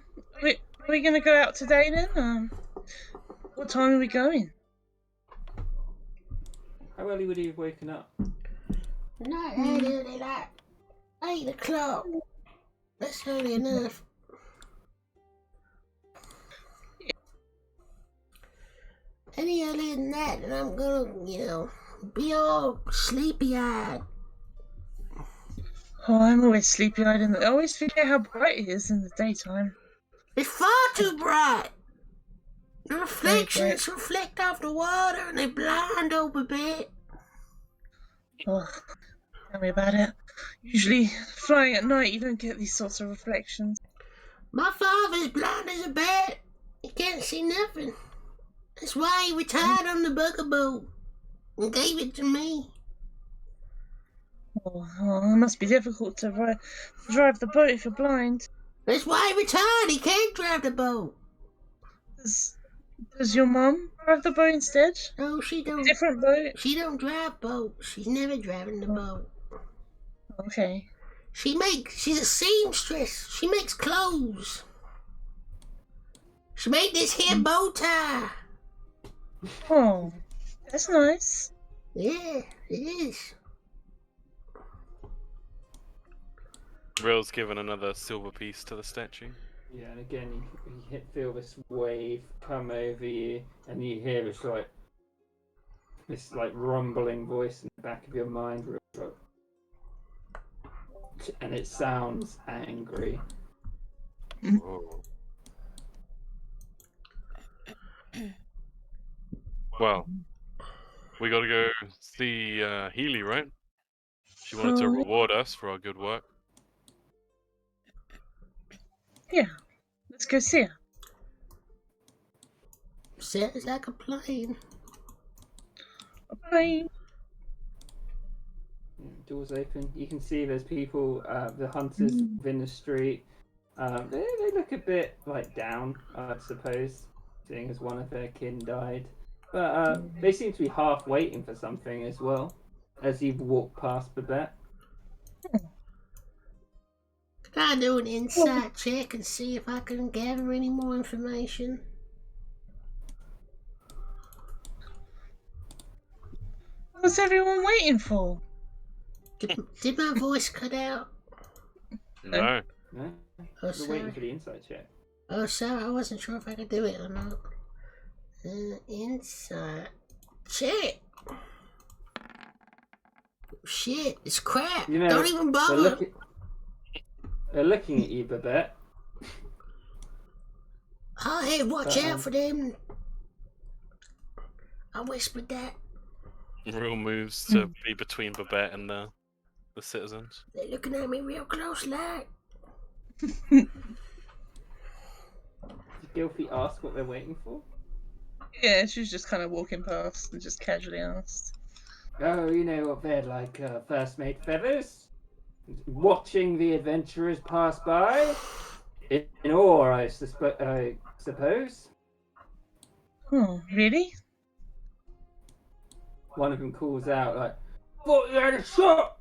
we gonna go out today then? What time are we going? How early would he have woken up? Not that early, like 8 o'clock. That's early enough. Any earlier than that, and I'm gonna, be all sleepy-eyed. Oh, I'm always sleepy-eyed and I always forget how bright it is in the daytime. It's far too bright. The reflections reflect off the water and they blind over a bit. Oh, tell me about it. Usually, flying at night, you don't get these sorts of reflections. My father's blind as a bat. He can't see nothing. That's why he retired on the bugaboo and gave it to me. Oh, it must be difficult to drive the boat if you're blind. That's why he retired. He can't drive the boat. Does your mum drive the boat instead? No, she don't. Different boat? She don't drive boats. She's never driving the boat. Okay. She's a seamstress. She makes clothes. She made this here bow tie. Oh, that's nice. Yeah, it is. Real's given another silver piece to the statue. Yeah, and again, you feel this wave come over you, and you hear this rumbling voice in the back of your mind, and it sounds angry. Whoa. Well, we gotta go see Healy, right? She wanted to reward us for our good work. Yeah, let's go see her. Sounds like a plane. Bye. Doors open. You can see there's people, the hunters within the street. They look a bit down, I suppose, seeing as one of their kin died. But they seem to be half waiting for something as well, as you walk past Babette. Can I do an insight check and see if I can gather any more information? What's everyone waiting for? Did my voice cut out? No. No? Oh, We're waiting sorry. for the insight check. Oh, sorry, I wasn't sure if I could do it or not. Insight check. Shit, it's crap. You know, Don't even They're, bother. they're looking at you, Babette. Oh, hey, watch But, out for them. I whispered that. Real moves to be between Babette and the citizens. They're looking at me real close like. Did Gilfie ask what they're waiting for? Yeah, she was just kind of walking past and just casually asked. Oh, you know what they're like, first mate feathers? Watching the adventurers pass by? In awe, I suppose. Oh, really? One of them calls out, like, thought you had a shot!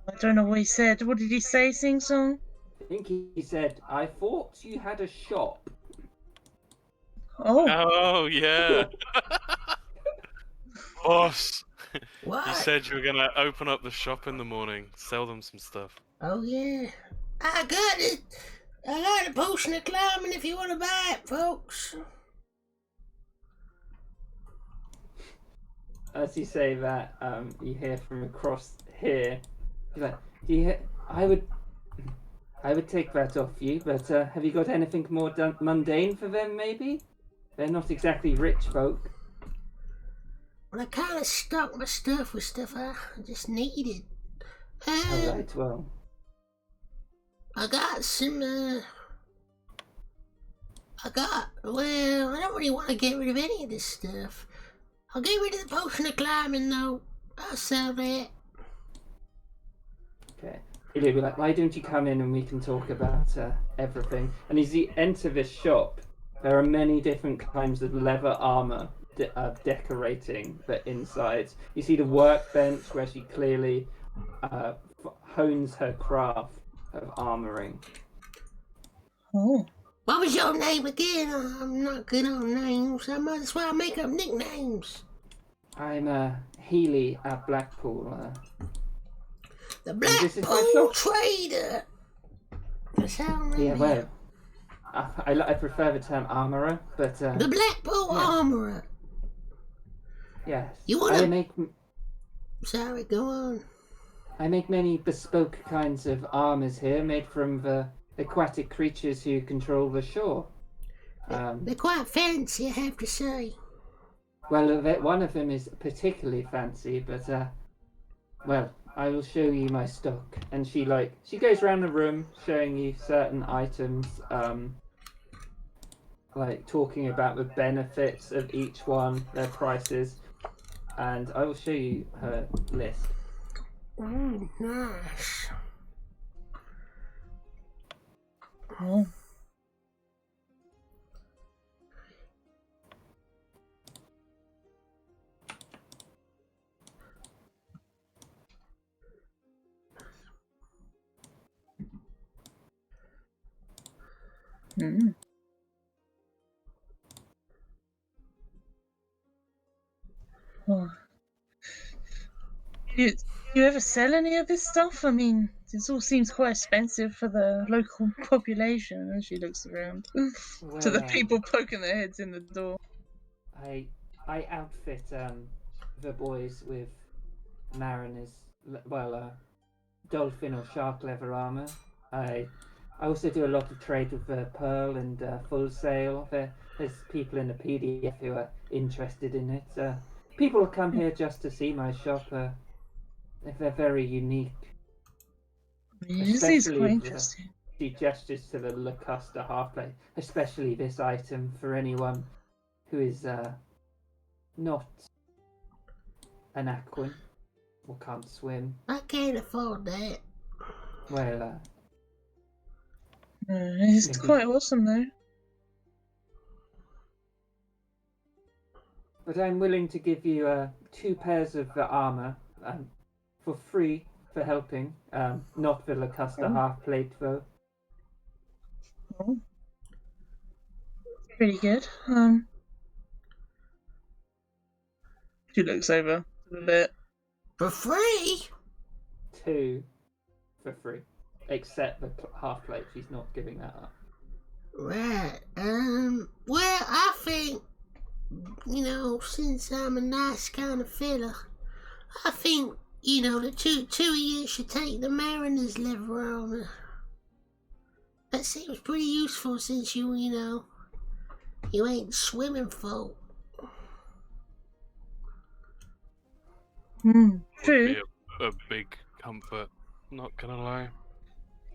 I don't know what he said. What did he say, Sing Song? I think he said, I thought you had a shop. Oh, Oh, yeah. Boss, What? you said you were going to open up the shop in the morning, sell them some stuff. Oh, yeah. I got it. I got a potion of climbing if you want to buy it, folks. As you say that, you hear from across here. He's like, do you hear? I would take that off you, but have you got anything more mundane for them, maybe? They're not exactly rich folk. Well, I kind of stocked my stuff with stuff I just needed. Alright, well, I got some, well, I don't really want to get rid of any of this stuff. I'll get rid of the potion of climbing, though. I'll sell that. okay. He'll be like, why don't you come in and we can talk about everything? And as you enter this shop, there are many different kinds of leather armor decorating the insides. You see the workbench where she clearly hones her craft of armoring. oh. What was your name again? I'm not good on names. That's why I make up nicknames. I'm Healy at Blackpool. The this is my Blackpool shop. Trader. That's how I remember Yeah, you. well, I prefer the term armorer, but The Blackpool yeah. Armorer. yes, You wanna- I make Sorry, go on. many bespoke kinds of armors here, made from the aquatic creatures who control the shore. They're quite fancy, I have to say. Well, one of them is particularly fancy, but well, I will show you my stock. And she goes around the room showing you certain items, like talking about the benefits of each one, their prices, and I will show you her list. Ooh, nice. Oh. Mm. Oh. You ever sell any of this stuff? I mean, this all seems quite expensive for the local population. And she looks around to the Well, people poking their heads in the door. I outfit the boys with mariners, dolphin or shark leather armor. I also do a lot of trade with pearl and full sail. There's people in the PDF who are interested in it. People come here just to see my shop. They're very unique. This is Especially quite the- interesting. She gestures to the Lacosta half plate, especially this item for anyone who is not an aquan or can't swim. I can't afford that. Well, It's Maybe. quite awesome though. But I'm willing to give you 2 pairs of armor for free for helping. Not for Lacusta half plate though. Oh. Pretty good. She looks over a bit. For free? 2 for free, except the half plate. She's not giving that up. Right. Well, I think, since I'm a nice kind of fella, I think, the two of you should take the Mariner's leather armor. That seems pretty useful since you ain't swimming folk. True. Would be a big comfort. Not gonna lie.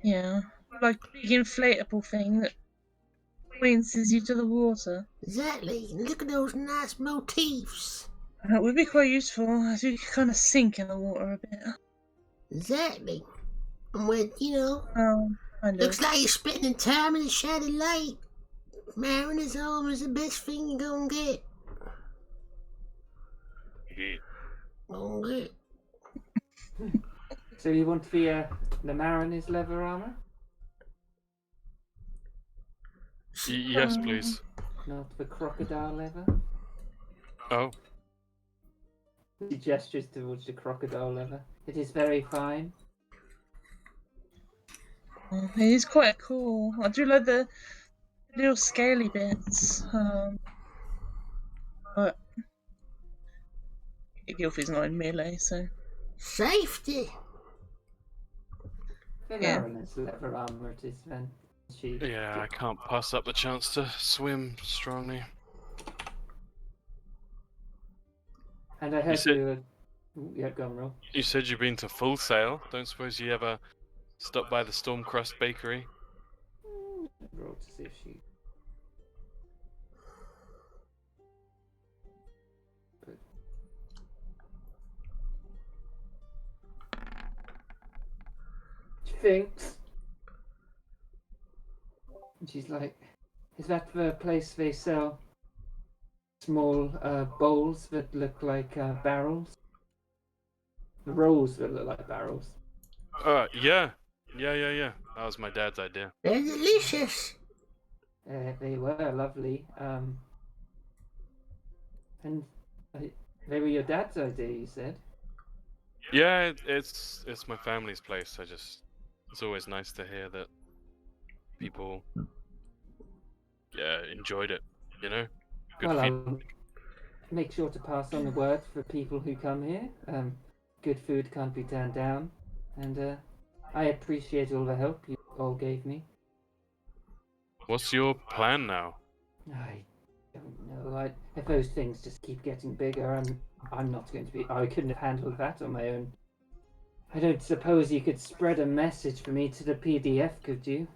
Yeah. Like a big inflatable thing that winces you to the water. Exactly. Look at those nice motifs. That would be quite useful as you kind of sink in the water a bit. Exactly. And when, Kind of. looks like you're spending time in the shady light. Mariner's armor's the best thing you're gonna get. Gonna get. So you want the Mariner's leather armor? Yes, please. Not the crocodile leather? Oh, He gestures towards the crocodile leather. It is very fine. It is quite cool. I do like the little scaly bits. But Gilfie's not in melee, so Safety. The Yeah. Mariner's leather armor it is then. She yeah, I can't pass up the chance to swim strongly. And I heard said- you were... Yeah, go on, roll. You said you've been to Full Sail. Don't suppose you ever stopped by the Stormcrust Bakery? Roll to see if she... She thinks. And she's like, is that the place they sell small bowls that look like barrels? The rolls that look like barrels. Yeah. That was my dad's idea. They're delicious. They were lovely. And they were your dad's idea, you said? Yeah, it's my family's place. It's always nice to hear that people, enjoyed it. Good Well, feedback. I'll make sure to pass on the word for people who come here. Good food can't be turned down. And I appreciate all the help you all gave me. What's your plan now? I don't know. If those things just keep getting bigger, I'm not going to be... I couldn't have handled that on my own. I don't suppose you could spread a message for me to the PDF, could you?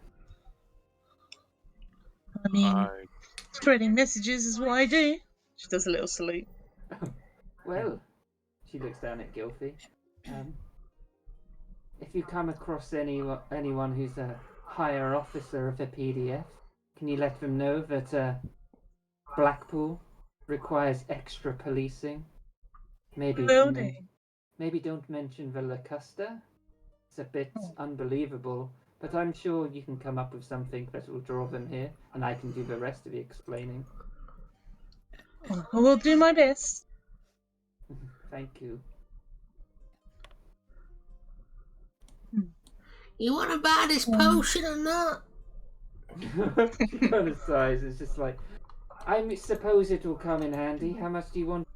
I mean, I spreading messages is what I do. She does a little salute. Well, she looks down at Gilfie. If you come across anyone who's a higher officer of the PDF, can you let them know that Blackpool requires extra policing? Maybe don't mention the Lacusta. It's a bit unbelievable, but I'm sure you can come up with something that will draw them here, and I can do the rest of the explaining. I will do my best. Thank you. You want to buy this potion or not? She kind of sighs. It's just like, I suppose it will come in handy. How much do you want?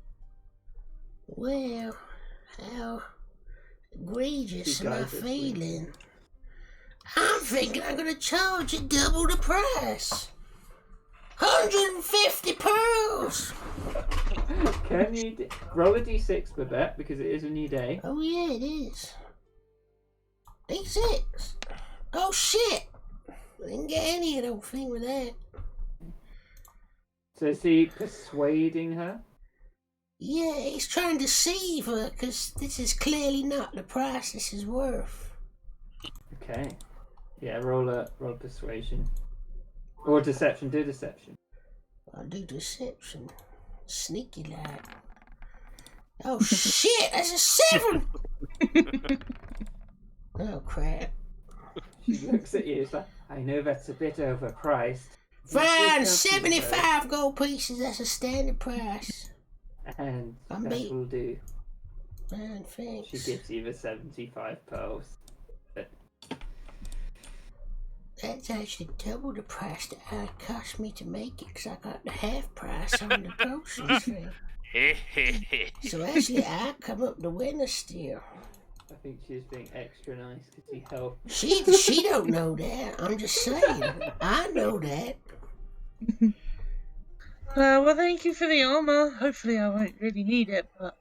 Well, how egregious She am I guides it, please. feeling? I'm thinking I'm going to charge you double the price. 150 pearls! Can you roll a d6 for that because it is a new day? Oh yeah, it is. D6. Oh shit! I didn't get any, I don't think, with that. So is he persuading her? Yeah, he's trying to deceive her, because this is clearly not the price this is worth. Okay. Yeah, roll persuasion. Or deception, do deception. I'll do deception. Sneaky lad. Oh shit, that's a 7! Oh crap. She looks at you. It's like, I know that's a bit overpriced. Fine, It will help you, 75 gold pieces, that's a standard price. though. And I'm that beat. will do. Fine, thanks. She gives you the 75 pearls. That's actually double the price that it cost me to make it, because I got the half price on the groceries fee. So actually, I come up the winner still. I think she's being extra nice because she helped. She don't know that. I'm just saying. I know that. Well, thank you for the armor. Hopefully, I won't really need it, but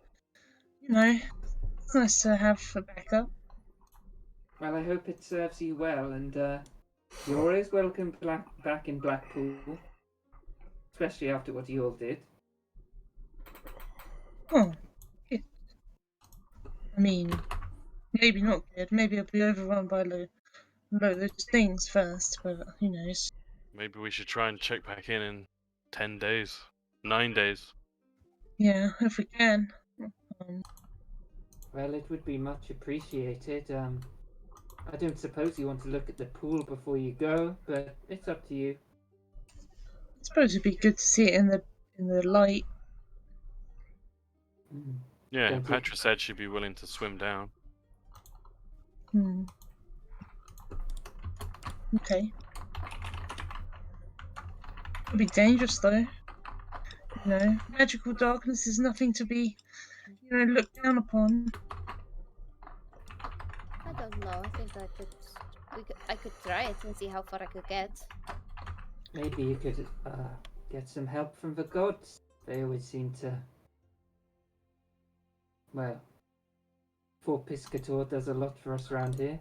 you know, it's nice to have a backup. Well, I hope it serves you well, and you're always welcome back in Blackpool, especially after what you all did. Oh, yeah. I mean, maybe not good. Maybe I'll be overrun by those things first, but who knows? Maybe we should try and check back in 10 days, 9 days. Yeah, if we can. Well, it would be much appreciated. I don't suppose you want to look at the pool before you go, but it's up to you. I suppose it'd be good to see it in the light. Yeah, Don't you- Patra said she'd be willing to swim down. Okay. It'd be dangerous though. You know, magical darkness is nothing to be, looked down upon. I don't know. I think I could try it and see how far I could get. Maybe you could get some help from the gods. They always seem to. Well, Fort Piscator does a lot for us around here.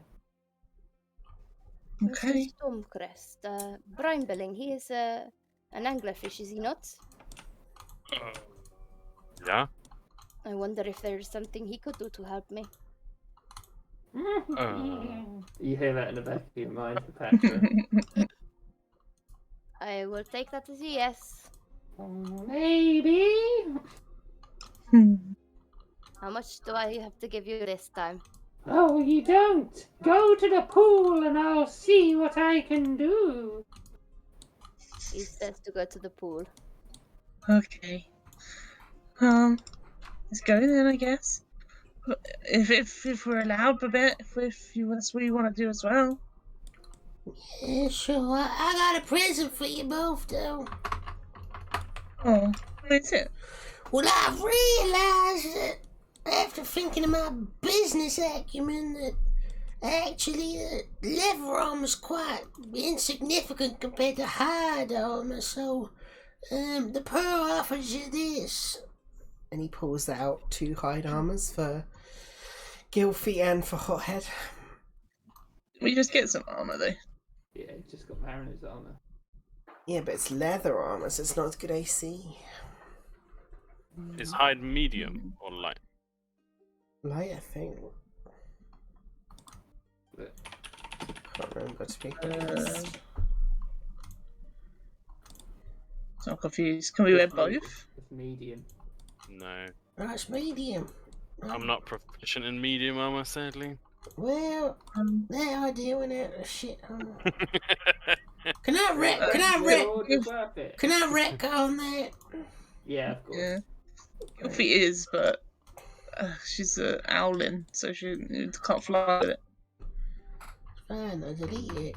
Okay. Mr. Stormcrest, Brinebilling, he is an anglerfish, is he not? Yeah? I wonder if there's something he could do to help me. You hear that in the back of your mind, Patra. I will take that as a yes. Maybe. How much do I have to give you this time? Oh, you don't. Go to the pool and I'll see what I can do. He says to go to the pool. Okay. Let's go then, I guess. If we're allowed, Babette, if that's what you want to do as well. Yeah, sure. I got a present for you both, though. Oh, what is it? Well, I've realized that after thinking of my business acumen, that actually leather armor's quite insignificant compared to hide armor. So, the pearl offers you this. And he pulls out 2 hide armors for Gilfie and for Hothead. We just get some armor though. Yeah, he's just got Mariner's armor. Yeah, but it's leather armor, so it's not as good AC. Is hide medium or light? Light, I think. But Can't remember, to be honest. So I'm confused. Can we wear both? It's medium. No. That's medium. I'm not proficient in medium armor, sadly. Well, they are doing it. Shit. Can I It's worth it. wreck on that? Yeah, of course. Yeah. Gilfie is, but she's an owlin, so she can't fly with it. Fine, I'll delete it.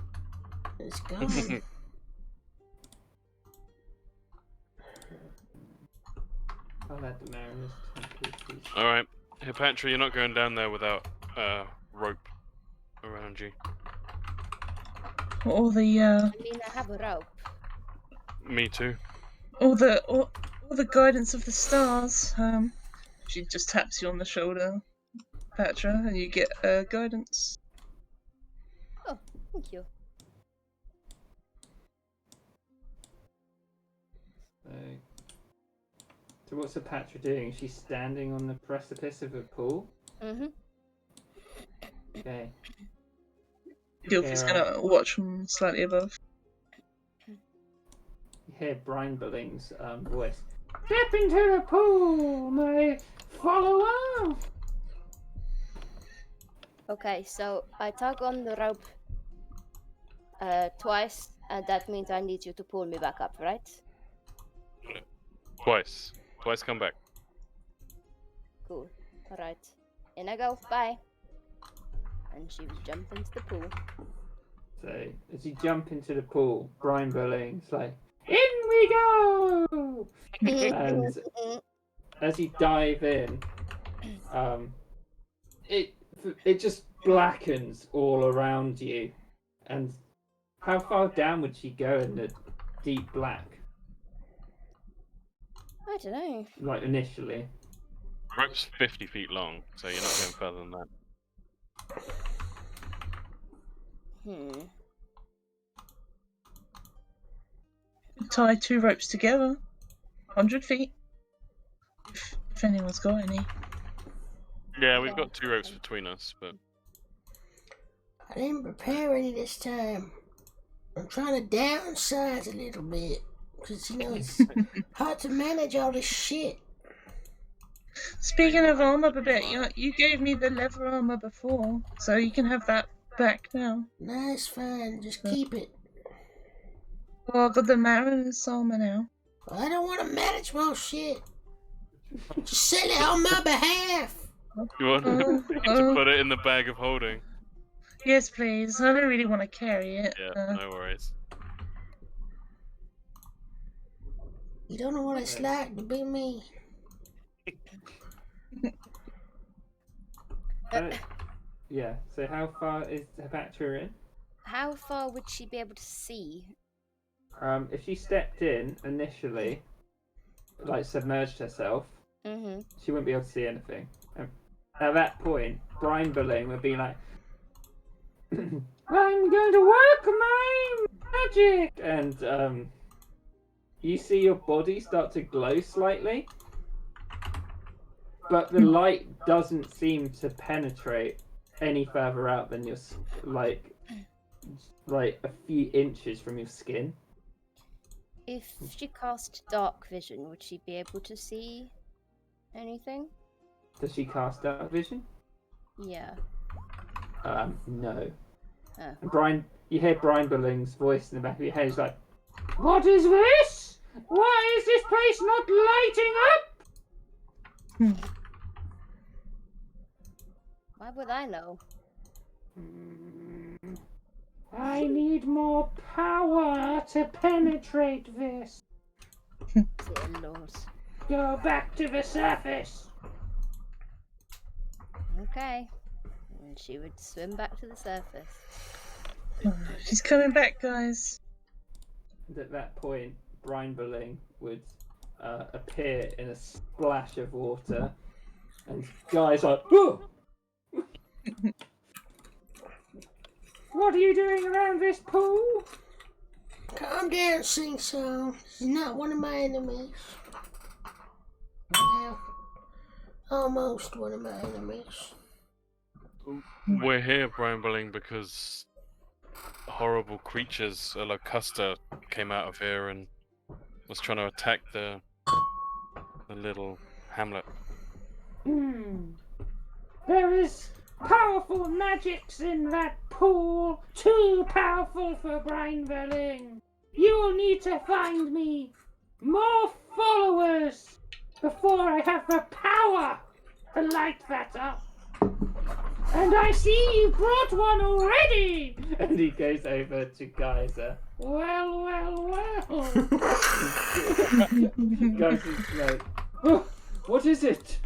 It's gone. I'll add the Mariner's 10 pieces. Alright. Hey, Patra, you're not going down there without rope around you. All the I mean, I have a rope. Me too. all the guidance of the stars. She just taps you on the shoulder, Patra, and you get guidance. Oh, thank you. So what's the Patra doing? She's standing on the precipice of a pool? Mm-hmm. Okay. Gilfie's Yeah. gonna watch from slightly above. You hear Brian Billing's voice. Step into the pool, my follower. Okay, so I tug on the rope twice, and that means I need you to pull me back up, right? Twice. Twice come back. Cool. Alright. In I go. Bye. And she would jump into the pool. So as you jump into the pool, Brian Bulling's like, "In we go!" And as you dive in, it just blackens all around you. And how far down would she go in the deep black? I don't know. Like initially. Rope's 50 feet long, so you're not going further than that. Tie 2 ropes together. 100 feet. If anyone's got any. Yeah, we've got 2 ropes between us, but I didn't prepare any this time. I'm trying to downsize a little bit. Because, you know, it's hard to manage all this shit. Speaking of armor, Babette, you gave me the leather armor before, so you can have that back now. Nice, fine. Just keep it. Well, I've got the Mariner's armor now. I don't want to manage more shit. Just sell it on my behalf. you want to put it in the bag of holding. Yes, please. I don't really want to carry it. Yeah, no worries. You don't know what it's like to be me. Yeah, so how far is Hepatra in? How far would she be able to see? If she stepped in initially, like submerged herself, she wouldn't be able to see anything. At that point, Brian Bulling would be like, "I'm going to work my magic!" And you see your body start to glow slightly, but the light doesn't seem to penetrate any further out than your like a few inches from your skin. If she cast dark vision, would she be able to see anything? Does she cast dark vision? Yeah. No. Oh. And Brian, you hear Brian Bulling's voice in the back of your head. He's like, "What is this? Why is this place not lighting up?" Why would I know? I need more power to penetrate this. Dear Lord. Go back to the surface. Okay. And she would swim back to the surface. She's coming back, guys. And at that point, Brian Bulling would appear in a splash of water, and guys are, "Whoa! What are you doing around this pool?" Calm down, Sing Song. This is not one of my enemies. Well, almost one of my enemies. We're here, Brian Bulling, because horrible creatures, a Locusta, came out of here and was trying to attack the little hamlet. There is powerful magics in that pool, too powerful for Brian Bulling. You will need to find me more followers before I have the power to light that up. And I see you brought one already! And he goes over to Geyser. Well. Geyser's like, "Oh, what is it?"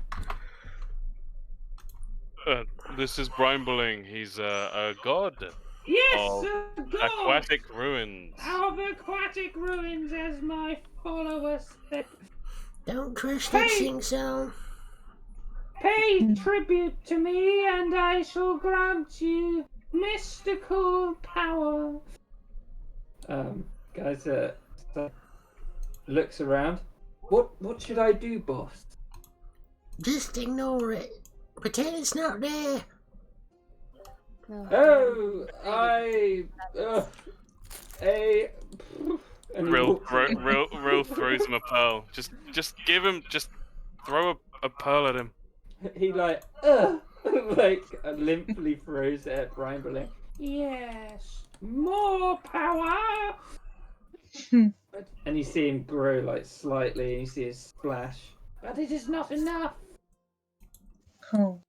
This is Brian Bulling. He's a god Yes, of God! aquatic ruins. Of aquatic ruins, as my followers said. Don't trust that Hey! Sing Song. Pay tribute to me, and I shall grant you mystical power. Guys, looks around. What should I do, boss? Just ignore it. Pretend it's not there. And he Real walks in. throws him a pearl. Just throw a pearl at him. He like limply throws it at Brian Boling. Yes, more power. And you see him grow like slightly, and you see his splash. But it is not enough. Oh.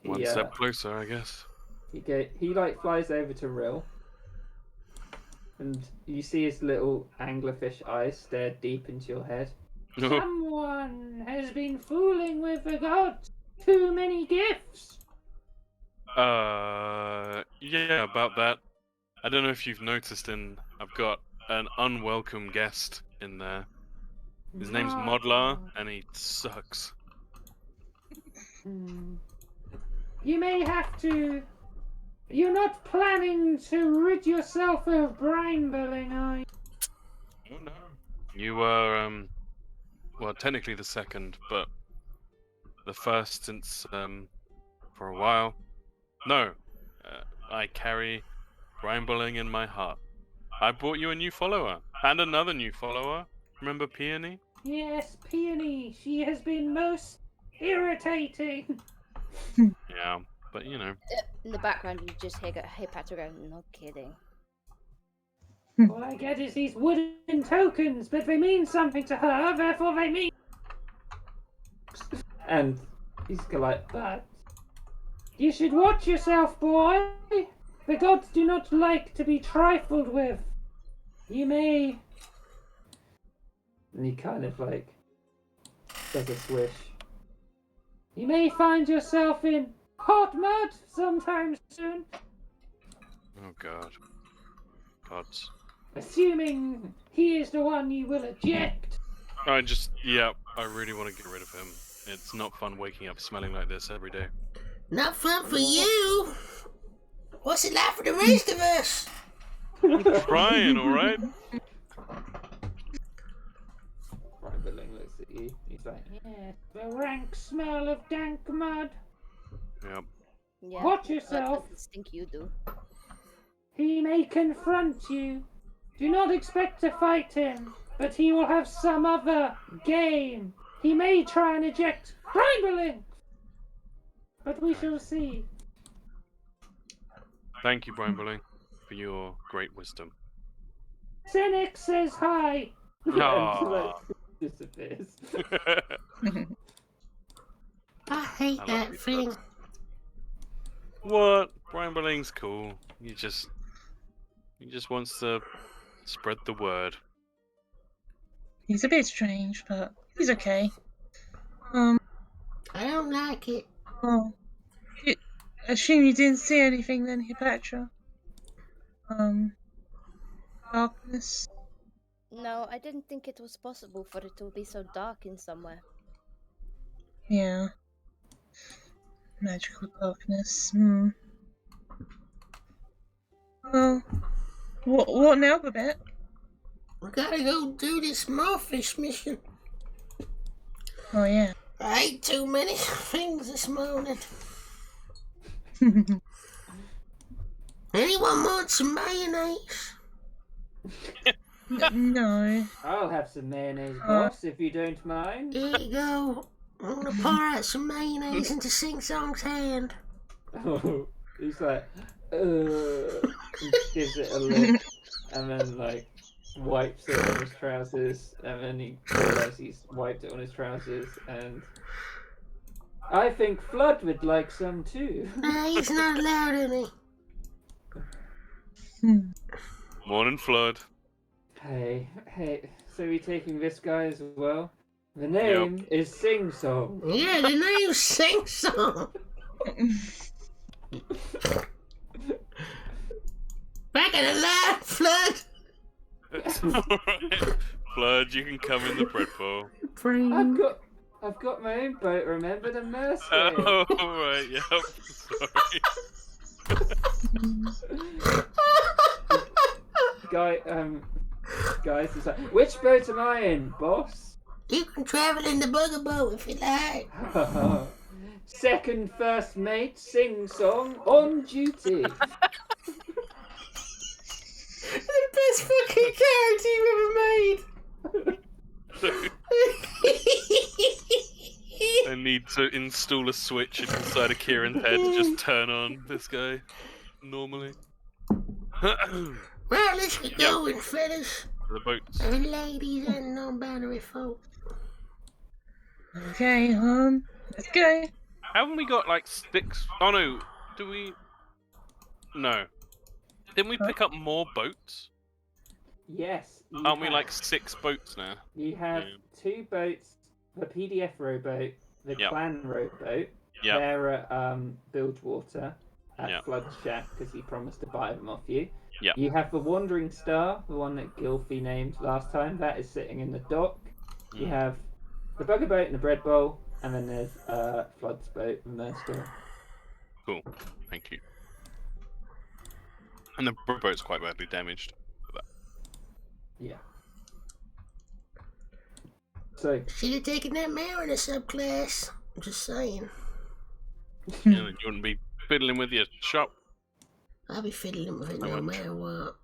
One He, step closer, I guess. he like flies over to Rill, and you see his little anglerfish eyes stare deep into your head. Someone has been fooling with the gods. Too many gifts. Yeah, about that. I don't know if you've noticed, I've got an unwelcome guest in there. His name's Modlar, and he sucks. You may have to. You're not planning to rid yourself of Brinebilling, are you? Oh no. You were, well, technically the second, but the first since, for a while. No, I carry Brinebilling in my heart. I brought you a new follower, and another new follower. Remember Peony? Yes, Peony. She has been most irritating. Yeah, but you know. In the background, you just hear Patrick go, "No kidding." All I get is these wooden tokens, but they mean something to her, therefore they mean. And he's like, but you should watch yourself, boy. The gods do not like to be trifled with. You may. And he kind of like does a swish. You may find yourself in hot mud sometime soon. Oh god. Gods. Assuming he is the one you will eject. I really want to get rid of him. It's not fun waking up smelling like this every day. Not fun for you. What's it like for the rest of us? Brian, alright? Brian looks at you. He's like, yeah, the rank smell of dank mud. Yep. Yeah. Watch That yourself. doesn't stink, you do. He may confront you. Do not expect to fight him, but he will have some other game. He may try and eject Brinebilling, but we shall see. Thank you, Brinebilling, for your great wisdom. Cynic says hi. Aw. And disappears. I hate I love that these thing. books. What? Brinebiling's cool. He just wants to spread the word. He's a bit strange, but he's okay. I don't like it. Oh. Assume you didn't see anything then, Hipatra? Darkness? No, I didn't think it was possible for it to be so dark in somewhere. Yeah. Magical darkness. Well, what now, Babette? We gotta go do this Smallfish mission. Oh, yeah. I ate too many things this morning. Anyone want some mayonnaise? No. I'll have some mayonnaise, boss, if you don't mind. Here you go. I'm gonna pour out some mayonnaise into Sing Song's hand. Oh, he's like, and gives it a lick, and then like wipes it on his trousers, and then he realizes he's wiped it on his trousers, and I think Flood would like some too. Nah, he's not allowed any. Morning, Flood. Hey, so we taking this guy as well? The name is Sing Song. Yeah, the name's Sing Song. Back in the line, Flood. Alright. Flood, you can come in the bread bowl. I've got my own boat. Remember the Mercy? Oh, right, yep. Sorry. Guys, it's like, which boat am I in, boss? You can travel in the bugger boat if you like. Second first mate, Sing Song on duty. The best fucking character you've ever made. I need to install a switch inside of Kieran's head to just turn on this guy normally. Well, let's get going, fellas. The boats. And ladies and non-binary folk. Okay, let's go. Haven't we got like 6? Oh no, do we? No. Didn't we pick up more boats? Yes. you Aren't we have. like 6 boats now? You have Yeah. 2 boats: the PDF rowboat, the Yep. clan rowboat. Yep. They're at Bilgewater at Yep. Flood Shack because he promised to buy them off you. Yep. You have the Wandering Star, the one that Gilfie named last time. That is sitting in the dock. You Mm. have the Bugger Boat and the Bread Bowl, and then there's Flood's boat and their store. Cool. Thank you. And the boat's quite badly damaged. Yeah. So Should have taken that Mariner subclass. I'm just saying. You know, you wouldn't be fiddling with your shop. I'll be fiddling with it I no won't. matter what.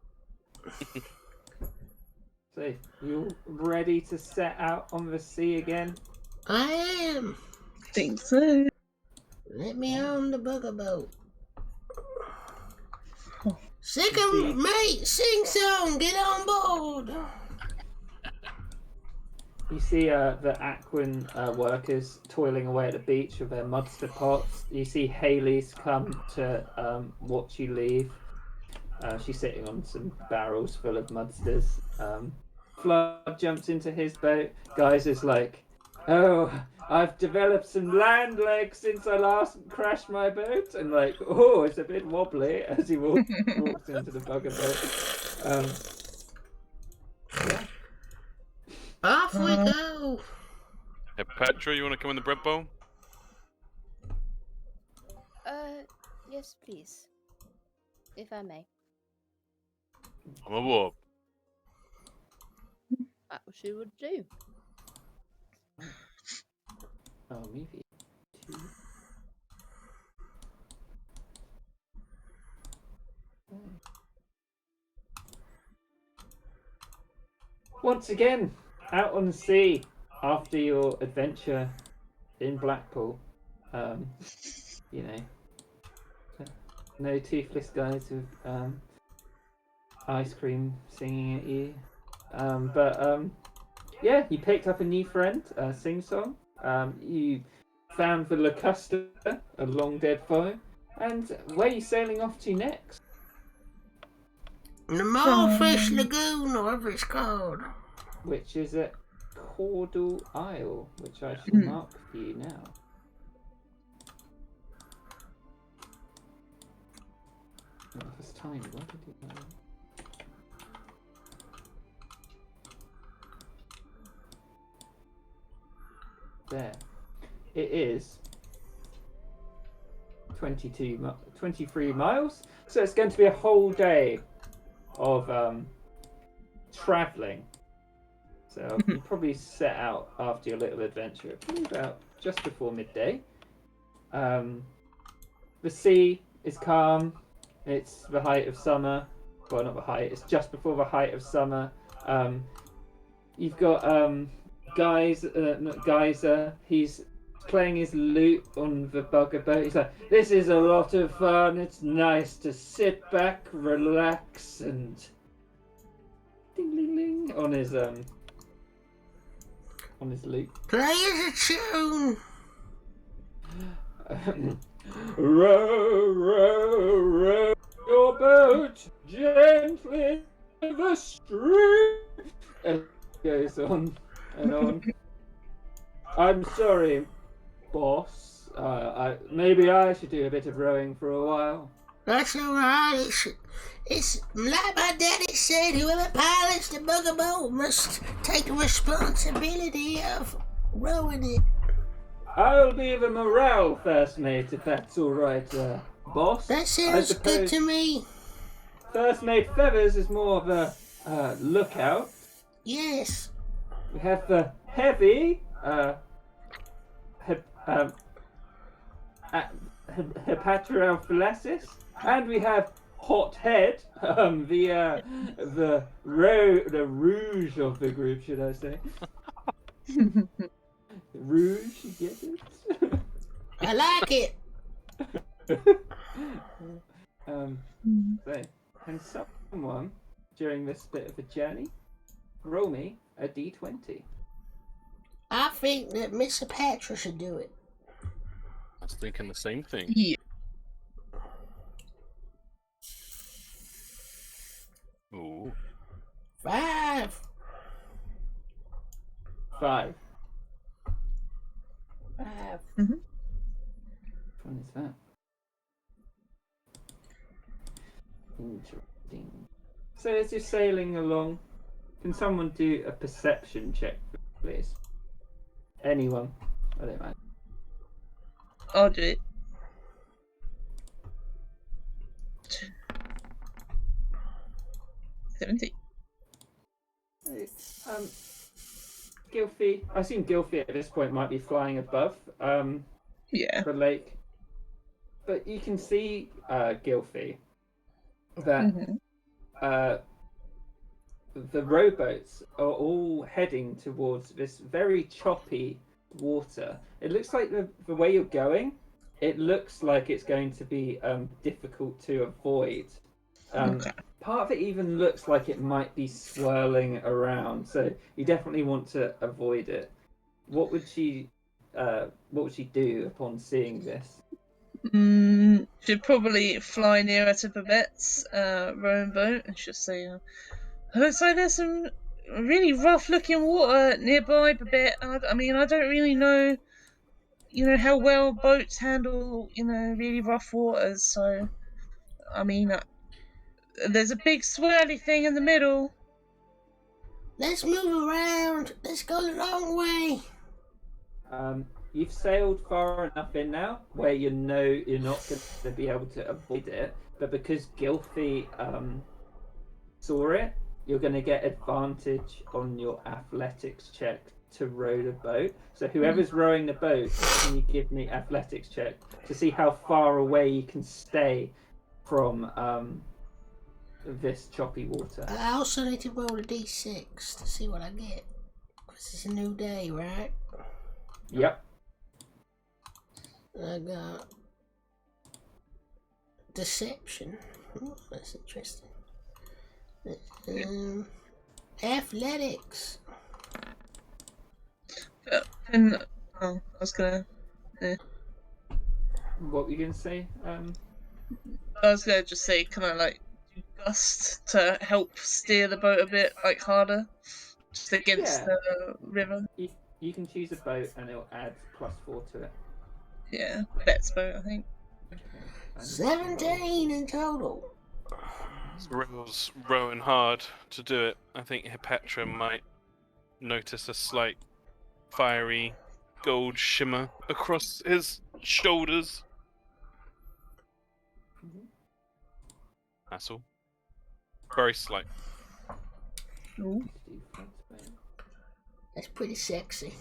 So, you ready to set out on the sea again? I am. Think so. Let me on the bugger boat. Oh. Second mate, sing song, get on board. You see the Aquan workers toiling away at the beach with their mudster pots. You see Haley's come to watch you leave. She's sitting on some barrels full of mudsters. Flood jumps into his boat. Guys is like, oh, I've developed some land legs since I last crashed my boat. And like, oh, it's a bit wobbly as he walks into the bugger boat. Yeah. Off we go. Hey, Petra, you want to come in the bread bowl? Yes, please. If I may. I'm aboard. That she would do. Oh, maybe. 2. Once again, out on the sea after your adventure in Blackpool. You know, no toothless guys with ice cream singing at you. Yeah, you picked up a new friend, Sing Song. You found the Locusta, a long dead foe. And where are you sailing off to next? The Molefish Lagoon, or whatever it's called. Which is at Caudle Isle, which I shall mark for you now. Oh, that's tiny. Why did you do that? There. It is 23 miles. So it's going to be a whole day of travelling. So you probably set out after your little adventure, probably about just before midday. The sea is calm. It's the height of summer. Well, not the height. It's just before the height of summer. You've got Geyser. He's playing his lute on the bugger boat. He's like, "This is a lot of fun. It's nice to sit back, relax, and ding ding ding on his lute." Play us a tune. Row, row, row your boat gently in the stream. And it goes on and on. I'm sorry, boss. Maybe I should do a bit of rowing for a while. That's alright. It's like my daddy said, whoever pilots the bugger boat must take the responsibility of rowing it. I'll be the morale first mate if that's all right, boss. That sounds good to me. First mate Feathers is more of a lookout. Yes. We have the heavy Hepatriophalasis, and we have hot head, the rouge of the group, should I say? Rouge, you get it? I like it. So, can someone during this bit of a journey roll me a d20? I think that Mr. Patra should do it. I was thinking the same thing. Yeah. Ooh. 5. 5. 5. Which one is that? Interesting. So as you're sailing along, can someone do a perception check, please? Anyone. I don't mind. I'll do it. 70. Gilfie, I assume Gilfie at this point might be flying above Yeah. the lake. But you can see, Gilfie, that the rowboats are all heading towards this very choppy water. It looks like the way you're going, it looks like it's going to be difficult to avoid. Part of it even looks like it might be swirling around, so you definitely want to avoid it. What would she do upon seeing this? She'd probably fly nearer to Babette's rowing boat and she'll say, looks like there's some really rough looking water nearby, Babette. I mean, I don't really know, how well boats handle, really rough waters, so, I mean, there's a big swirly thing in the middle. Let's move around. Let's go the long way. You've sailed far enough in now where you know you're not going to be able to avoid it, but because Gilfie saw it, you're going to get advantage on your athletics check to row the boat. So whoever's rowing the boat, can you give me athletics check to see how far away you can stay from this choppy water? I also need to roll a d6 to see what I get. Because it's a new day, right? Yep. I got deception. Oh, that's interesting. Athletics. And I was gonna. What were you going to say? I was gonna just say, can I do gust to help steer the boat a bit harder, just against the river? You can choose a boat and it'll add +4 to it. Yeah, Babette's boat, I think. Okay. 17 in total. Rill's rowing hard to do it. I think Hippetra might notice a slight fiery gold shimmer across his shoulders. That's all. Very slight. Ooh. That's pretty sexy.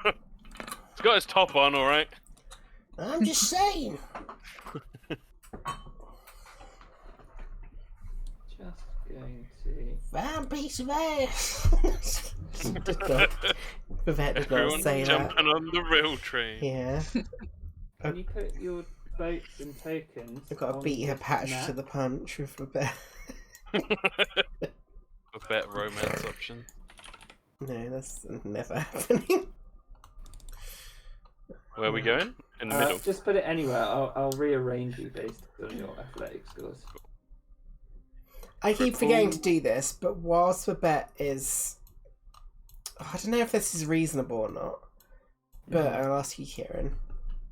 He's got his top on, alright. I'm just saying. Just going to. Fine piece of ass. Babette did not Everyone say that. jumping on the rail train. Yeah. Can you put your boats and tokens? I've got to on beat her this patch map? to the punch with Babette. A better romance option. No, that's never happening. Where are we going? In the middle. Just put it anywhere. I'll rearrange you based on your athletic scores. I keep forgetting to do this, but whilst Babette is... I don't know if this is reasonable or not, but I'll ask you, Kieran.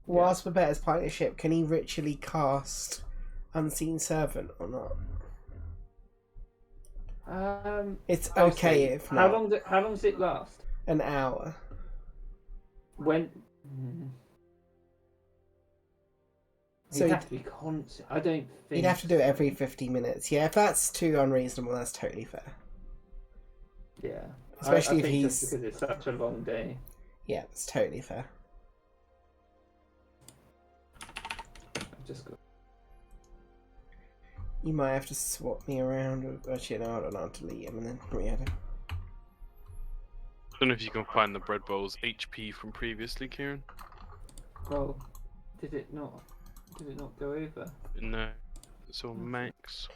Whilst Babette is piloting a ship, can he ritually cast Unseen Servant or not? It's okay if not. How long does it last? An hour. When? So You'd have to be conscious. I don't think. You'd have to do it every 50 minutes. Yeah, if that's too unreasonable, that's totally fair. Yeah. Especially I if think he's... just because it's such a long day. Yeah, it's totally fair. I've just got. You might have to swap me around. Actually, no, I don't know. I'll delete him and then re-add him. I don't know if you can find the bread bowl's HP from previously, Kieran. Well, did it not go over? No, it's all max.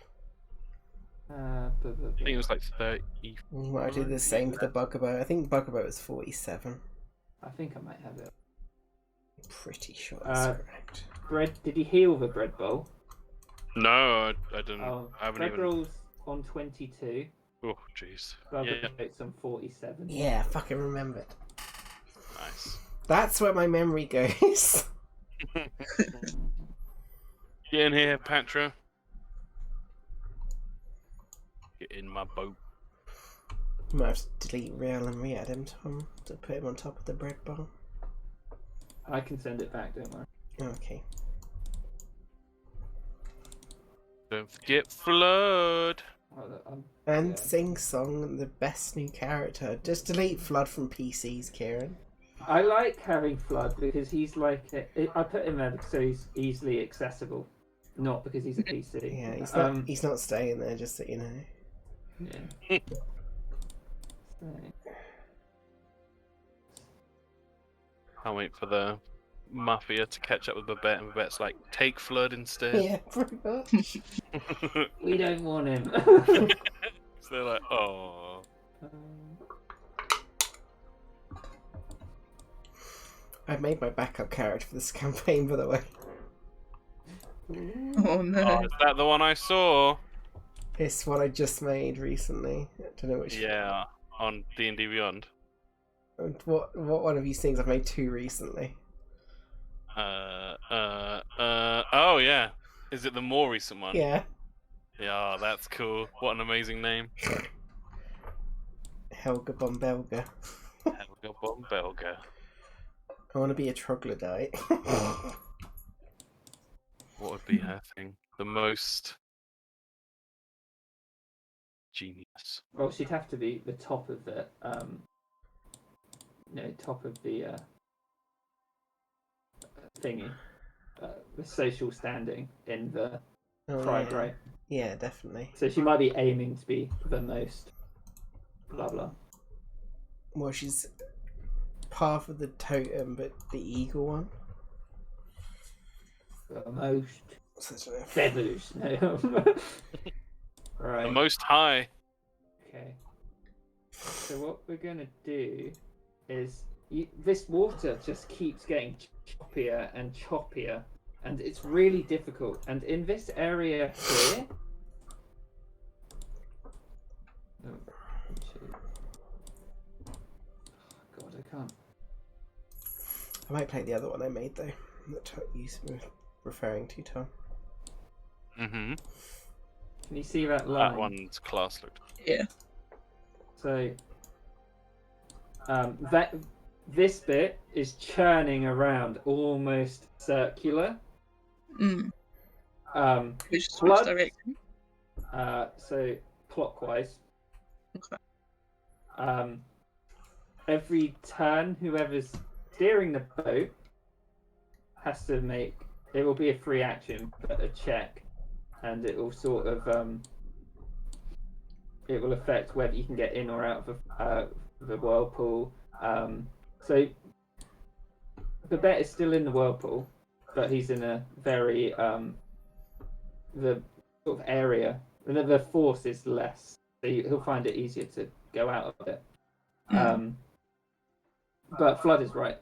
Blah, blah, I think blah. it was like 30. You might do the same for the Bugaboo. I think Bugaboo is 47. I think I might have it. Pretty sure that's Uh, correct. Bread? Did he heal the bread bowl? No, I didn't. Oh, I haven't bread even. rolls on 22. Oh, jeez. Bugger Yeah, boats on 47. Yeah, I fucking remembered. nice. That's where my memory goes. Get in here, Patra. Get in my boat. You might have to delete Real and re-add him, Tom, to put him on top of the bread bowl. I can send it back, don't worry. Okay. Don't forget Flood. Oh, look, And yeah. Sing Song, the best new character. Just delete Flood from PCs, Kieran. I like having Flood because he's like I put him there so he's easily accessible, not because he's a PC. Yeah, he's not staying there, just so you know. Yeah. So, Can't wait for the Mafia to catch up with Babette, and Babette's like, take Flood instead. Yeah, pretty much. we don't want him. So they're like, oh. I've made my backup character for this campaign, by the way. Oh no. Oh, is that the one I saw? It's what I just made recently. I don't know which. Yeah, on D&D Beyond. What one of these things I've made two recently? Oh yeah. Is it the more recent one? Yeah. Yeah, that's cool. What an amazing name. Helga Bombelga. Helga Bombelga. I want to be a troglodyte. What would be her thing? The most genius. Well, she'd have to be the top of the top of the thingy, the social standing in the tribe, yeah. right? Yeah, definitely. So she might be aiming to be the most. Blah blah. Well, she's part of the totem, but the eagle one. The most So I don't know. feathers. No. Right. The most high. Okay. So what we're gonna do is this water just keeps getting choppier and choppier, and it's really difficult. And in this area here, God, I can't. I might play the other one I made though. That you were referring to, Tom. Mm-hmm. Can you see that line? That one's class looked. Yeah. So that this bit is churning around, almost circular. Mm. Which Flood- direction? So clockwise. Okay. Every turn, whoever's steering the boat has to make. It will be a free action, but a check, and it will sort of it will affect whether you can get in or out of the whirlpool. So Babette is still in the whirlpool, but he's in a very the sort of area. The force is less, so he'll find it easier to go out of it. But Flood is right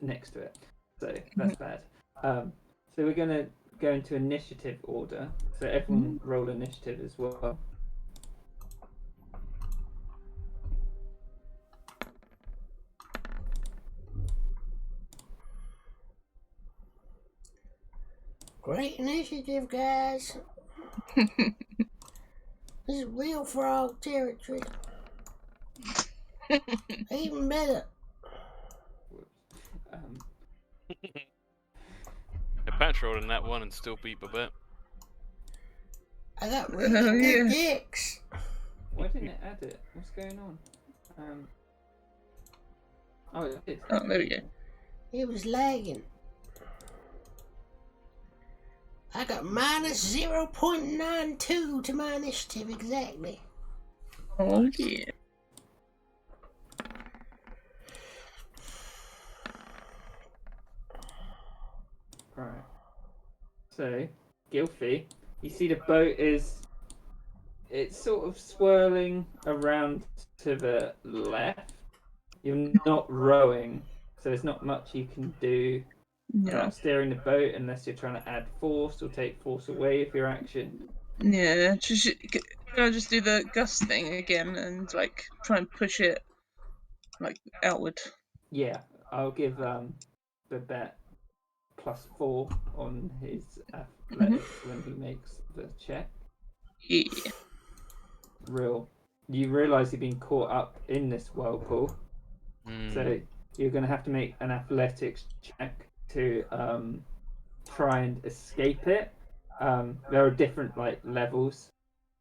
next to it, so that's bad. So we're gonna go into initiative order. So everyone roll initiative as well. Great initiative, guys. This is real frog territory. Even better. Patch rolled in that one and still beat Babette. I got really yeah. good dicks. Why didn't it add it? What's going on? Oh, it did. Oh, there we go. It was lagging. I got minus 0.92 to my initiative exactly. Oh yeah. Right. So, Gilfie, you see the boat it's sort of swirling around to the left. You're not rowing, so there's not much you can do Yeah. about steering the boat unless you're trying to add force or take force away with your action. Yeah. Can I just do the gust thing again and like try and push it like outward? Yeah, I'll give Babette +4 on his athletics when he makes the check. Yeah. You realise you've been caught up in this whirlpool, Mm. so you're going to have to make an athletics check to try and escape it. There are different levels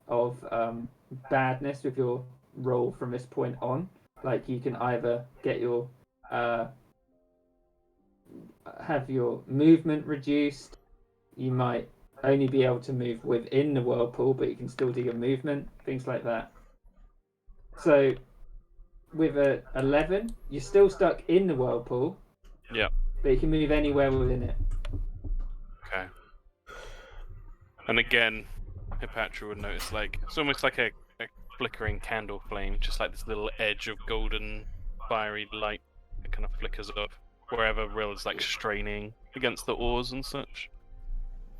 of badness with your roll from this point on. Like you can either get your have your movement reduced. You might only be able to move within the whirlpool, but you can still do your movement, things like that. So with a 11, you're still stuck in the whirlpool. Yeah. But you can move anywhere within it. Okay. And again, Hipatra would notice it's almost like a flickering candle flame, just like this little edge of golden fiery light that kind of flickers up wherever Rill is straining against the oars and such.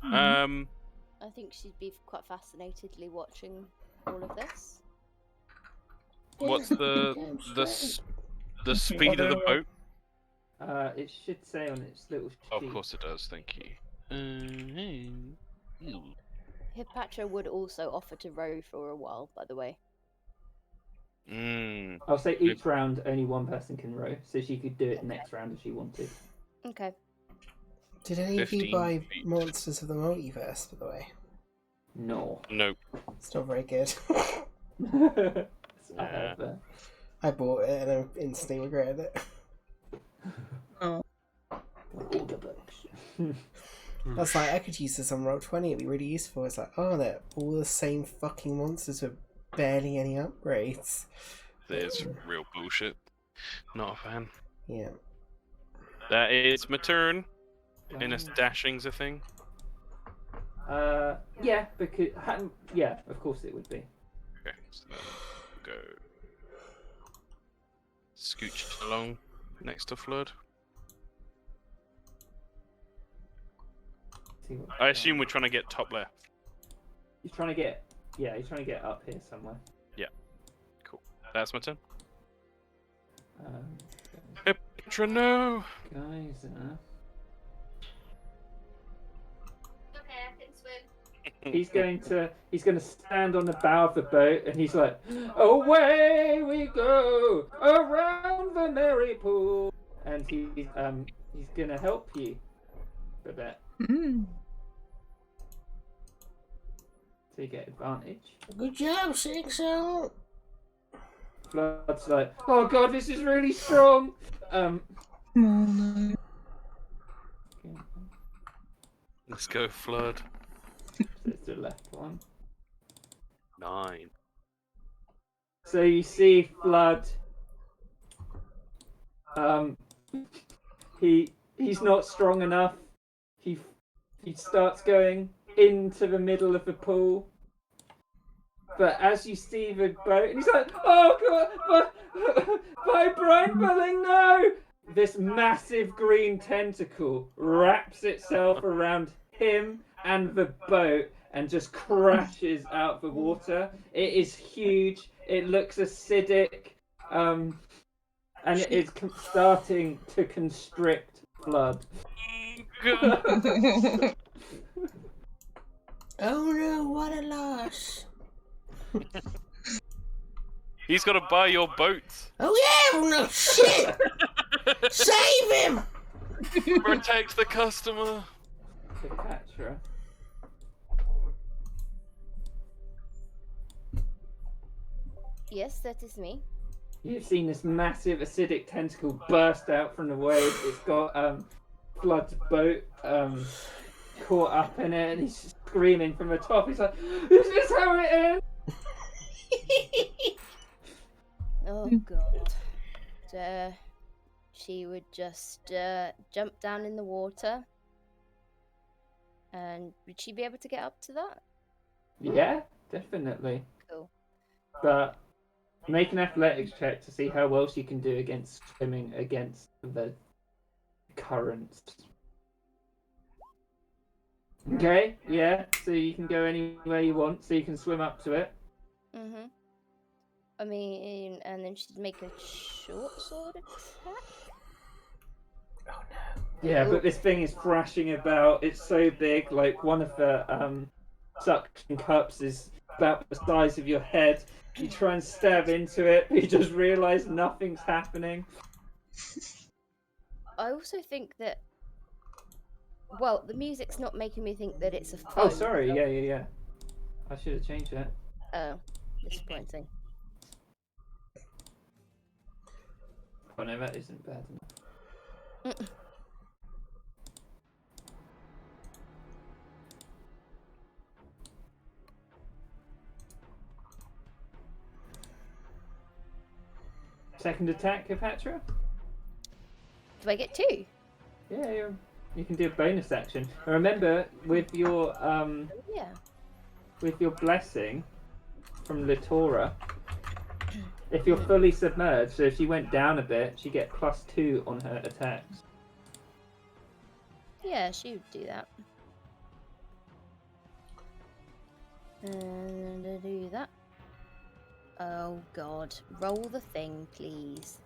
I think she'd be quite fascinatedly watching all of this. What's the speed of the boat? It should say on its little sheet. Oh, of course it does. Thank you. Hipatra would also offer to row for a while, by the way. I'll say each round only one person can row, so she could do it next round if she wanted. Okay. Did any of you 15 buy feet. Monsters of the Multiverse, by the way? No. Nope. It's not very good. Yeah. I bought it and I instantly regretted it. Oh. All the books. That's like, I could use this on Roll20, it'd be really useful. It's like, oh, they're all the same fucking monsters with barely any upgrades. There's real bullshit. Not a fan. Yeah. That is my turn. Unless dashing's a thing. Yeah, because yeah, of course it would be. Okay, so then go scooch along next to Flood. See what- I assume we're trying to get top left. He's trying to get up here somewhere. Cool. That's my turn. Um, Hipatra, no! guys, Okay, I can swim. he's going to stand on the bow of the boat and he's like, away we go around the merry pool, and he's gonna help you, Babette. So you get advantage. Good job, Sixo. Flood's like, oh god, this is really strong. Oh no. Let's go, Flood. It's the left one. 9. So you see Flood. He's not strong enough. He starts going into the middle of the pool. But as you see the boat, and he's like, oh god, my brain pulling, no! This massive green tentacle wraps itself around him and the boat and just crashes out the water. It is huge. It looks acidic, and it is starting to constrict Flood. Oh no, what a loss. He's got to buy your boat. Oh yeah, oh no shit! Save him! Protect the customer. Cleopatra. Yes, that is me. You've seen this massive acidic tentacle burst out from the waves. It's got Flood's boat caught up in it, and he's screaming from the top. He's like, "Is this how it ends?" Oh god. She would just jump down in the water. And would she be able to get up to that? Yeah, definitely. Cool. But make an athletics check to see how well she can do against swimming against the currents. Okay, yeah, so you can go anywhere you want, so you can swim up to it. Mm-hmm. I mean, and then she'd make a short sword attack? Yeah, but this thing is thrashing about. It's so big, like one of the suction cups is about the size of your head. You try and stab into it, but you just realise nothing's happening. I also think that... Well, the music's not making me think that it's a foe. Oh, sorry, yeah. I should have changed that. Oh, disappointing. Oh no, that isn't bad enough. Second attack, Cleopatra? Do I get 2? Yeah, you can do a bonus action. And remember, with your Yeah. with your blessing from Litora, if you're fully submerged, so if she went down a bit, she get +2 on her attacks. Yeah, she would do that. And to do that. Oh god. Roll the thing, please.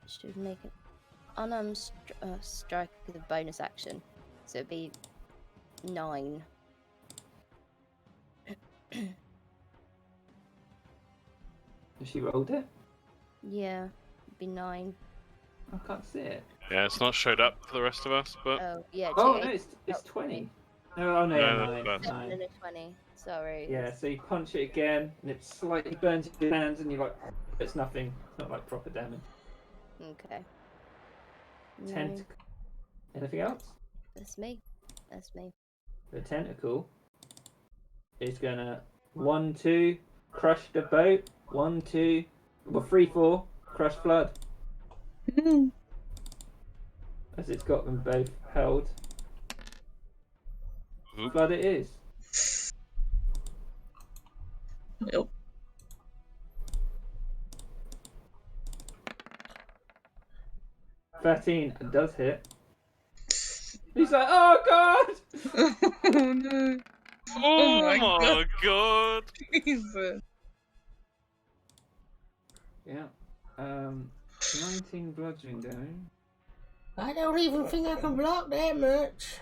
Should make an unarmed strike with a bonus action. So it'd be 9. She rolled it? Yeah, it'd be 9. I can't see it. Yeah, it's not showed up for the rest of us, but Oh, yeah. Oh, G8. no, it's 20. Oh, no, No, 9. that's- 7 9. and a 20. Sorry. Yeah, so you punch it again, and it slightly burns your hands, and you're like, it's nothing. It's not like proper damage. Okay. No, Tentacle. Anything else? that's me. That's me. The tentacle is gonna 1, 2, crush the boat. 1, 2, well 3, 4, crush flood. Mm. As it's got them both held. Oop. Flood it is. Nope. $13 it does hit. He's like, oh god! Oh no. Oh my my god! Jesus. Yeah. 19 bludgeoning damage. I don't even think I can block that much.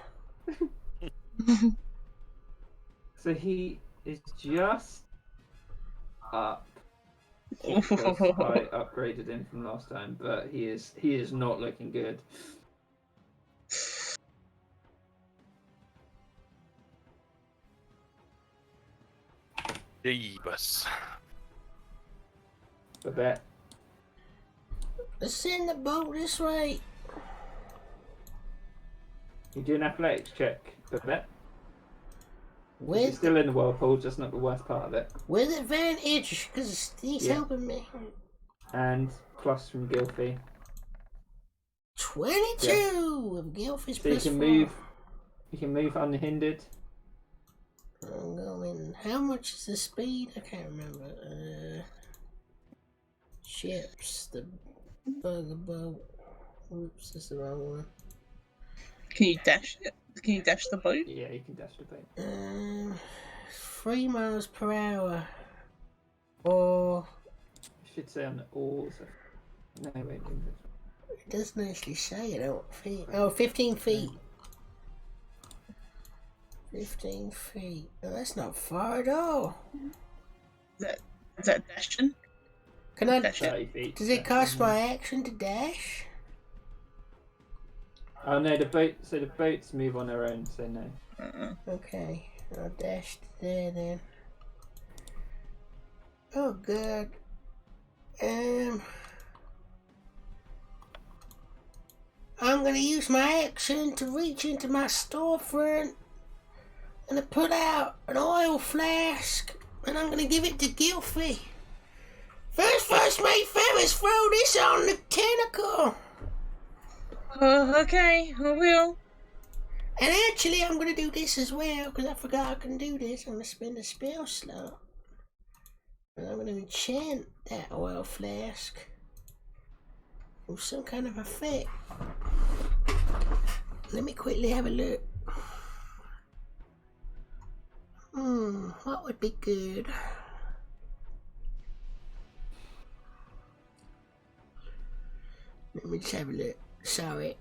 So he is just up. Because I upgraded him from last time, but he is not looking good. Jeebus. Babette. Let's send the boat this way. You do an athletics check, Babette. He's With still in the whirlpool, just not the worst part of it. with advantage, because he's Yeah. helping me. And plus from Gilfie. 22 with Gilfie's So you plus can 4. move. You can move unhindered. I'm going. How much is the speed? I can't remember. Ships. The bugger boat. Oops, that's the wrong one. Can you dash it? Can you dash the boat? Yeah, you can dash the boat. 3 miles per hour. Or You should say on the oars. No, wait. it doesn't actually say it. I don't think. Oh, 15 feet. 15 feet. Oh, that's not far at all. Is that dashing? Can I? Dash it. 30 feet. Does it cost my action to dash? Oh no, the boat. So the boats move on their own. So no. Okay, I'll dash to there then. Oh, good. I'm I'm gonna use my action to reach into my storefront and to pull out an oil flask, and I'm gonna give it to Gilfy. First mate Ferris, throw this on the tentacle. Okay, I will. And actually, I'm gonna do this as well, because I forgot I can do this. I'm gonna spend a spell slot. And I'm gonna enchant that oil flask with some kind of effect. Let me quickly have a look. What would be good? Let me just have a look. Sorry.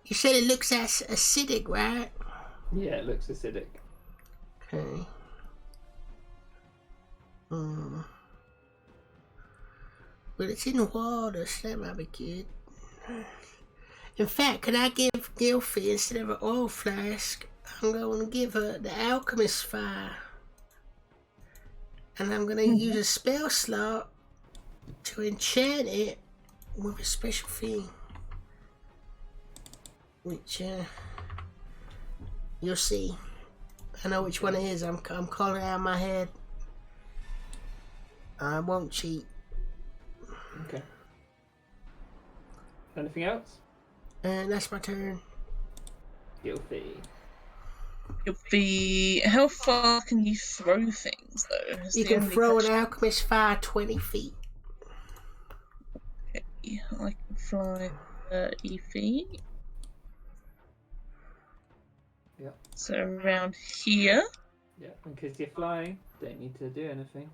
You said it looks acidic, right? Yeah, it looks acidic. Okay. But it's in water, so that might be good. In fact, can I give Gilfy, instead of an oil flask, I'm going to give her the alchemist fire. And I'm going to use a spell slot to enchant it with a special thing. Which, you'll see. I know which one it is. I'm calling it out of my head. I won't cheat. Okay. Anything else? And that's my turn. Guilty. How far can you throw things, though? is You the can only throw an question. alchemist fire 20 feet. Okay, I can fly 30 feet. Yeah. So around here. Yeah, because you're flying, don't need to do anything.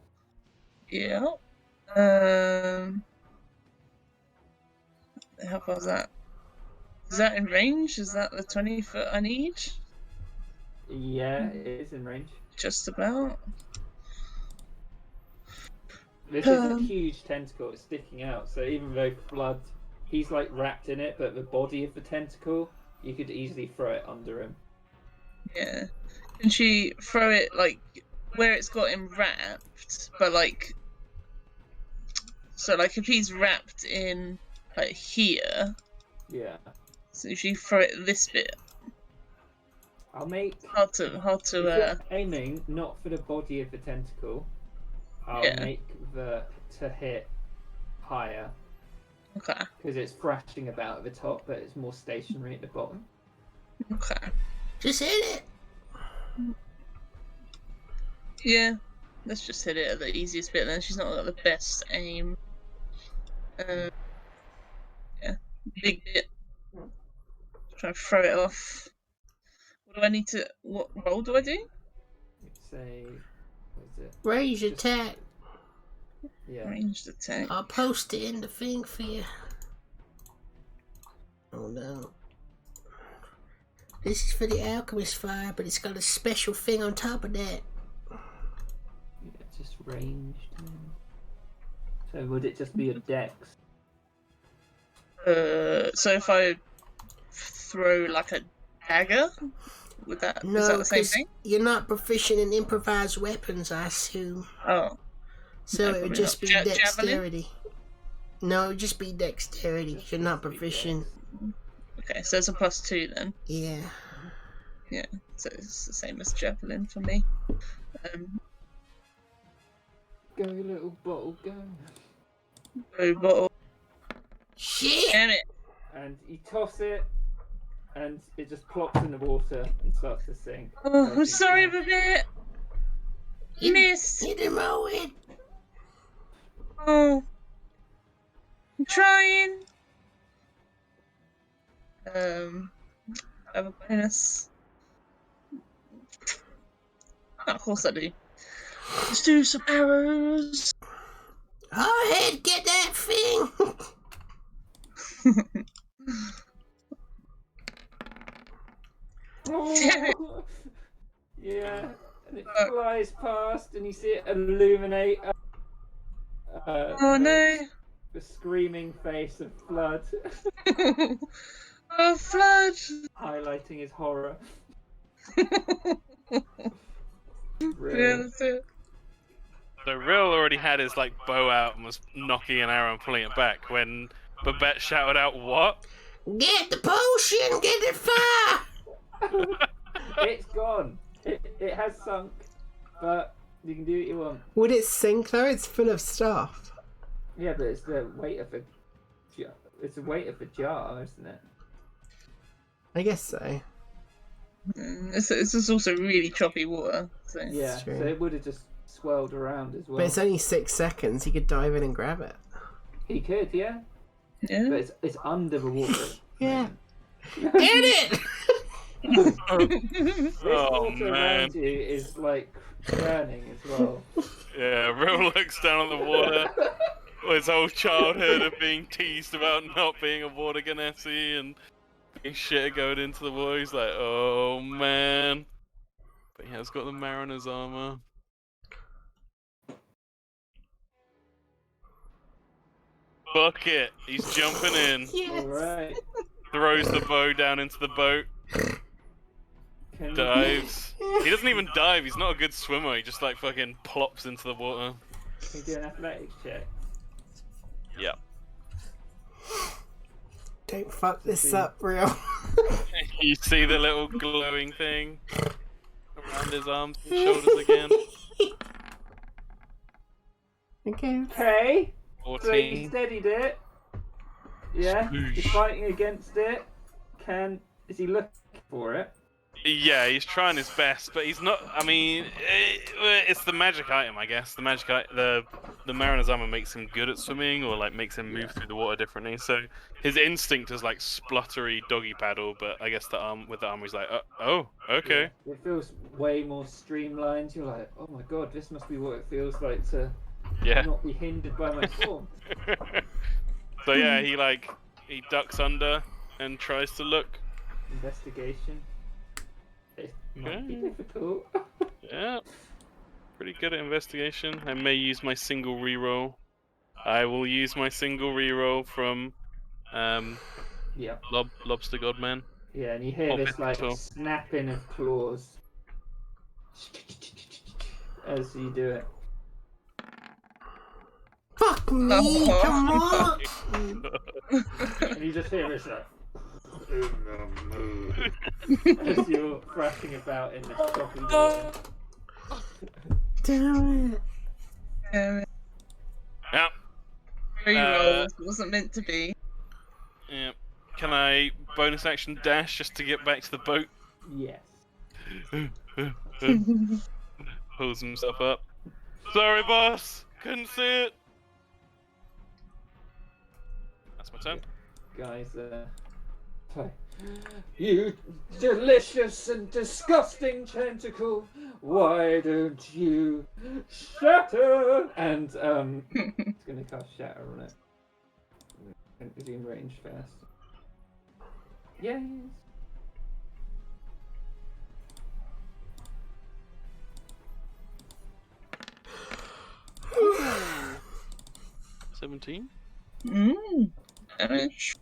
Yeah. How far is that? Is that in range? Is that the 20 foot I need? Yeah, it is in range. Just about. This is a huge tentacle, it's sticking out, so even though Flood, he's like wrapped in it, but the body of the tentacle, you could easily throw it under him. Yeah. Can she throw it like where it's got him wrapped, but like so like if he's wrapped in like here, Yeah. so she throw it this bit. I'll make... Hard to If you're aiming not for the body of the tentacle, I'll Yeah. make the to hit higher, Okay. because it's thrashing about at the top, but it's more stationary at the bottom. Okay. Just hit it. Yeah. Let's just hit it at the easiest bit then. She's not got the best aim. Yeah. Big bit. Try to throw it off. What do I need to what roll do I do? Say, what is it? Range attack. Yeah. Ranged attack. I'll post it in the thing for you. Oh no. This is for the alchemist fire, but it's got a special thing on top of that. Yeah, just ranged. So would it just be a dex? So if I throw like a dagger, would that is No, that the same 'cause thing? you're not proficient in improvised weapons, I assume. Oh, So No, it would probably just not. be Javelin? dexterity. No, it would just be dexterity. 'Cause you're not proficient. okay. So it's a +2 then. Yeah. So it's the same as javelin for me. Go, little bottle, go. Blue bottle. Shit! Damn it! And you toss it, and it just plops in the water and starts to sink. Oh, I'm sorry, Babette. You- Miss. Hit him over. Oh, I'm trying. I have a bonus. Oh, of course I do. Let's do some arrows. Go ahead, get that thing. Oh, yeah, and it flies past, and you see it illuminate. Oh no! The screaming face of Flood, Oh, Flood! highlighting his horror. Yeah, that's it. So Rill already had his like bow out and was knocking an arrow and pulling it back when Babette shouted out, "What?" Get the potion, get the fire! It's gone. It has sunk, but you can do what you want. Would it sink though? It's full of stuff. Yeah, but it's the weight of a jar. It's the weight of a jar, isn't it? I guess so. It's just also really choppy water. So. Yeah, true. so it would have just swirled around as well. But it's only 6 seconds. He could dive in and grab it. He could, yeah, Yeah. but it's under the water. Yeah. Get it! This Oh, water man. around you is like churning as well. Yeah, Rill looks down on the water. His whole childhood of being teased about not being a water Genasi and being shit going into the water. He's like, oh man. But he has got the Mariner's armor. Fuck it. He's jumping in. Yes. Alright. Throws the bow down into the boat. Can Dives. He doesn't even dive. He's not a good swimmer. He just like fucking plops into the water. you do an athletics check? Yep. Don't fuck this up, real. You see the little glowing thing around his arms and shoulders again. Okay. Okay. So he 14. steadied it. Yeah. He's Swoosh. fighting against it. Is he looking for it? Yeah, he's trying his best, but he's not. I mean, it's the magic item, I guess. The magic the Mariner's armor makes him good at swimming, or like makes him move through the water differently. So his instinct is like spluttery doggy paddle, but I guess with the armor he's like, oh, okay. Yeah. It feels way more streamlined. You're like, oh my god, this must be what it feels like to Yeah. not be hindered by my form. So yeah, he ducks under and tries to look. Investigation. It might be Okay. difficult. Yeah. Pretty good at investigation. I may use my single reroll. I will use my single reroll from Yeah. Lobster Godman. Yeah, and you hear Oh, this like physical. snapping of claws as you do it. Fuck me, Oh. come on! And you just hear this like as you're thrashing about in the choppy water. Damn it. Yeah. Yeah. Reroll wasn't meant to be. Yeah. Can I bonus action dash just to get back to the boat? Yes. Pulls himself up. Sorry, boss. Couldn't see it. That's my turn. Guys, play. You delicious and disgusting tentacle, why don't you shatter? And it's gonna cast shatter on it. Is he in range first? Yeah, he is. Ooh. 17. Damage.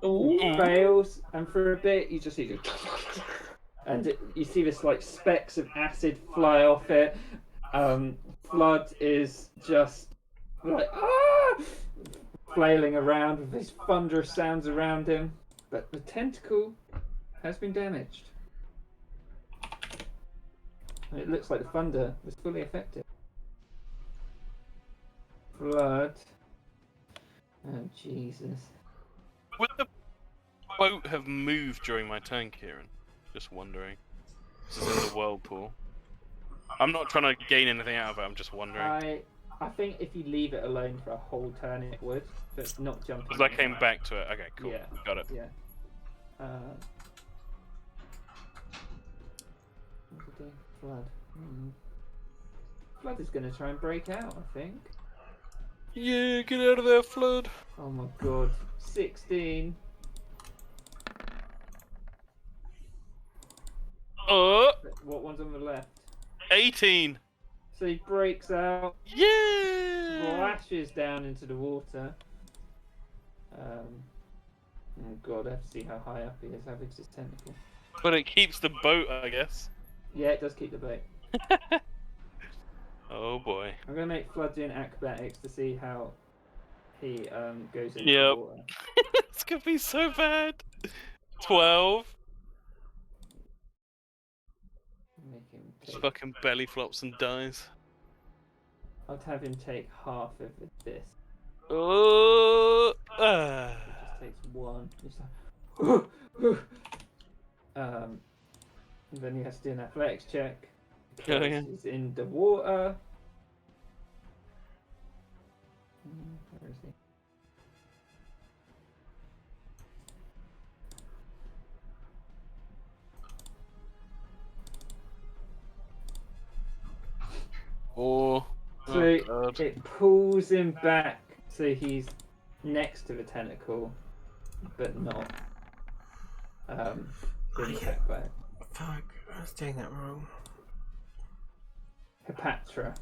Oh. Fails, and for a bit you just see you see this like specks of acid fly off it. Flood is just like flailing around with these thunderous sounds around him, but the tentacle has been damaged. And it looks like the thunder was fully effective. Flood. Oh Jesus. Would the boat have moved during my turn, Kieran? Just wondering. This is in the whirlpool. I'm not trying to gain anything out of it, I'm just wondering. I think if you leave it alone for a whole turn it would, but not jumping. Because I came back to it. Okay, cool. Yeah. Got it. Yeah. What's it do? Flood. Flood is going to try and break out, I think. Yeah, get out of there, Flood. Oh my god. 16. What one's on the left? 18. So he breaks out, Yeah. splashes down into the water. Oh god, I have to see how high up he is. How big's his tentacle? But it keeps the boat, I guess. Yeah, it does keep the boat. Oh boy. I'm gonna make Flood do an acrobatics to see how he goes into Yep. the water. It's gonna be so bad. 12. Make him Just take, fucking belly flops and dies. I'll have him take half of this. Oh. He just takes one. He's like, and then he has to do an athletics check. Oh, yeah. He's in the water. Where is he? Oh. So God. it pulls him back so he's next to the tentacle, but not being attacked by it. Fuck, I was doing that wrong. Hepatra.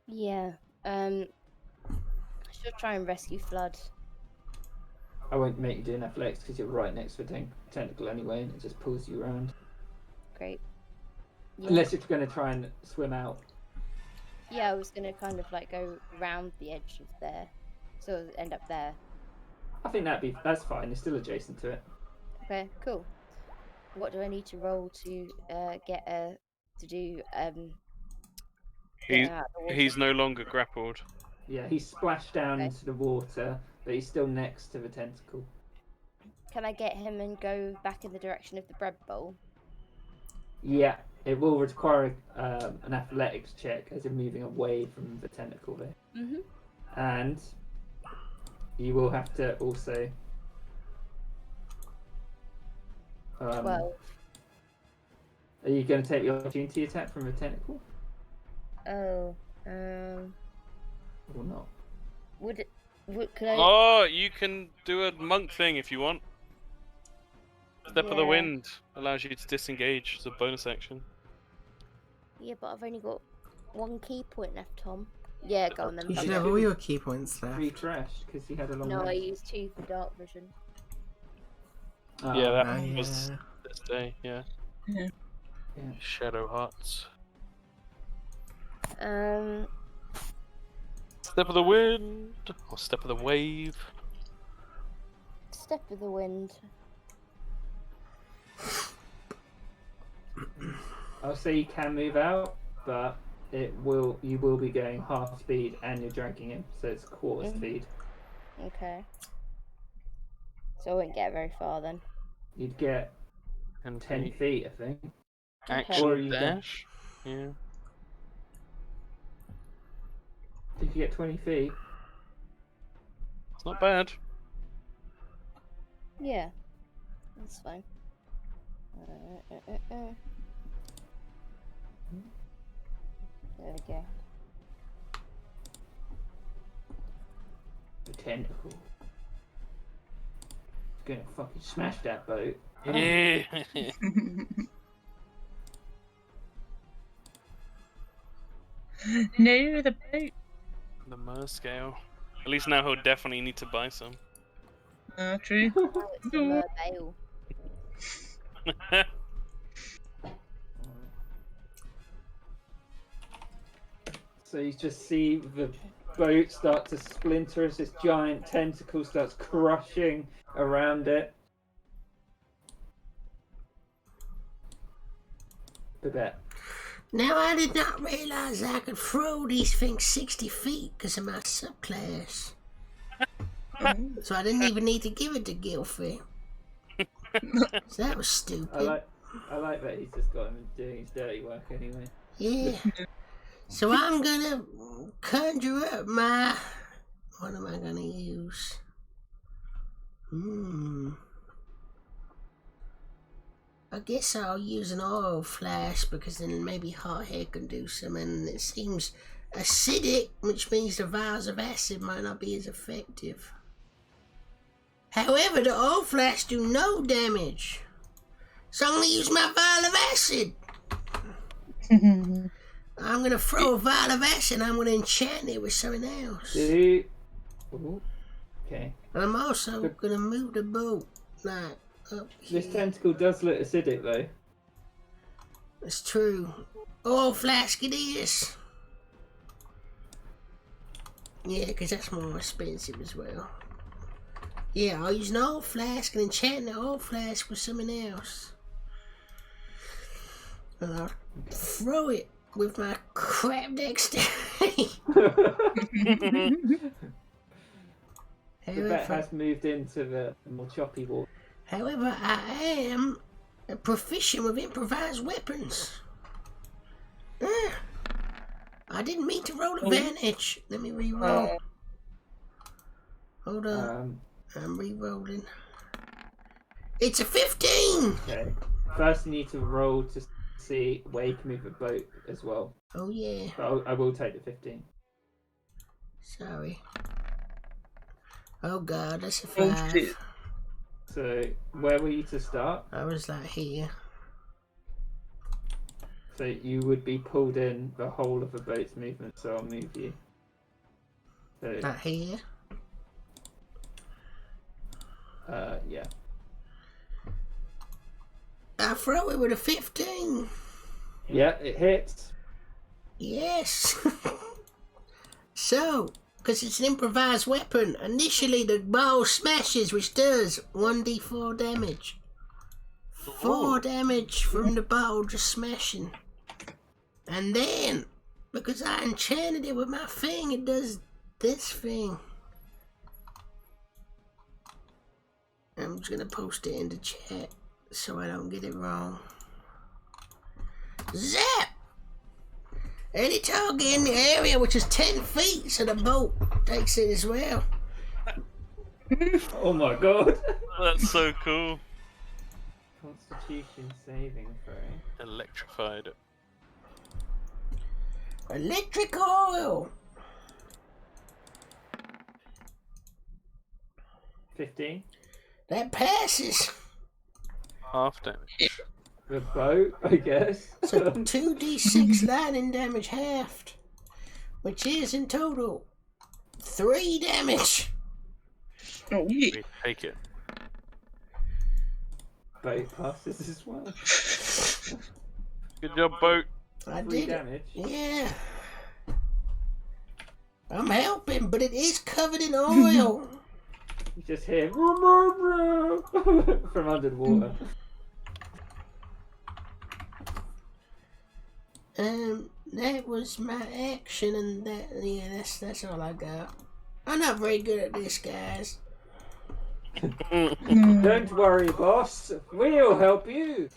Yeah. She'll try and rescue Flood. I won't make you do an athletics because you're right next to the tentacle anyway, and it just pulls you around. Great. Yeah. Unless you're going to try and swim out. Yeah, I was gonna kind of like go round the edge of there, so end up there. I think that's fine. It's still adjacent to it. Okay, cool. What do I need to roll to get to do He's, out of the water? he's no longer grappled. Yeah, he's splashed down Okay. into the water, but he's still next to the tentacle. Can I get him and go back in the direction of the bread bowl? Yeah, it will require an athletics check as you're moving away from the tentacle there. Mhm. And you will have to also 12. Are you going to take the opportunity attack from the tentacle Oh. or not? Would could I? Oh, you can do a monk thing if you want. Step of the Yeah. Wind allows you to disengage as a bonus action. Yeah, but I've only got one key point left, Tom. Yeah, go on then. You should Okay. have all your key points left. Refresh because he had a long No, I rest. used 2 for dark vision. Yeah, that Oh, was yeah. this day, yeah. Yeah. Yeah. Shadow Hearts. Step of the Wind, or Step of the Wave. Step of the Wind. I'll say you can move out, but you will be going half speed and you're dragging him, so it's quarter Mhm. speed. Okay. So I won't get very far then. You'd get And 10 feet, I think. action Or you dash. Yeah. Did you get 20 feet? It's not bad. Yeah. That's fine. There we go. The tentacle. It's gonna fucking smash that boat. Yeah. No, the boat. The Mer scale. At least now he'll definitely need to buy some. True. Oh, it's the Mer Bale. So you just see the boat start to splinter as this giant tentacle starts crushing around it. Babette. Now, I did not realize I could throw these things 60 feet because of my subclass. So I didn't even need to give it to Gilfie. So that was stupid. I like that he's just got him doing his dirty work anyway. Yeah. So I'm gonna conjure up my... What am I gonna use? I guess I'll use an oil flash because then maybe hot hair can do some, and it seems acidic, which means the vials of acid might not be as effective. However, the oil flash do no damage. So I'm gonna use my vial of acid. I'm gonna throw a vial of acid and I'm gonna enchant it with something else. Who Okay. And I'm also Good. gonna move the boat like up This here. tentacle does look acidic though. It's true. Oil flask it is. Yeah, because that's more expensive as well. Yeah, I'll use an oil flask and enchant the oil flask with something else. And I'll throw it with my crap dexterity. The vet has moved into the more choppy water. However, I am proficient with improvised weapons. I didn't mean to roll advantage. Let me re-roll. Hold on. I'm re-rolling. It's a 15! Okay. First, you need to roll to see where you can move a boat as well. Oh, yeah. But I will take the 15. Sorry. Oh, God, that's a Oh, 5. shit. So, where were you to start? I was like here. So, you would be pulled in the whole of the boat's movement, so I'll move you. So, Not here. yeah. I throw it with a 15. Yeah, it hits. Yes. So, because it's an improvised weapon, initially the ball smashes, which does 1d4 damage. 4 damage from the ball just smashing. And then, because I enchanted it with my thing, it does this thing. I'm just gonna post it in the chat so I don't get it wrong. Zap! Any target in the area which is 10 feet, so the boat takes it as well. Oh my god. That's so cool. Constitution saving throw. Electrified. Electric oil! 15. That passes. Half damage. The boat, I guess. So 2d6 lightning damage halved, which is in total 3 damage. Oh, yeah. We take it. Boat passes as well. Good job, boat. I 3 did it. damage. Yeah. I'm helping, but it is covered in oil. You just hear from under the water. That was my action, and that's all I got. I'm not very good at this, guys. Don't worry, boss. We'll help you.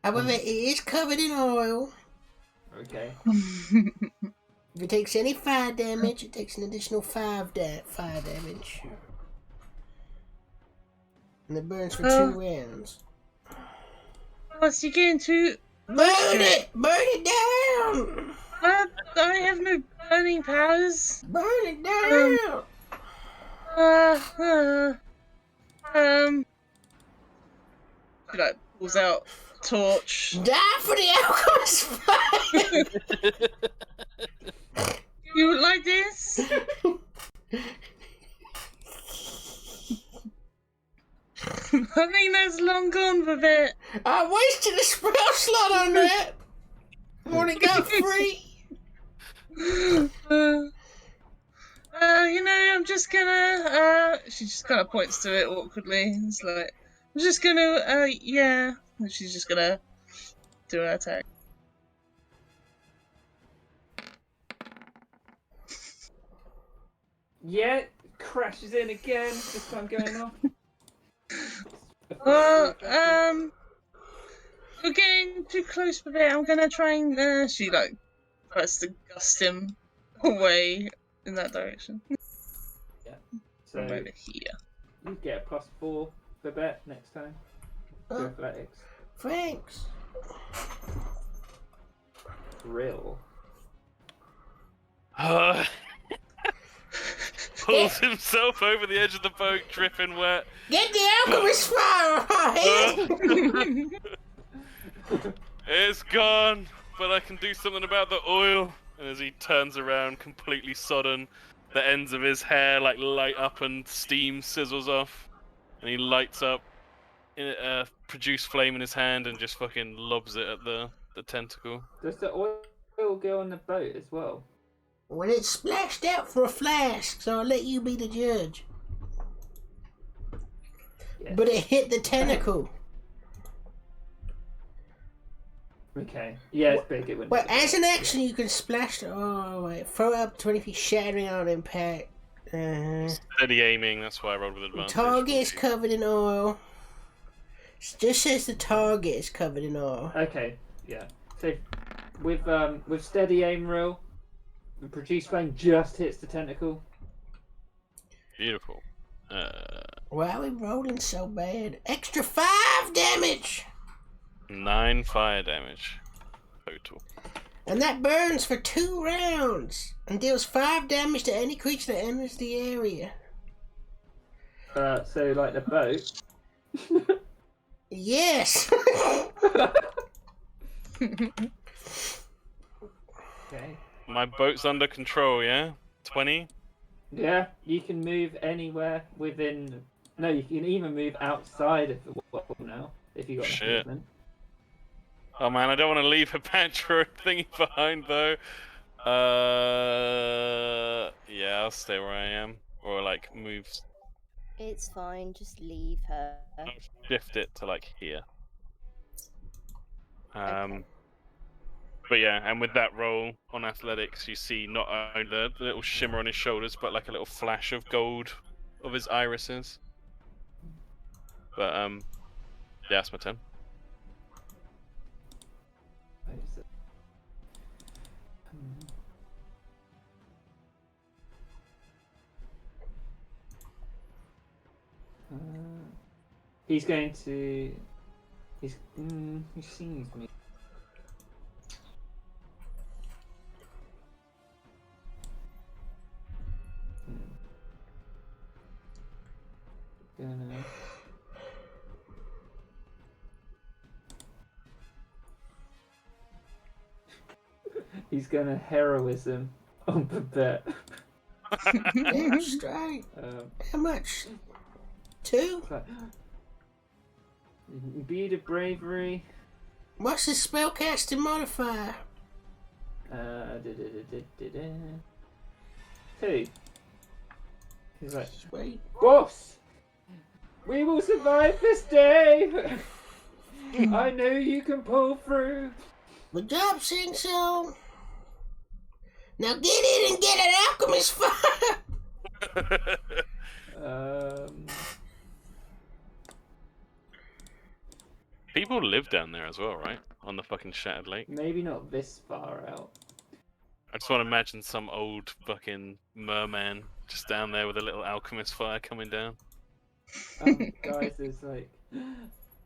However, it is covered in oil. Okay. If it takes any fire damage, it takes an additional 5 fire damage. And it burns for 2 rounds. What's he getting to? Burn it! Burn it down! I have no burning powers. Burn it down! He like pulls out a torch. Die for the alchemist fire! You would like this? I think that's long gone for that. I wasted a spell slot on that! I've only got 3! You know, I'm just gonna, she just kind of points to it awkwardly. It's like, I'm just gonna, yeah. And she's just gonna do an attack. Yeah, crashes in again. This time going off. Well, we're getting too close with it. I'm gonna try and, she like tries to gust him away in that direction. So From over here. you get a +4 for bet next time. To Oh, athletics. thanks. Drill. Pulls himself over the edge of the boat, dripping wet. Get the alchemist fire on my head! It's gone, but I can do something about the oil. And as he turns around, completely sodden, the ends of his hair like light up and steam sizzles off, and he lights up, produce flame in his hand and just fucking lobs it at the tentacle. Does the oil go on the boat as well? Well, it's splashed out for a flask, so I'll let you be the judge. Yes. But it hit the tentacle. Okay. Yeah, it's big. It wouldn't. Well, as an action, you can splash the oil away. Throw it up 20 feet, shattering on impact. Steady aiming, that's why I rolled with advantage. Target is covered in oil. It just says the target is covered in oil. Okay. Yeah. So with steady aim roll, the produce flame just hits the tentacle. Beautiful. Why are we rolling so bad? Extra 5 damage! 9 fire damage total. And that burns for 2 rounds and deals 5 damage to any creature that enters the area. So like the boat. Yes! Okay. My boat's under control, yeah? 20? Yeah, you can move anywhere within. No, you can even move outside of the wall now if you got enough Shit. movement. Oh man, I don't want to leave a Pantro thingy behind though. Yeah, I'll stay where I am. Or like move, It's fine, just leave her. shift it to like here. Okay. But yeah, and with that roll on athletics, you see not only the little shimmer on his shoulders, but like a little flash of gold of his irises. But yeah, that's my turn. Wait, is it- He's going to. He sees me. Gonna. He's gonna heroism on Babette. Damn straight. How much? 2? Bead of bravery. What's his spellcasting modifier? 2. He's like, Sweet. boss, we will survive this day. I know you can pull through. Good job, Sing Song. Now get in and get an alchemist fire. People live down there as well, right? On the fucking Shattered Lake. Maybe not this far out. I just want to imagine some old fucking merman just down there with a little alchemist fire coming down. Guys, is like,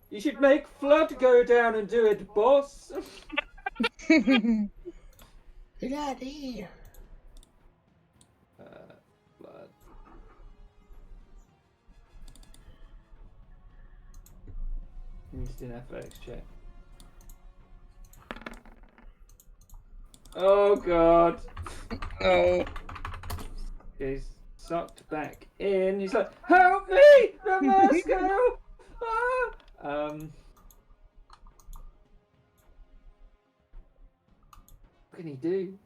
you should make Flood go down and do it, boss. Good idea. Flood. Needs to do an athletics check. Oh god. Oh. He's sucked back in. He's like, help me! Damasco! Ah! What can he do?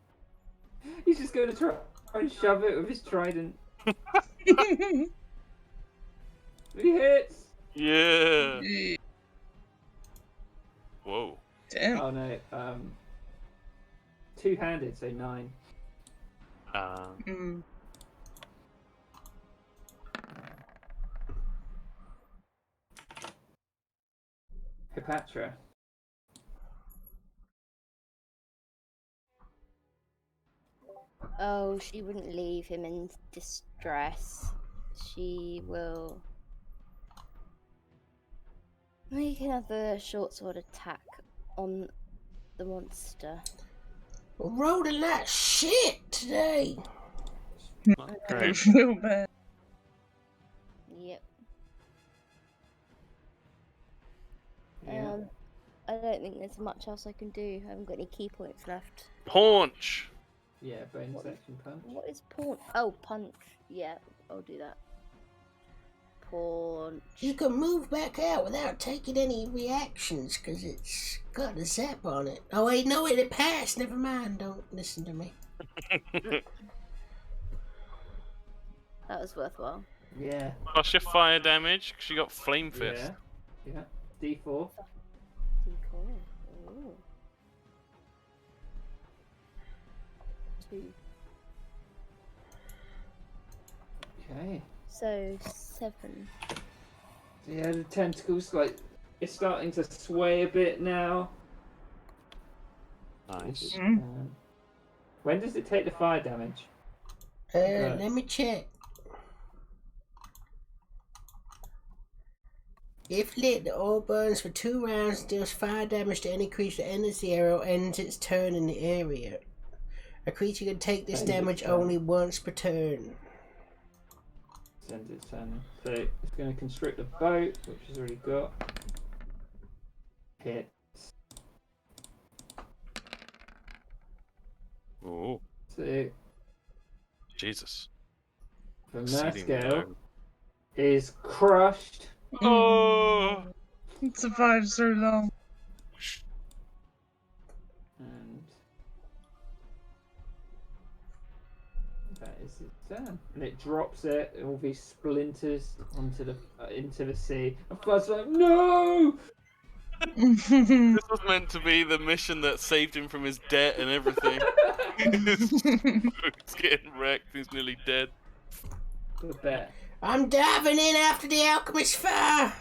He's just going to try and shove it with his trident. He hits! Yeah. Whoa. Damn. Oh no, two-handed, so 9. Mm. Hipatra. Oh, she wouldn't leave him in distress. She will make another short sword attack on the monster. We're rolling like shit today. I feel bad. Yep. Yeah. I don't think there's much else I can do. I haven't got any key points left. Paunch! Yeah, bone What is- section punch. What is punch? Oh, punch. Yeah, I'll do that. Punch. You can move back out without taking any reactions because it's got a zap on it. Oh wait, no, it passed. Never mind. Don't listen to me. That was worthwhile. Yeah. Plus your fire damage, because you got Flame Fist. Yeah. D4. D4. Ooh. 2. Okay. So 7. So yeah, the tentacles, like, it's starting to sway a bit now. Nice. When does it take the fire damage? Let me check. If lit, the orb burns for 2 rounds and deals fire damage to any creature that enters the area or ends its turn in the area. A creature can take this Ends its damage turn. only once per turn. Sends its turn. So it's going to constrict the boat, which has already got. Hit. Ooh, So Jesus. the Exceeding Mascale low. is crushed. Oh! It survived so long. And that is its turn. And it drops it, all these splinters onto the into the sea. And Flood's like, no! This was meant to be the mission that saved him from his debt and everything. He's getting wrecked, he's nearly dead. Babette. I'm diving in after the alchemist fire.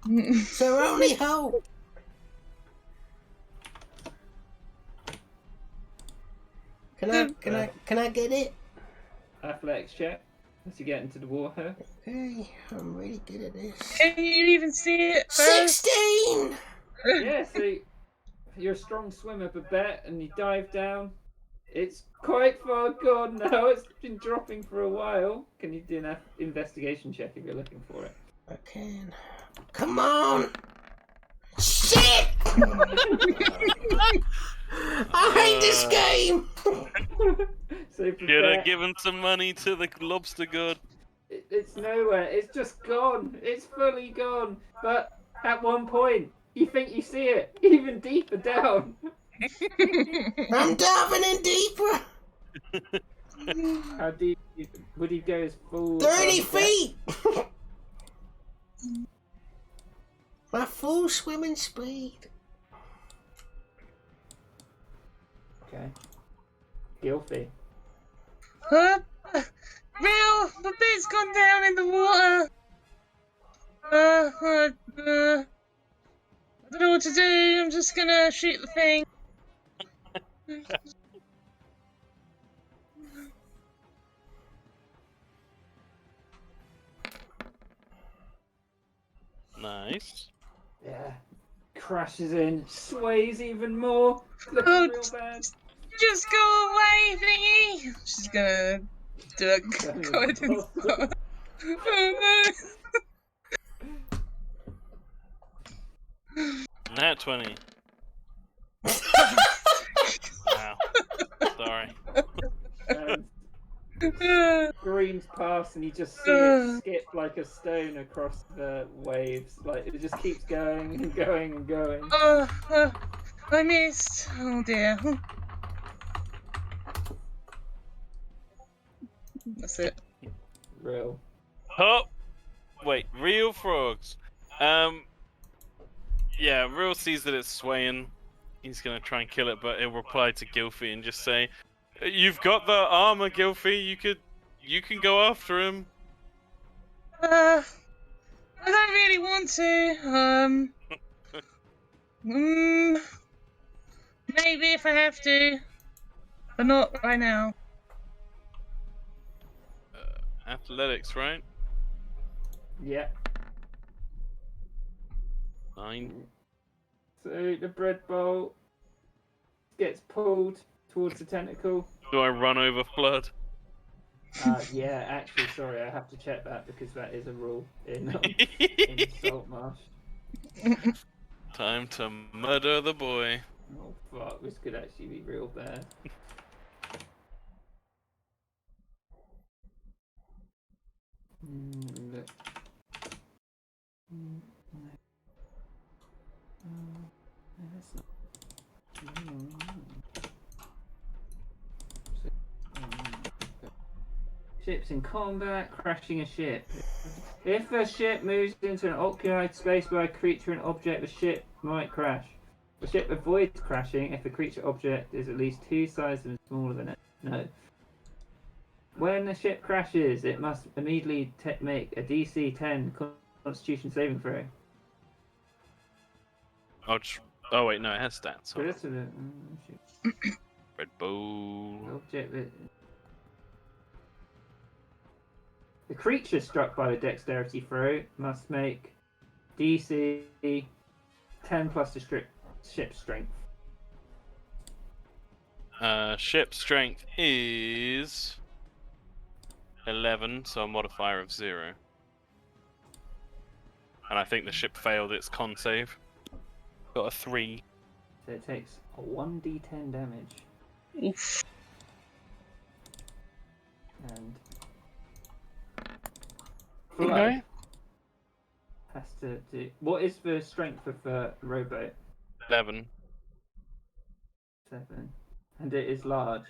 It's our only hope. Can I get it? Athletics check as you get into the water. Okay, I'm really good at this. Can you even see it first? 16! Yeah, so you're a strong swimmer, Babette, and you dive down. It's quite far gone now. It's been dropping for a while. Can you do an investigation check if you're looking for it? I can. Come on! Shit! I hate this game! So Should have Babette, given some money to the lobster god. it's nowhere. It's just gone. It's fully gone. But at one point, you think you see it even deeper down. I'm diving in deeper! How deep would he go? As full 30 depth? feet! My full swimming speed. Okay. Gilfy. Real, the bit's gone down in the water. I don't know what to do. I'm just gonna shoot the thing. Nice. Yeah. Crashes in, sways even more. Looking real bad. Just go away, thingy. She's gonna do a guidance. Oh Nat 20. Wow. Sorry. And no. screams past, and you just see it skip like a stone across the waves. Like it just keeps going and going and going. I missed. Oh dear. That's it. Real. Oh! Wait, real frogs. Yeah, Real sees that it's swaying. He's gonna try and kill it, but he'll reply to Gilfy and just say, "You've got the armor, Gilfy. You can go after him." I don't really want to. Maybe if I have to, but not right now. Athletics, right? Yeah. 9. So the bread bowl gets pulled towards the tentacle. Do I run over Flood? Yeah, actually, sorry, I have to check that because that is a rule in Saltmarsh. Time to murder the boy. Oh fuck, this could actually be real bad. Look. No. No, that's not. Ships in combat, crashing a ship. If a ship moves into an occupied space by a creature and object, the ship might crash. The ship avoids crashing if the creature object is at least 2 sizes smaller than it. No. When a ship crashes, it must immediately make a DC 10 Constitution saving throw. Oh wait, no, it has stats. So Hold on. that's a Red Bull. object that. The creature struck by the dexterity throw must make DC 10 plus the ship strength. Ship strength is 11, so a modifier of 0. And I think the ship failed its con save. Got a 3. So it takes a 1d10 damage. Oof. And Okay. Flood has to do. What is the strength of the rowboat? 11. 7. And it is large.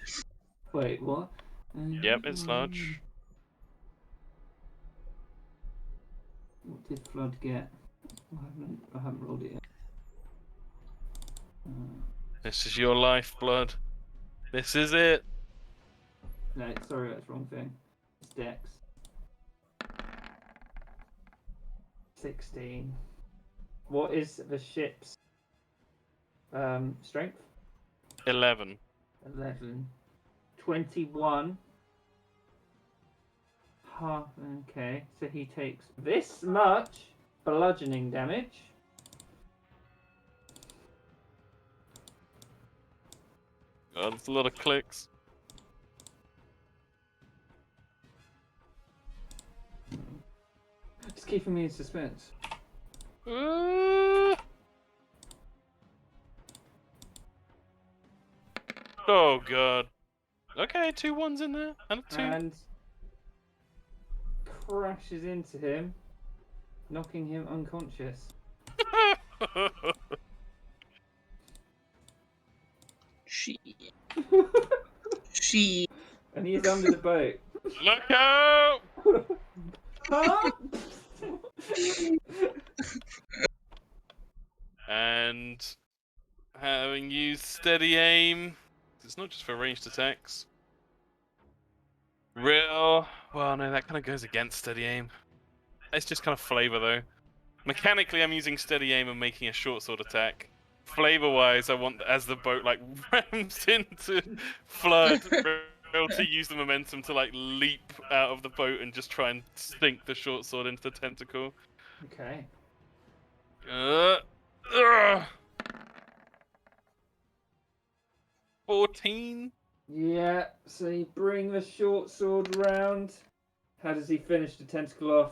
Wait, what? Yep, it's large. What did Flood get? I haven't rolled it yet. This is your lifeblood. This is it. No, sorry, that's the wrong thing. It's Dex. 16. What is the ship's strength? 11. 11. 21. Okay, so he takes this much bludgeoning damage. God, that's a lot of clicks. It's keeping me in suspense. Oh god. Okay, 2 1s in there and a 2. And crashes into him, knocking him unconscious. She. She. And he is under the boat. Look out! Huh? And having used steady aim, it's not just for ranged attacks. Well, no, that kind of goes against steady aim. It's just kind of flavor though. Mechanically, I'm using steady aim and making a short sword attack. Flavor-wise, I want as the boat like rams into Flood, Real to use the momentum to like leap out of the boat and just try and sink the short sword into the tentacle. Okay. 14. Yeah, so you bring the short sword round. How does he finish the tentacle off?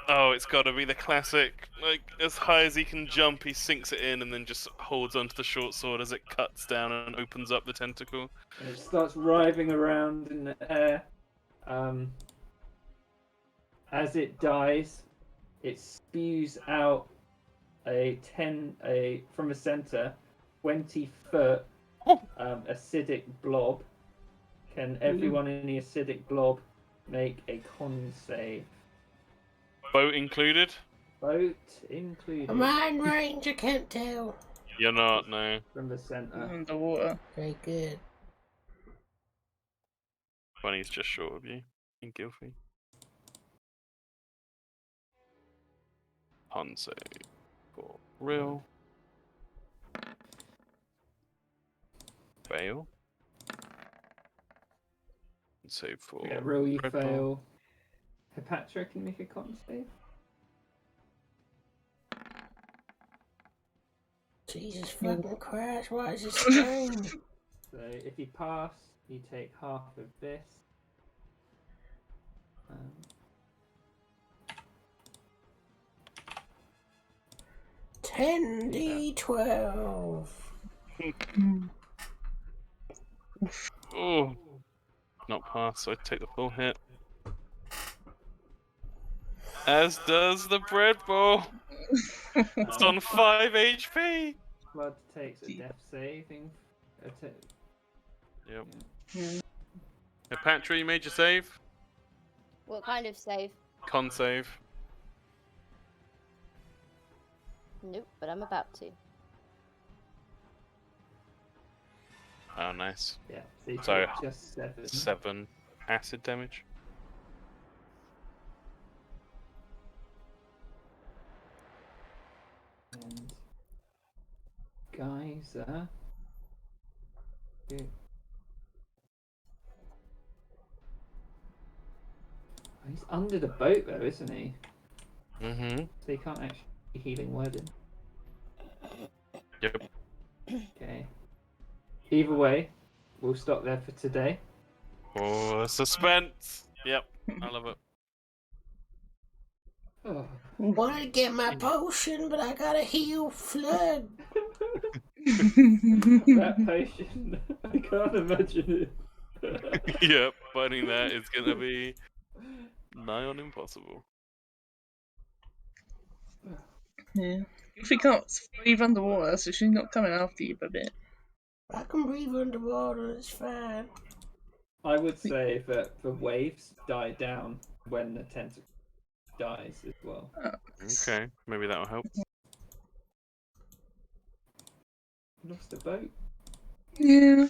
Oh, it's got to be the classic. Like, as high as he can jump, he sinks it in and then just holds onto the short sword as it cuts down and opens up the tentacle. And it starts writhing around in the air. As it dies, it spews out from the center, 20-foot acidic blob. Can everyone in the acidic blob make a con save? Boat included? Boat included. Am I in range? I can't tell. You're not, no. From the center. Underwater. Very good. Bunny's just short of you. In Gilfie. Con save for real. Fail. Save for Yeah, roll you Red Bull. fail. Hepatra can make a con save. Jesus fucking Christ, what is this strange? So if you pass, you take half of this. 10d12. Oh, not pass, so I take the full hit. As does the bread bowl. It's on 5 HP. Blood takes a death saving. Yep. Yeah. Hey, Patra, you made your save? What kind of save? Con save. Nope, but I'm about to. Oh, nice. Yeah, so you So, take just 7. 7 acid damage. And Geyser. He's under the boat though, isn't he? Mm-hmm. So he can't actually be healing wording. Yep. Okay. Either way, we'll stop there for today. Oh, suspense. Yep. I love it. Oh. Wanted to get my potion, but I gotta heal Flood. That potion, I can't imagine it. Yep. Finding that is gonna be nigh on impossible. Yeah. If we can't breathe underwater, so she's not coming after you for a bit. I can breathe underwater, it's fine. I would say that the waves die down when the tentacle dies as well. Okay, maybe that'll help. Lost a boat. Yeah.